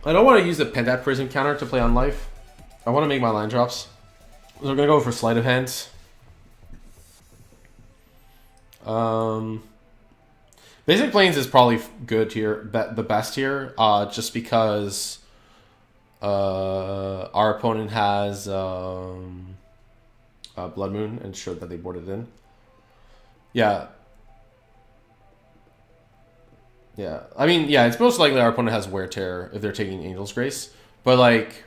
don't want to use the Pentat Prism counter to play on life. I want to make my land drops. So we're gonna go for sleight of hands. Basic Plains is probably good here, the best here, just because our opponent has Blood Moon and showed that they boarded in. Yeah. Yeah. I mean, yeah, it's most likely our opponent has Wear Tear if they're taking Angel's Grace. But, like,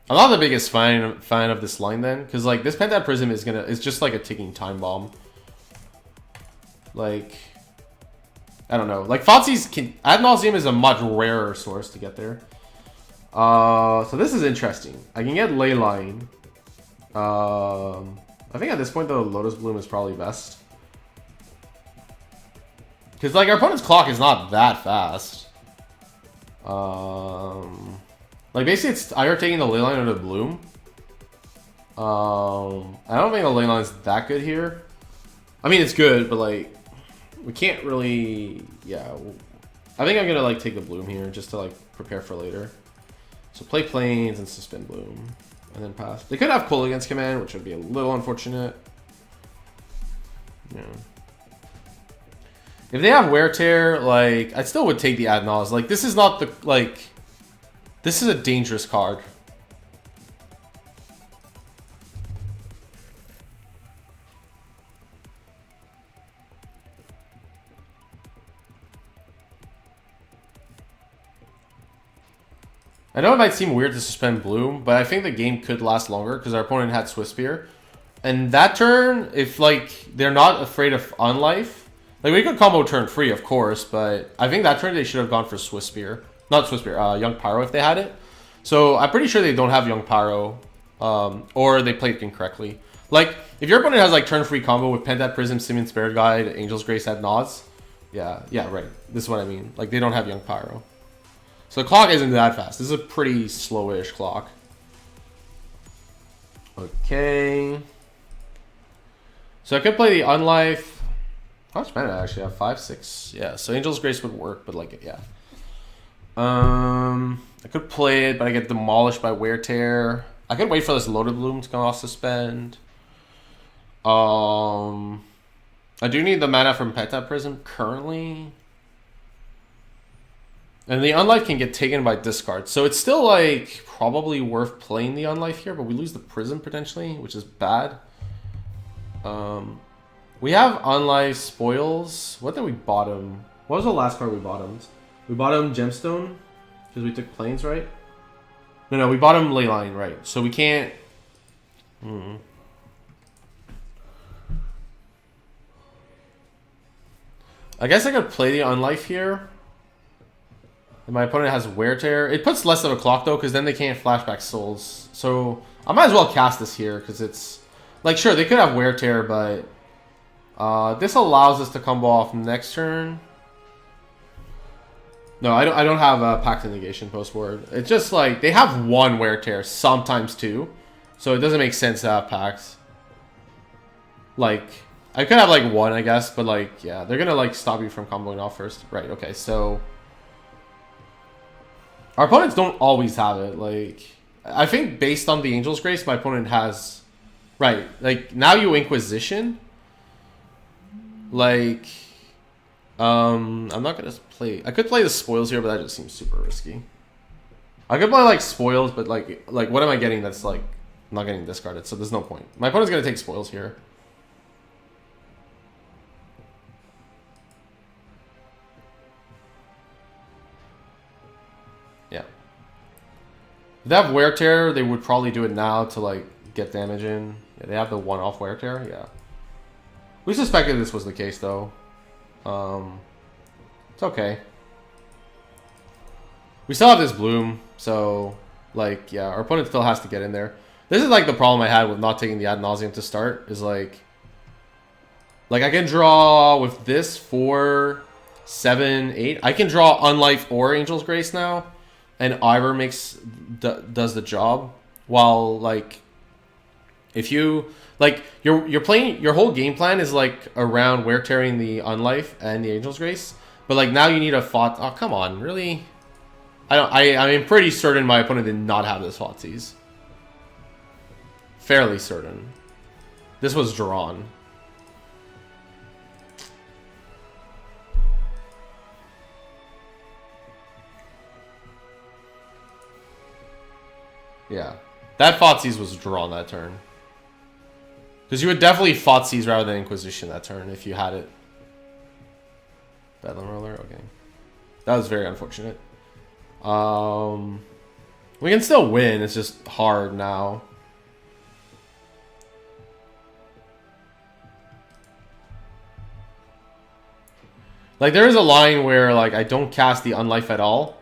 I'm not the biggest fan of this line then, because, like, this Pentat Prism is just like a ticking time bomb. Like, I don't know. Like, Ad Nauseum is a much rarer source to get there. So this is interesting. I can get Leyline. I think at this point, though, Lotus Bloom is probably best. Because, like, our opponent's clock is not that fast. Like, basically, it's either taking the Leyline or the Bloom. I don't think the Leyline's that good here. I mean, it's good, but, like, we can't really... Yeah. I think I'm going to, like, take the Bloom here just to, like, prepare for later. So play Plains and suspend Bloom. And then pass. They could have Cool against command, which would be a little unfortunate. Yeah. If they have Wear Tear, like, I still would take the Ad Naus. Like, this is not the, like... This is a dangerous card. I know it might seem weird to suspend Bloom, but I think the game could last longer because our opponent had Swift Spear. And that turn, if, like, they're not afraid of Unlife, like, we could combo turn free, of course, but I think that turn they should have gone for Swift Spear. Not Swift Spear, Young Pyro if they had it. So I'm pretty sure they don't have Young Pyro, or they played it incorrectly. Like, if your opponent has, like, turn free combo with Pentat Prism, Simian Spirit Guide, Angel's Grace, Ad Naus, yeah, right. This is what I mean. Like, they don't have Young Pyro. So the clock isn't that fast. This is a pretty slowish clock. Okay. So I could play the Unlife. How much mana I actually have? 5, 6. Yeah, so Angel's Grace would work, but like, yeah. I could play it, but I get demolished by Wear Tear. I could wait for this Loaded Bloom to come off suspend. I do need the mana from Pentat Prism currently. And the Unlife can get taken by discard. So it's still, like, probably worth playing the Unlife here, but we lose the Prism potentially, which is bad. We have Unlife Spoils. What did we bottom? What was the last card we bottomed? We bottomed Gemstone, because we took Plains, right? No, we bottomed Leyline, right. So we can't... I guess I could play the Unlife here. And my opponent has Wear Tear. It puts less of a clock, though, because then they can't flashback souls. So I might as well cast this here, because it's... Like, sure, they could have Wear Tear, but... this allows us to combo off next turn. No, I don't have a Pact of Negation post-board. It's just, like, they have one Wear Tear, sometimes two. So it doesn't make sense to have Pacts. Like... I could have, like, one, I guess, but, like, yeah. They're gonna, like, stop you from comboing off first. Right, okay, so... Our opponents don't always have it, like... I think based on the Angel's Grace, my opponent has... Right, like, now you Inquisition. Like... I'm not gonna play... I could play the Spoils here, but that just seems super risky. I could play, like, Spoils, but, like what am I getting that's, like, not getting discarded? So there's no point. My opponent's gonna take Spoils here. Yeah. If they have Wear Tear, they would probably do it now to, like, get damage in. Yeah, they have the one-off Wear Tear, yeah. We suspected this was the case, though. It's okay. We still have this Bloom, so, like, yeah, our opponent still has to get in there. This is, like, the problem I had with not taking the Ad Nauseum to start, is, like, I can draw with this 4, 7, 8. I can draw Unlife or Angel's Grace now. And Ivor does the job, while, like, If you like, you're playing, your whole game plan is like around wear tearing the Unlife and the Angel's Grace, but like now you need a Fot. Oh come on, really? I'm pretty certain my opponent did not have this Fotsies. Fairly certain. This was drawn. Yeah. That Fotsies was drawn that turn. Because you would definitely Fotsies rather than Inquisition that turn if you had it. Bedlam Roller? Okay. That was very unfortunate. We can still win. It's just hard now. Like, there is a line where, like, I don't cast the Unlife at all.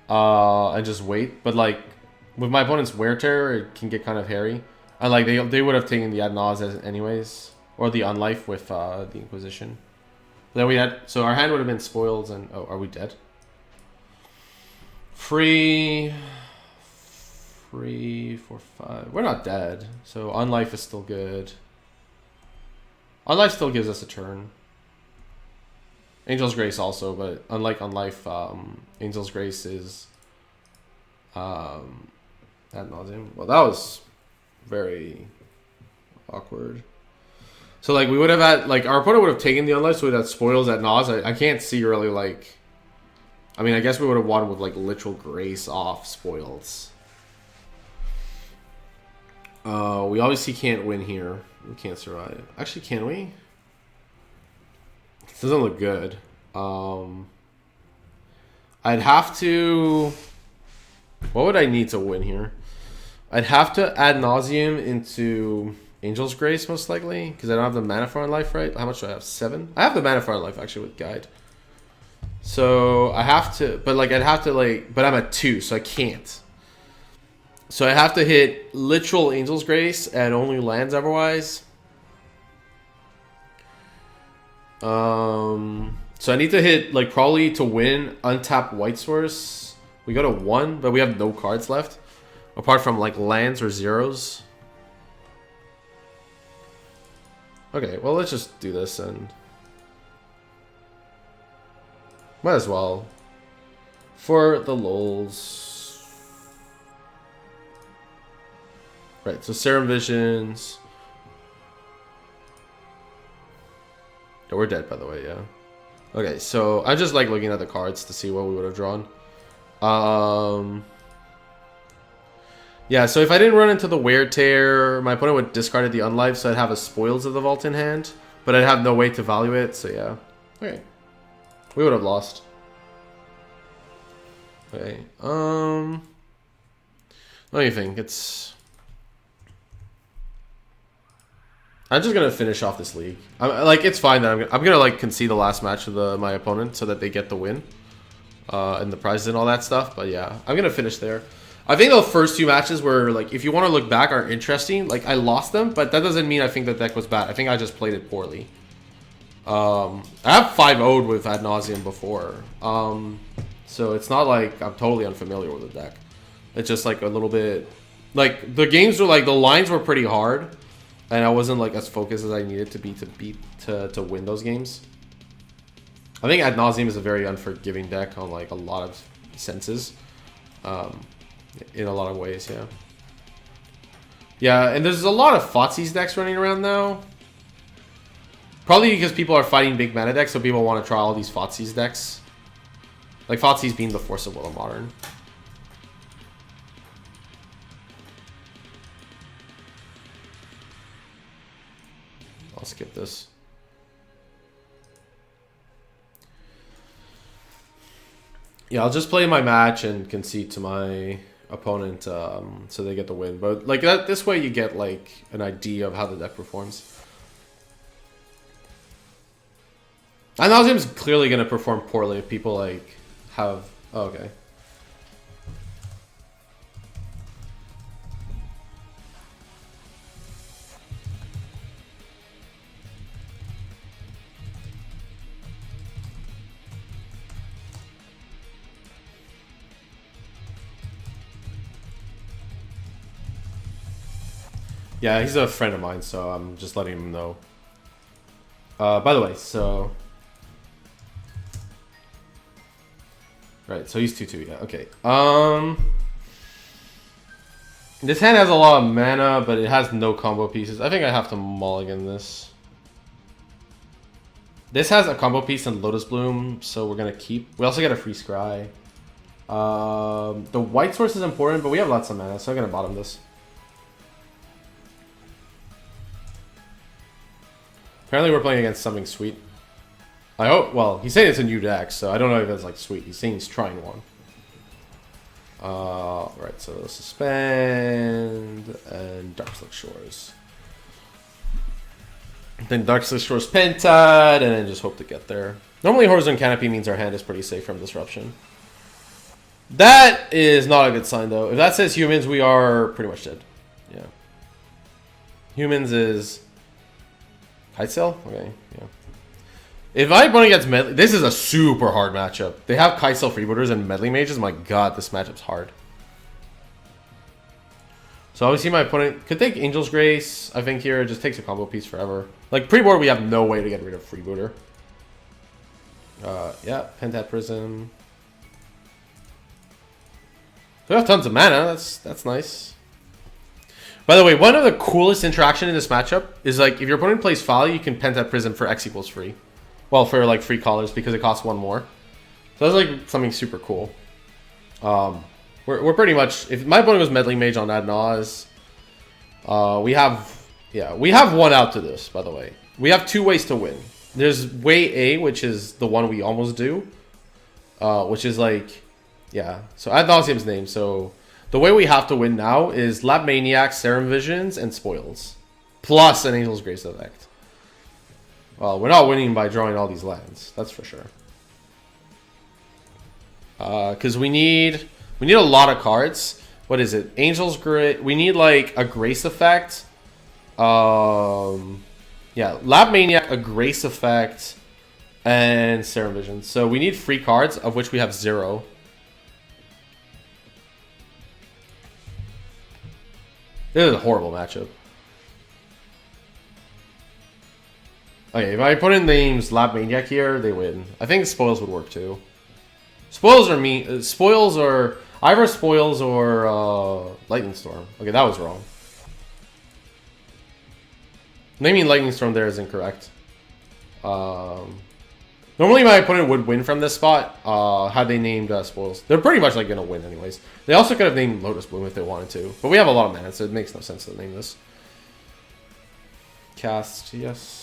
And just wait. But, like, with my opponent's Wear Terror, it can get kind of hairy. And, like, they would have taken the Ad Nauseam anyways. Or the Unlife with the Inquisition. Then we had... So our hand would have been Spoils and... Oh, are we dead? Free 4, 5. We're not dead. So Unlife is still good. Unlife still gives us a turn. Angel's Grace also, but unlike Unlife, Angel's Grace is ad nauseam. Well, that was very awkward. So like we would have had, like, our opponent would have taken the Unlife, so we'd have Spoils at Naus. I can't see really, like, I mean, I guess we would have won with like literal Grace off Spoils. We obviously can't win here. We can't survive. Actually, can we? It doesn't look good. I'd have to... What would I need to win here? I'd have to Ad Nauseam into Angel's Grace, most likely. Because I don't have the mana for Unlife, right? How much do I have? 7? I have the mana for Unlife, actually, with Guide. So, I have to... But, like, I'd have to, like... But I'm at 2, so I can't. So, I have to hit literal Angel's Grace and only lands otherwise. So I need to hit, like, probably to win, untap White Source. We go to 1, but we have no cards left. Apart from, like, lands or zeros. Okay, well, let's just do this and... Might as well. For the lulz. Right, so Serum Visions. Yeah, we're dead, by the way, yeah. Okay, so I just like looking at the cards to see what we would have drawn. Yeah, so if I didn't run into the Wear Tear, my opponent would discard the Unlife, so I'd have a Spoils of the Vault in hand. But I'd have no way to value it, so yeah. Okay. We would have lost. Okay, what do you think? I'm just gonna finish off this league. Like, it's fine that I'm gonna like concede the last match of my opponent so that they get the win, and the prizes and all that stuff. But yeah, I'm gonna finish there. I think the first 2 matches were, like, if you want to look back, are interesting. Like, I lost them, but that doesn't mean I think the deck was bad. I think I just played it poorly. I have 5-0'd with Ad Nauseam before, so it's not like I'm totally unfamiliar with the deck. It's just like a little bit, like, the games were like, the lines were pretty hard. And I wasn't, like, as focused as I needed to be to win those games. I think Ad Nauseam is a very unforgiving deck on, like, a lot of senses. In a lot of ways, yeah. Yeah, and there's a lot of Fotsies decks running around now. Probably because people are fighting big mana decks, so people want to try all these Fotsies decks. Like, Fotsies being the Force of Will of Modern. I'll skip this. Yeah, I'll just play my match and concede to my opponent, so they get the win. But like that, this way you get like an idea of how the deck performs. And Nauseum's clearly going to perform poorly if people like have... Oh, okay. Yeah, he's a friend of mine, so I'm just letting him know. By the way, so... Right, so he's 2/2, yeah, okay. This hand has a lot of mana, but it has no combo pieces. I think I have to mulligan this. This has a combo piece in Lotus Bloom, so we're gonna keep. We also get a free scry. The white source is important, but we have lots of mana, so I'm gonna bottom this. Apparently we're playing against something sweet. I hope, well, he's saying it's a new deck, so I don't know if it's like sweet. He's saying he's trying one. Right, so suspend and Darkslick Shores. Then Darkslick Shores Pentad, and then just hope to get there. Normally Horizon Canopy means our hand is pretty safe from disruption. That is not a good sign though. If that says humans, we are pretty much dead. Yeah. Humans is Kite Sail? Okay, yeah. If my opponent gets Medley, this is a super hard matchup. They have Kite Sail Freebooters and Medley Mages. My god, this matchup's hard. So obviously my opponent could take Angel's Grace. I think here it just takes a combo piece forever. Like pre-board, we have no way to get rid of Freebooter. Yeah, Pentat Prism. We have tons of mana. That's nice. By the way, one of the coolest interaction in this matchup is like if your opponent plays Folly, you can Pentat Prism for X equals free. Well, for like free colors because it costs one more. So that's like something super cool. We're pretty much, if my opponent was Meddling Mage on Ad Naus, we have one out to this, by the way. We have two ways to win. There's way A, which is the one we almost do, which is like, yeah. So Ad Nauseum's name. So the way we have to win now is Lab Maniac, Serum Visions, and Spoils, plus an Angel's Grace effect. Well, we're not winning by drawing all these lands, that's for sure. Because we need a lot of cards. What is it? Angel's Grace. We need like a Grace effect. Yeah, Lab Maniac, a Grace effect, and Serum Vision. So we need free cards, of which we have 0. This is a horrible matchup. Okay, if my opponent names Lab Maniac here, they win. I think Spoils would work too. Spoils are me. Spoils are either Spoils or Lightning Storm. Okay, that was wrong. Naming Lightning Storm there is incorrect. Normally my opponent would win from this spot had they named Spoils. They're pretty much like gonna win anyways. They also could have named Lotus Bloom if they wanted to, but we have a lot of mana, so it makes no sense to name this. Cast, yes.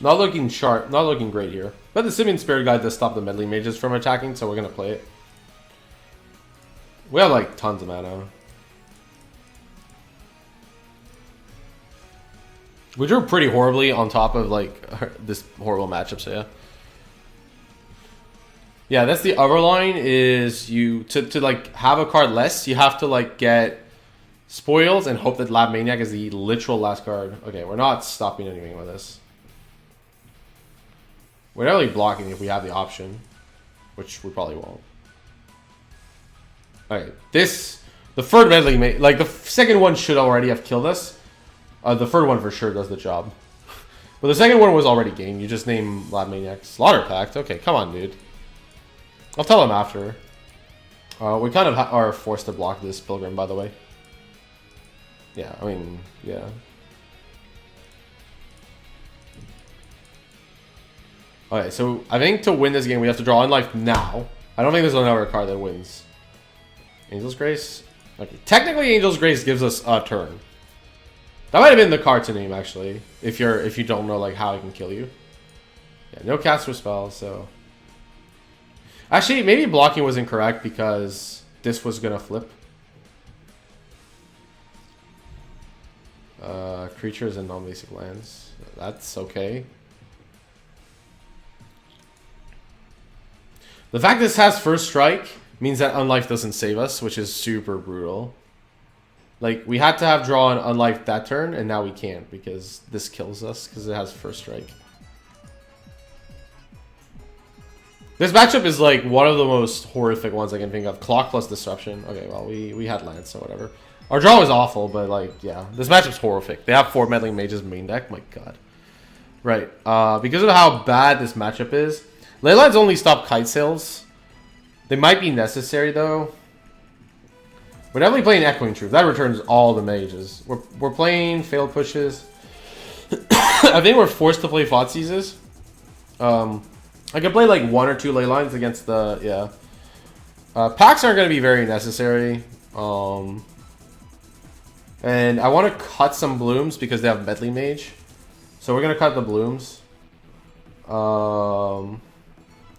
Not looking sharp, not looking great here. But the Simian Spirit Guide does stop the Meddling Mages from attacking, so we're gonna play it. We have like tons of mana. We drew pretty horribly on top of like this horrible matchup, so yeah. Yeah, that's the other line is you to like have a card less, you have to like get Spoils and hope that Lab Maniac is the literal last card. Okay, we're not stopping anything with this. We're not really blocking if we have the option, which we probably won't. Alright, the third Meddling Mage, like the second one should already have killed us. The third one for sure does the job. But the second one was already game. You just name Lab Maniac. Slaughter Pact. Okay, come on, dude. I'll tell him after. We kind of are forced to block this Pilgrim, by the way. Yeah, I mean, yeah. Okay, so I think to win this game, we have to draw Unlife now. I don't think there's another card that wins. Angel's Grace? Okay, technically Angel's Grace gives us a turn. That might have been the card to name, actually, if you don't know like how it can kill you. Yeah, no cast for spells, so... Actually, maybe blocking was incorrect because this was gonna flip. Creatures and non-basic lands. That's okay. The fact this has first strike means that Unlife doesn't save us, which is super brutal. Like, we had to have drawn Unlife that turn, and now we can't because this kills us because it has first strike. This matchup is like one of the most horrific ones I can think of. Clock plus Disruption. Okay, well, we had Lance, so whatever. Our draw was awful, but like, yeah. This matchup's horrific. They have 4 Meddling Mages main deck. My god. Right. Because of how bad this matchup is, Leylines only stop Kite Sails. They might be necessary, though. We're definitely playing Echoing Truth. That returns all the mages. We're playing Failed Pushes. I think we're forced to play Thoughtseizes. I could play like 1 or 2 Leylines against the... Yeah. Packs aren't going to be very necessary. And I want to cut some Blooms because they have Meddling Mage. So we're going to cut the Blooms.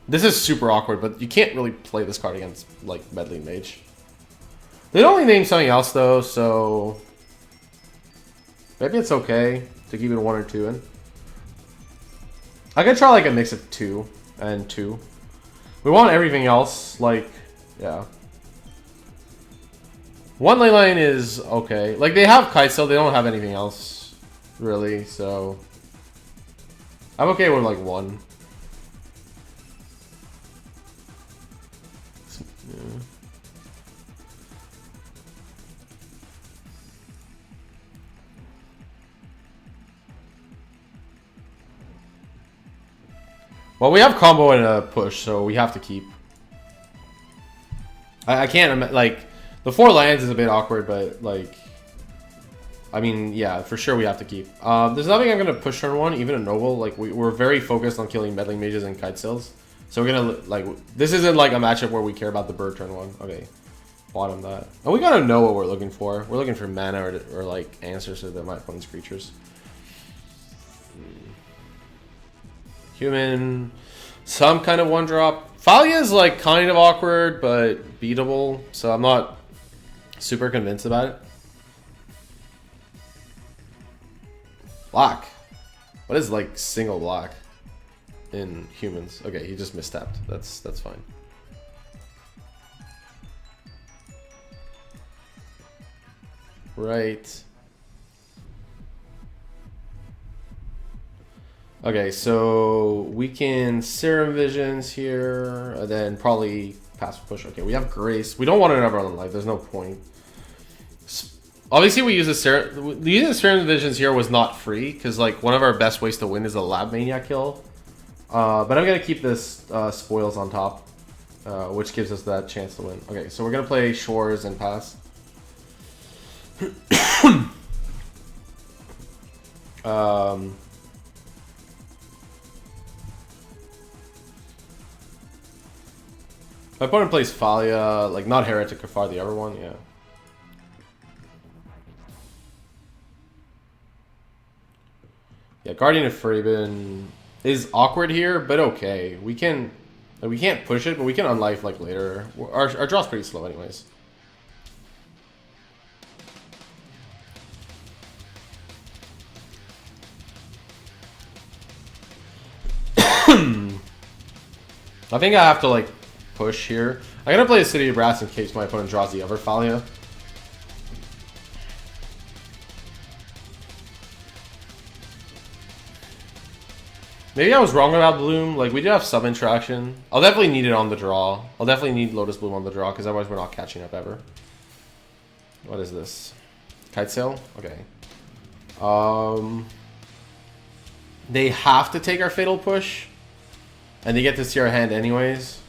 This is super awkward, but you can't really play this card against, like, Meddling Mage. They'd only name something else, though, so... Maybe it's okay to keep it 1 or 2 in. I could try, like, a mix of 2 and 2. We want everything else, like... Yeah. 1 Leyline is okay. Like, they have Kite Sail, they don't have anything else, really, so... I'm okay with, like, 1. Yeah. Well, we have combo and a push, so we have to keep. I can't, like... The 4 lands is a bit awkward, but, like... I mean, yeah, for sure we have to keep. There's nothing I'm going to push turn 1, even a Noble. Like, we're very focused on killing Meddling Mages and Kite Sails. So we're going to, like... This isn't, like, a matchup where we care about the bird turn 1. Okay. Bottom that. And we got to know what we're looking for. We're looking for mana or like, answers to my opponent's creatures. Human... Some kind of 1-drop. Thalia is, like, kind of awkward, but beatable. So I'm not... super convinced about it. Black. What is like single black in humans? Okay, he just misstepped. That's fine. Right. Okay, so we can Serum Visions here, and then probably passive push. Okay, we have Grace. We don't want another on life. There's no point. Obviously, we use the Serum Visions here was not free, because like one of our best ways to win is a Lab Maniac kill. But I'm going to keep this Spoils on top, which gives us that chance to win. Okay, so we're going to play Shores and pass. My opponent plays Thalia, like not Heretic or Far the other one, yeah. Yeah, Guardian of Fraben is awkward here, but okay. We can't push it, but we can unlife like later. Our draw's pretty slow anyways. I think I have to like push here. I'm gonna play a City of Brass in case my opponent draws the other Thalia. Maybe I was wrong about Bloom. Like, we do have some interaction. I'll definitely need it on the draw. I'll definitely need Lotus Bloom on the draw, because otherwise we're not catching up ever. What is this? Kite Sail? Okay. They have to take our Fatal Push. And they get to see our hand anyways.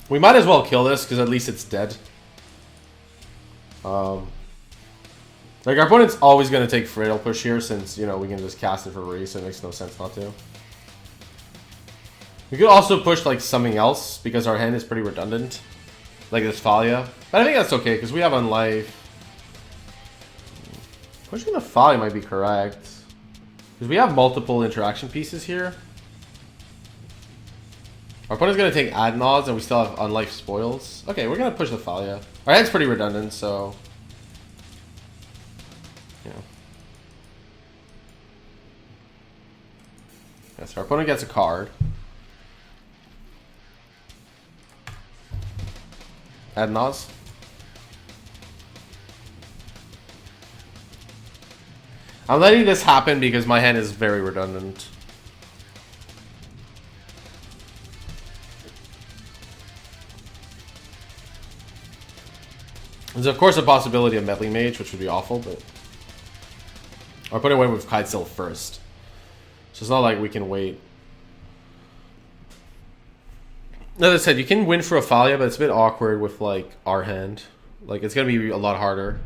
We might as well kill this, because at least it's dead. Like, our opponent's always going to take Fatal Push here, since, you know, we can just cast it for free, so it makes no sense not to. We could also push, like, something else, because our hand is pretty redundant. Like this Thalia. But I think that's okay, because we have Unlife. Pushing the Thalia might be correct. Because we have multiple interaction pieces here. Our opponent's going to take Ad Nauseum, and we still have Unlife Spoils. Okay, we're going to push the Thalia. Our hand's pretty redundant, so... yeah. Yes, our opponent gets a card. Ad Nauseum. I'm letting this happen because my hand is very redundant. There's of course a possibility of Meddling Mage, which would be awful, but... Or putting away with Kitesail first. So it's not like we can wait. As I said, you can win for Ophalia, but it's a bit awkward with, like, our hand. Like, it's gonna be a lot harder.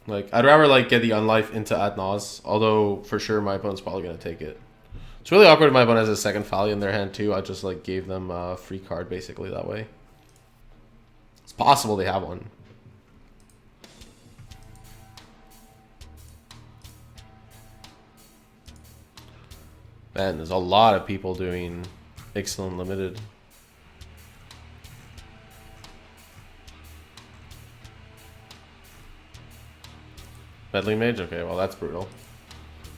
Like, I'd rather, like, get the Unlife into Ad Naus, although, for sure, my opponent's probably gonna take it. It's really awkward if my opponent has a second Ophalia in their hand, too. I just, like, gave them a free card, basically, that way. It's possible they have one. Man, there's a lot of people doing Ixalan Unlimited. Meddling Mage? Okay, well that's brutal.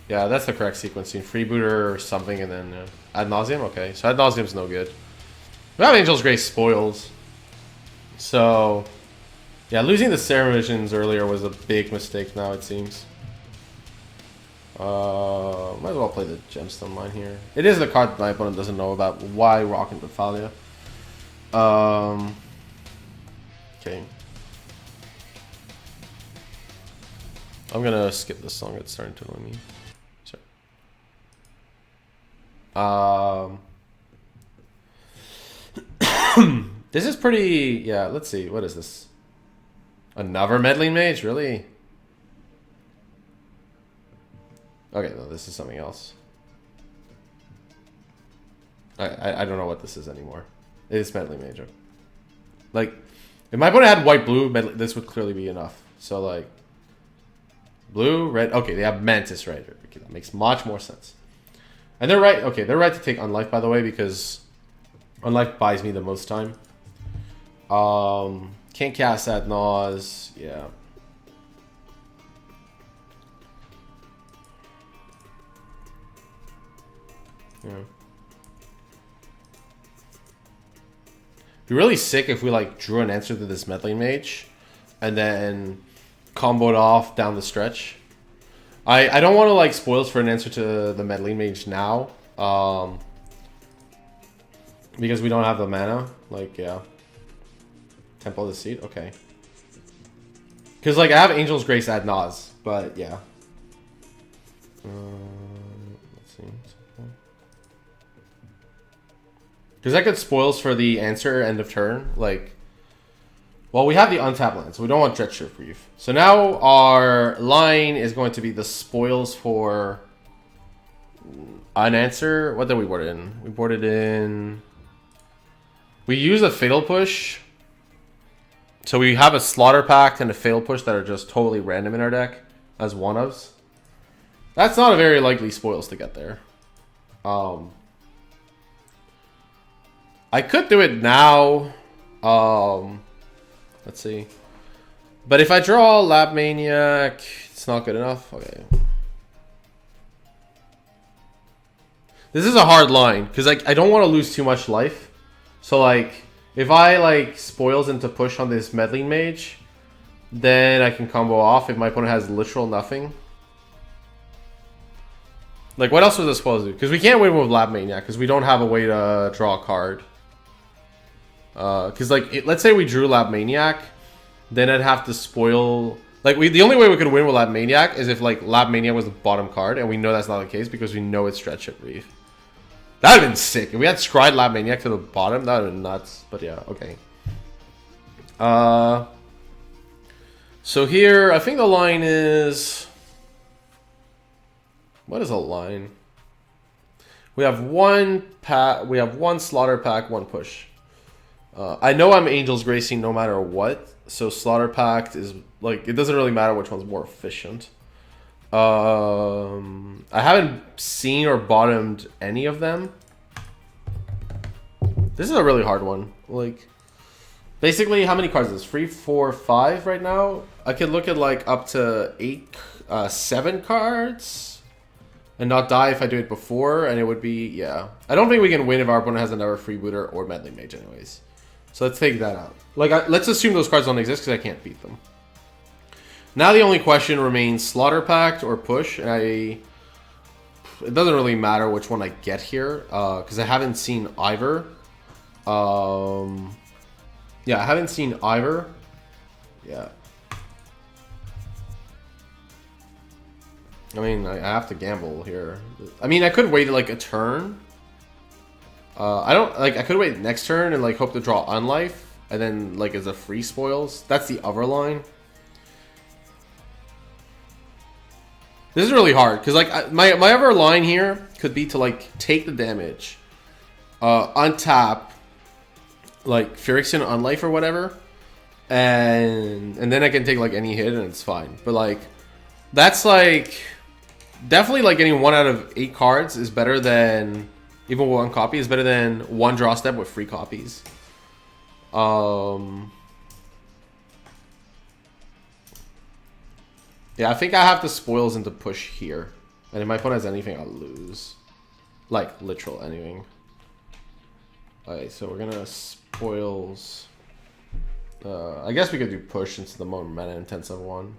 Yeah, that's the correct sequencing. Freebooter or something and then Ad Nauseum? Okay, so Ad Nauseum's no good. We have Angel's Grace spoils. So, yeah, losing the Serum Visions earlier was a big mistake now, it seems. Might as well play the Gemstone Mine here. It is the card that my opponent doesn't know about. Why rocking Ophalia? Okay. I'm gonna skip this song. It's starting to annoy me. Sorry. This is pretty... Yeah, let's see. What is this? Another Meddling Mage? Really? Okay, no, this is something else. I don't know what this is anymore. It is Meddling Mage. Like, if my opponent had white-blue, this would clearly be enough. So, like... Blue, red... Okay, they have Mantis right here. Okay, that makes much more sense. And they're right... Okay, they're right to take Unlife, by the way, because... Unlife buys me the most time. Can't cast Ad Naus. Yeah. Yeah. Be really sick if we like drew an answer to this Meddling Mage and then comboed off down the stretch. I don't want to like spoils for an answer to the Meddling Mage now. Because we don't have the mana. Like, yeah. Temple of the Seed? Okay. Because like I have Angel's Grace Ad Naus, but yeah. Let's see. Because that gets spoils for the answer end of turn. Like, well, we have the untapped land, so we don't want Dredge Reef. So now our line is going to be the spoils for an answer. What did we board in? We boarded in... We use a Fatal Push. So we have a Slaughter Pact and a Fatal Push that are just totally random in our deck as one-ofs. That's not a very likely spoils to get there. I could do it now. Let's see. But if I draw Lab Maniac, it's not good enough. Okay. This is a hard line because like I don't want to lose too much life. So like if I like spoils into push on this Meddling Mage, then I can combo off if my opponent has literal nothing. Like what else was I supposed to do? Because we can't win with Lab Maniac because we don't have a way to draw a card. Because like let's say we drew Lab Maniac, then I'd have to spoil. Like the only way we could win with Lab Maniac is if like Lab Maniac was the bottom card, and we know that's not the case because we know it's Stretch Ship Reef. That'd have been sick if we had Scryed Lab Maniac to the bottom. That'd have been nuts. But yeah, okay. So here I think the line is. What is a line? We have one pack. We have one Slaughter Pack, one push. I know I'm Angel's Gracing no matter what, so Slaughter Pact is like it doesn't really matter which one's more efficient. I haven't seen or bottomed any of them. This is a really hard one. Like, basically, how many cards is this? 3, 4, 5 right now. I could look at like up to 7 cards and not die if I do it before, and it would be yeah. I don't think we can win if our opponent has another Freebooter or Meddling Mage, anyways. So let's take that out. Like, let's assume those cards don't exist because I can't beat them. Now the only question remains: Slaughter Pact or push. It doesn't really matter which one I get here because I haven't seen either. Yeah, I haven't seen either. Yeah. I mean, I have to gamble here. I mean, I could wait like a turn. I could wait next turn and like hope to draw Unlife, and then like as a free spoils. That's the other line. This is really hard because like my other line here could be to like take the damage, untap, like Phyrexian Unlife or whatever, and then I can take like any hit and it's fine. But like that's like definitely like getting 1 out of 8 cards is better than even 1 copy is better than 1 draw step with 3 copies. Yeah, I think I have the spoils into push here. And if my opponent has anything, I'll lose. Like, literal anything. Alright, so we're gonna spoils. I guess we could do push into the more mana intensive one.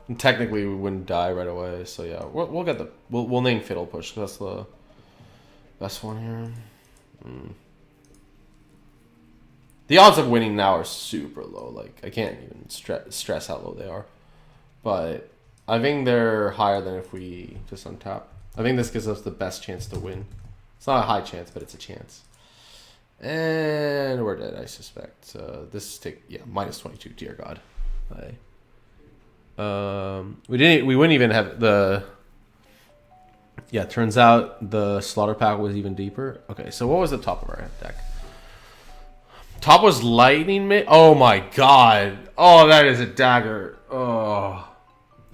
And technically, we wouldn't die right away, so yeah. We'll get the... We'll name Fiddle Push, because that's the best one here. The odds of winning now are super low. Like, I can't even stress how low they are. But I think they're higher than if we just untap. I think this gives us the best chance to win. It's not a high chance, but it's a chance. And we're dead, I suspect. This take minus 22. Dear God. We wouldn't even have the. Yeah, turns out the Slaughter Pact was even deeper. Okay, so what was the top of our deck? Top was Lightning Mage. Oh my God. Oh, that is a dagger. Oh.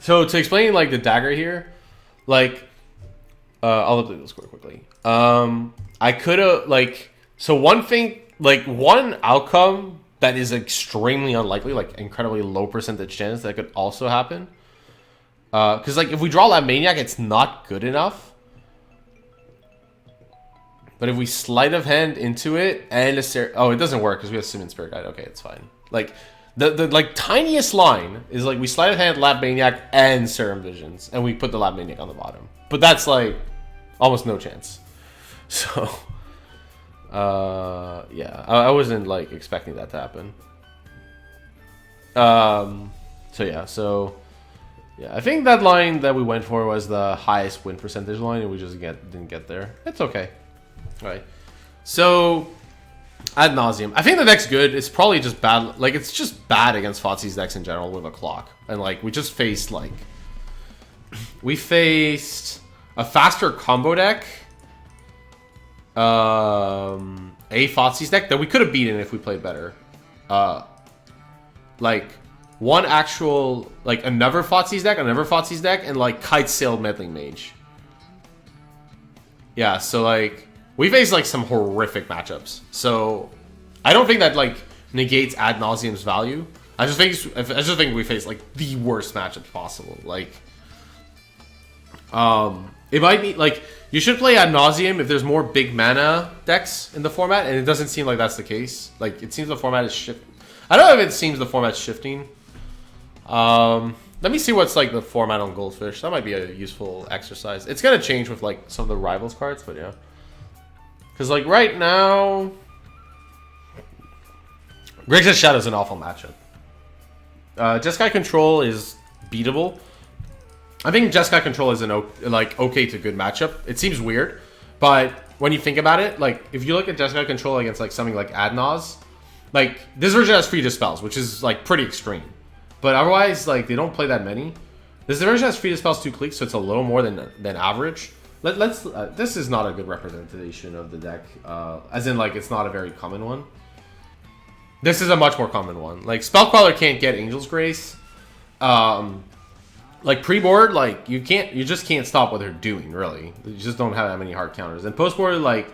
So to explain like the dagger here, like I'll update the score quickly. I could have like one thing, like one outcome that is extremely unlikely, like incredibly low percentage chance that could also happen. Because like if we draw Lab Maniac, it's not good enough. But if we sleight of hand into it and it doesn't work because we have Simmons Spirit Guide. Okay, it's fine. Like the like tiniest line is like we sleight of hand Lab Maniac and Serum Visions, and we put the Lab Maniac on the bottom. But that's like almost no chance. So yeah, I wasn't like expecting that to happen. Yeah, I think that line that we went for was the highest win percentage line, and we just didn't get there. It's okay. All right, so Ad Nauseum. I think the deck's good. It's probably just bad. Like it's just bad against Fotzi's decks in general with a clock, and like we faced a faster combo deck, a Fotzi's deck that we could have beaten if we played better. Like one actual, like another Fotzi's deck, and like Kite Sail Meddling Mage. Yeah, so like we faced like some horrific matchups. So I don't think that like negates Ad Nauseum's value. I just think we faced like the worst matchups possible. Like, it might be like you should play Ad Nauseum if there's more big mana decks in the format, and it doesn't seem like that's the case. Like it seems the format is shifting. I don't know if it seems the format's shifting. Let me see what's like the format on Goldfish. That might be a useful exercise. It's gonna change with like some of the rivals cards, but yeah. Because like right now, Grixis Shadow is an awful matchup. Jeskai Control is beatable. I think Jeskai Control is an okay to good matchup. It seems weird, but when you think about it, like if you look at Jeskai Control against like something like Adnaz, like this version has free dispels, which is like pretty extreme. But otherwise, like they don't play that many. This version has free dispels 2 clicks, so it's a little more than average. Let's. This is not a good representation of the deck, as in like it's not a very common one. This is a much more common one. Like Spellcrawler can't get Angel's Grace. Like pre-board, like you just can't stop what they're doing. Really, you just don't have that many hard counters. And post-board, like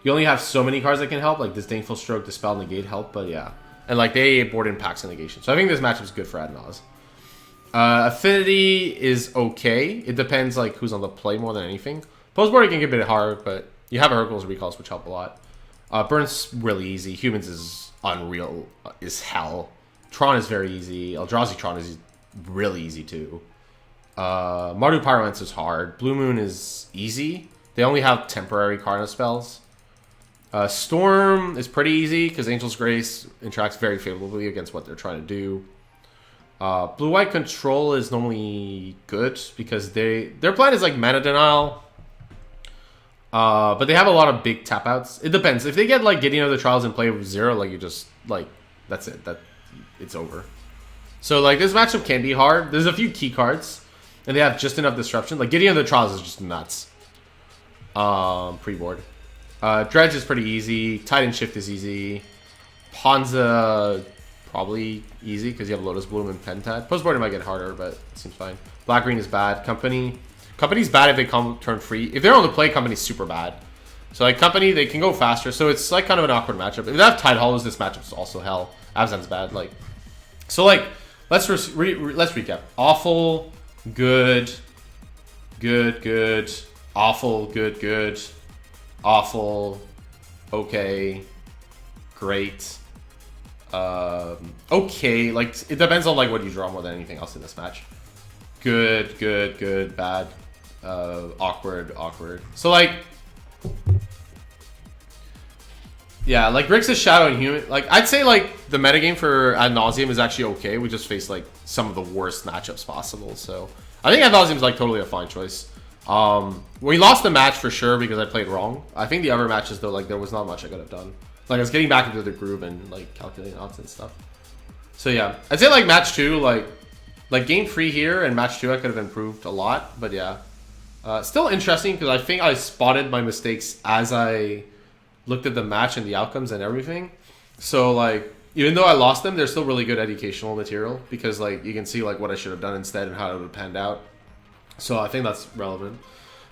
you only have so many cards that can help. Like Disdainful Stroke, Dispel, Negate help, but yeah. And like they board in packs and negation. So I think this matchup is good for Adnaz. Affinity is okay. It depends like who's on the play more than anything. Postboard it can get a bit hard, but you have Hercule's recalls, which help a lot. Burn's really easy. Humans is unreal is hell. Tron is very easy. Eldrazi Tron is really easy too. Mardu Pyromancer is hard. Blue Moon is easy. They only have temporary Karna spells. Storm is pretty easy because Angel's Grace interacts very favorably against what they're trying to do. Blue-White Control is normally good because their plan is like mana denial. But they have a lot of big tap outs. It depends. If they get like Gideon of the Trials and play with 0, like you just like that's it. It's over. So like this matchup can be hard. There's a few key cards, and they have just enough disruption. Like Gideon of the Trials is just nuts. Pre-board. Dredge is pretty easy. Titan Shift is easy. Ponza probably easy because you have Lotus Bloom and Pentad. Postboard might get harder, but it seems fine. Black Green is bad. Company's bad if they come turn free. If they're on the play, Company's super bad. So like Company, they can go faster. So it's like kind of an awkward matchup. If they have Tide Hollows, this matchup's also hell. Abzan's bad. Like, so like let's recap. Awful, good, awful, good, awful, okay, great. Okay, like it depends on like what you draw more than anything else in this match. Good, bad, awkward. So like, yeah, like Grixis Shadow and Human. Like I'd say like the metagame for Ad Nauseum is actually okay. We just face like some of the worst matchups possible. So I think Ad Nauseum is like totally a fine choice. We lost the match for sure because I played wrong. I think the other matches though, like there was not much I could have done. Like I was getting back into the groove and like calculating odds and stuff. So yeah, I'd say like match 2, like game 3 here and match 2 I could have improved a lot. But yeah, still interesting because I think I spotted my mistakes as I looked at the match and the outcomes and everything. So like even though I lost them, they're still really good educational material because like you can see like what I should have done instead and how it would have panned out. So I think that's relevant.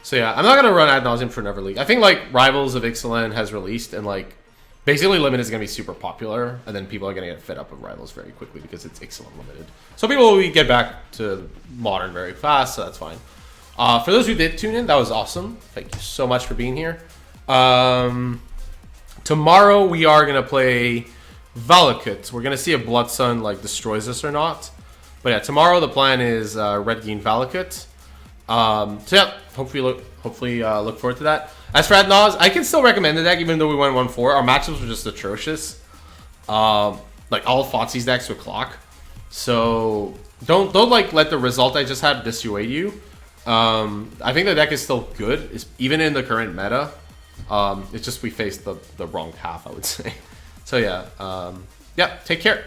So yeah, I'm not gonna run Ad Nauseum for Never League. I think like Rivals of Ixalan has released and like basically Limited is gonna be super popular, and then people are gonna get fed up with Rivals very quickly because it's Ixalan Limited. So people will get back to Modern very fast, so that's fine. For those who did tune in, that was awesome. Thank you so much for being here. Tomorrow we are gonna play Valakut. We're gonna see if Blood Sun like destroys us or not. But yeah, tomorrow the plan is Red Green Valakut. So yeah, hopefully look forward to that. As for Ad Naus, I can still recommend the deck even though we went 1-4. Our matchups were just atrocious. Like all Fotsy's decks with Clock. So don't like let the result I just had dissuade you. I think the deck is still good, even in the current meta. It's just we faced the wrong half, I would say. So yeah, yeah, take care.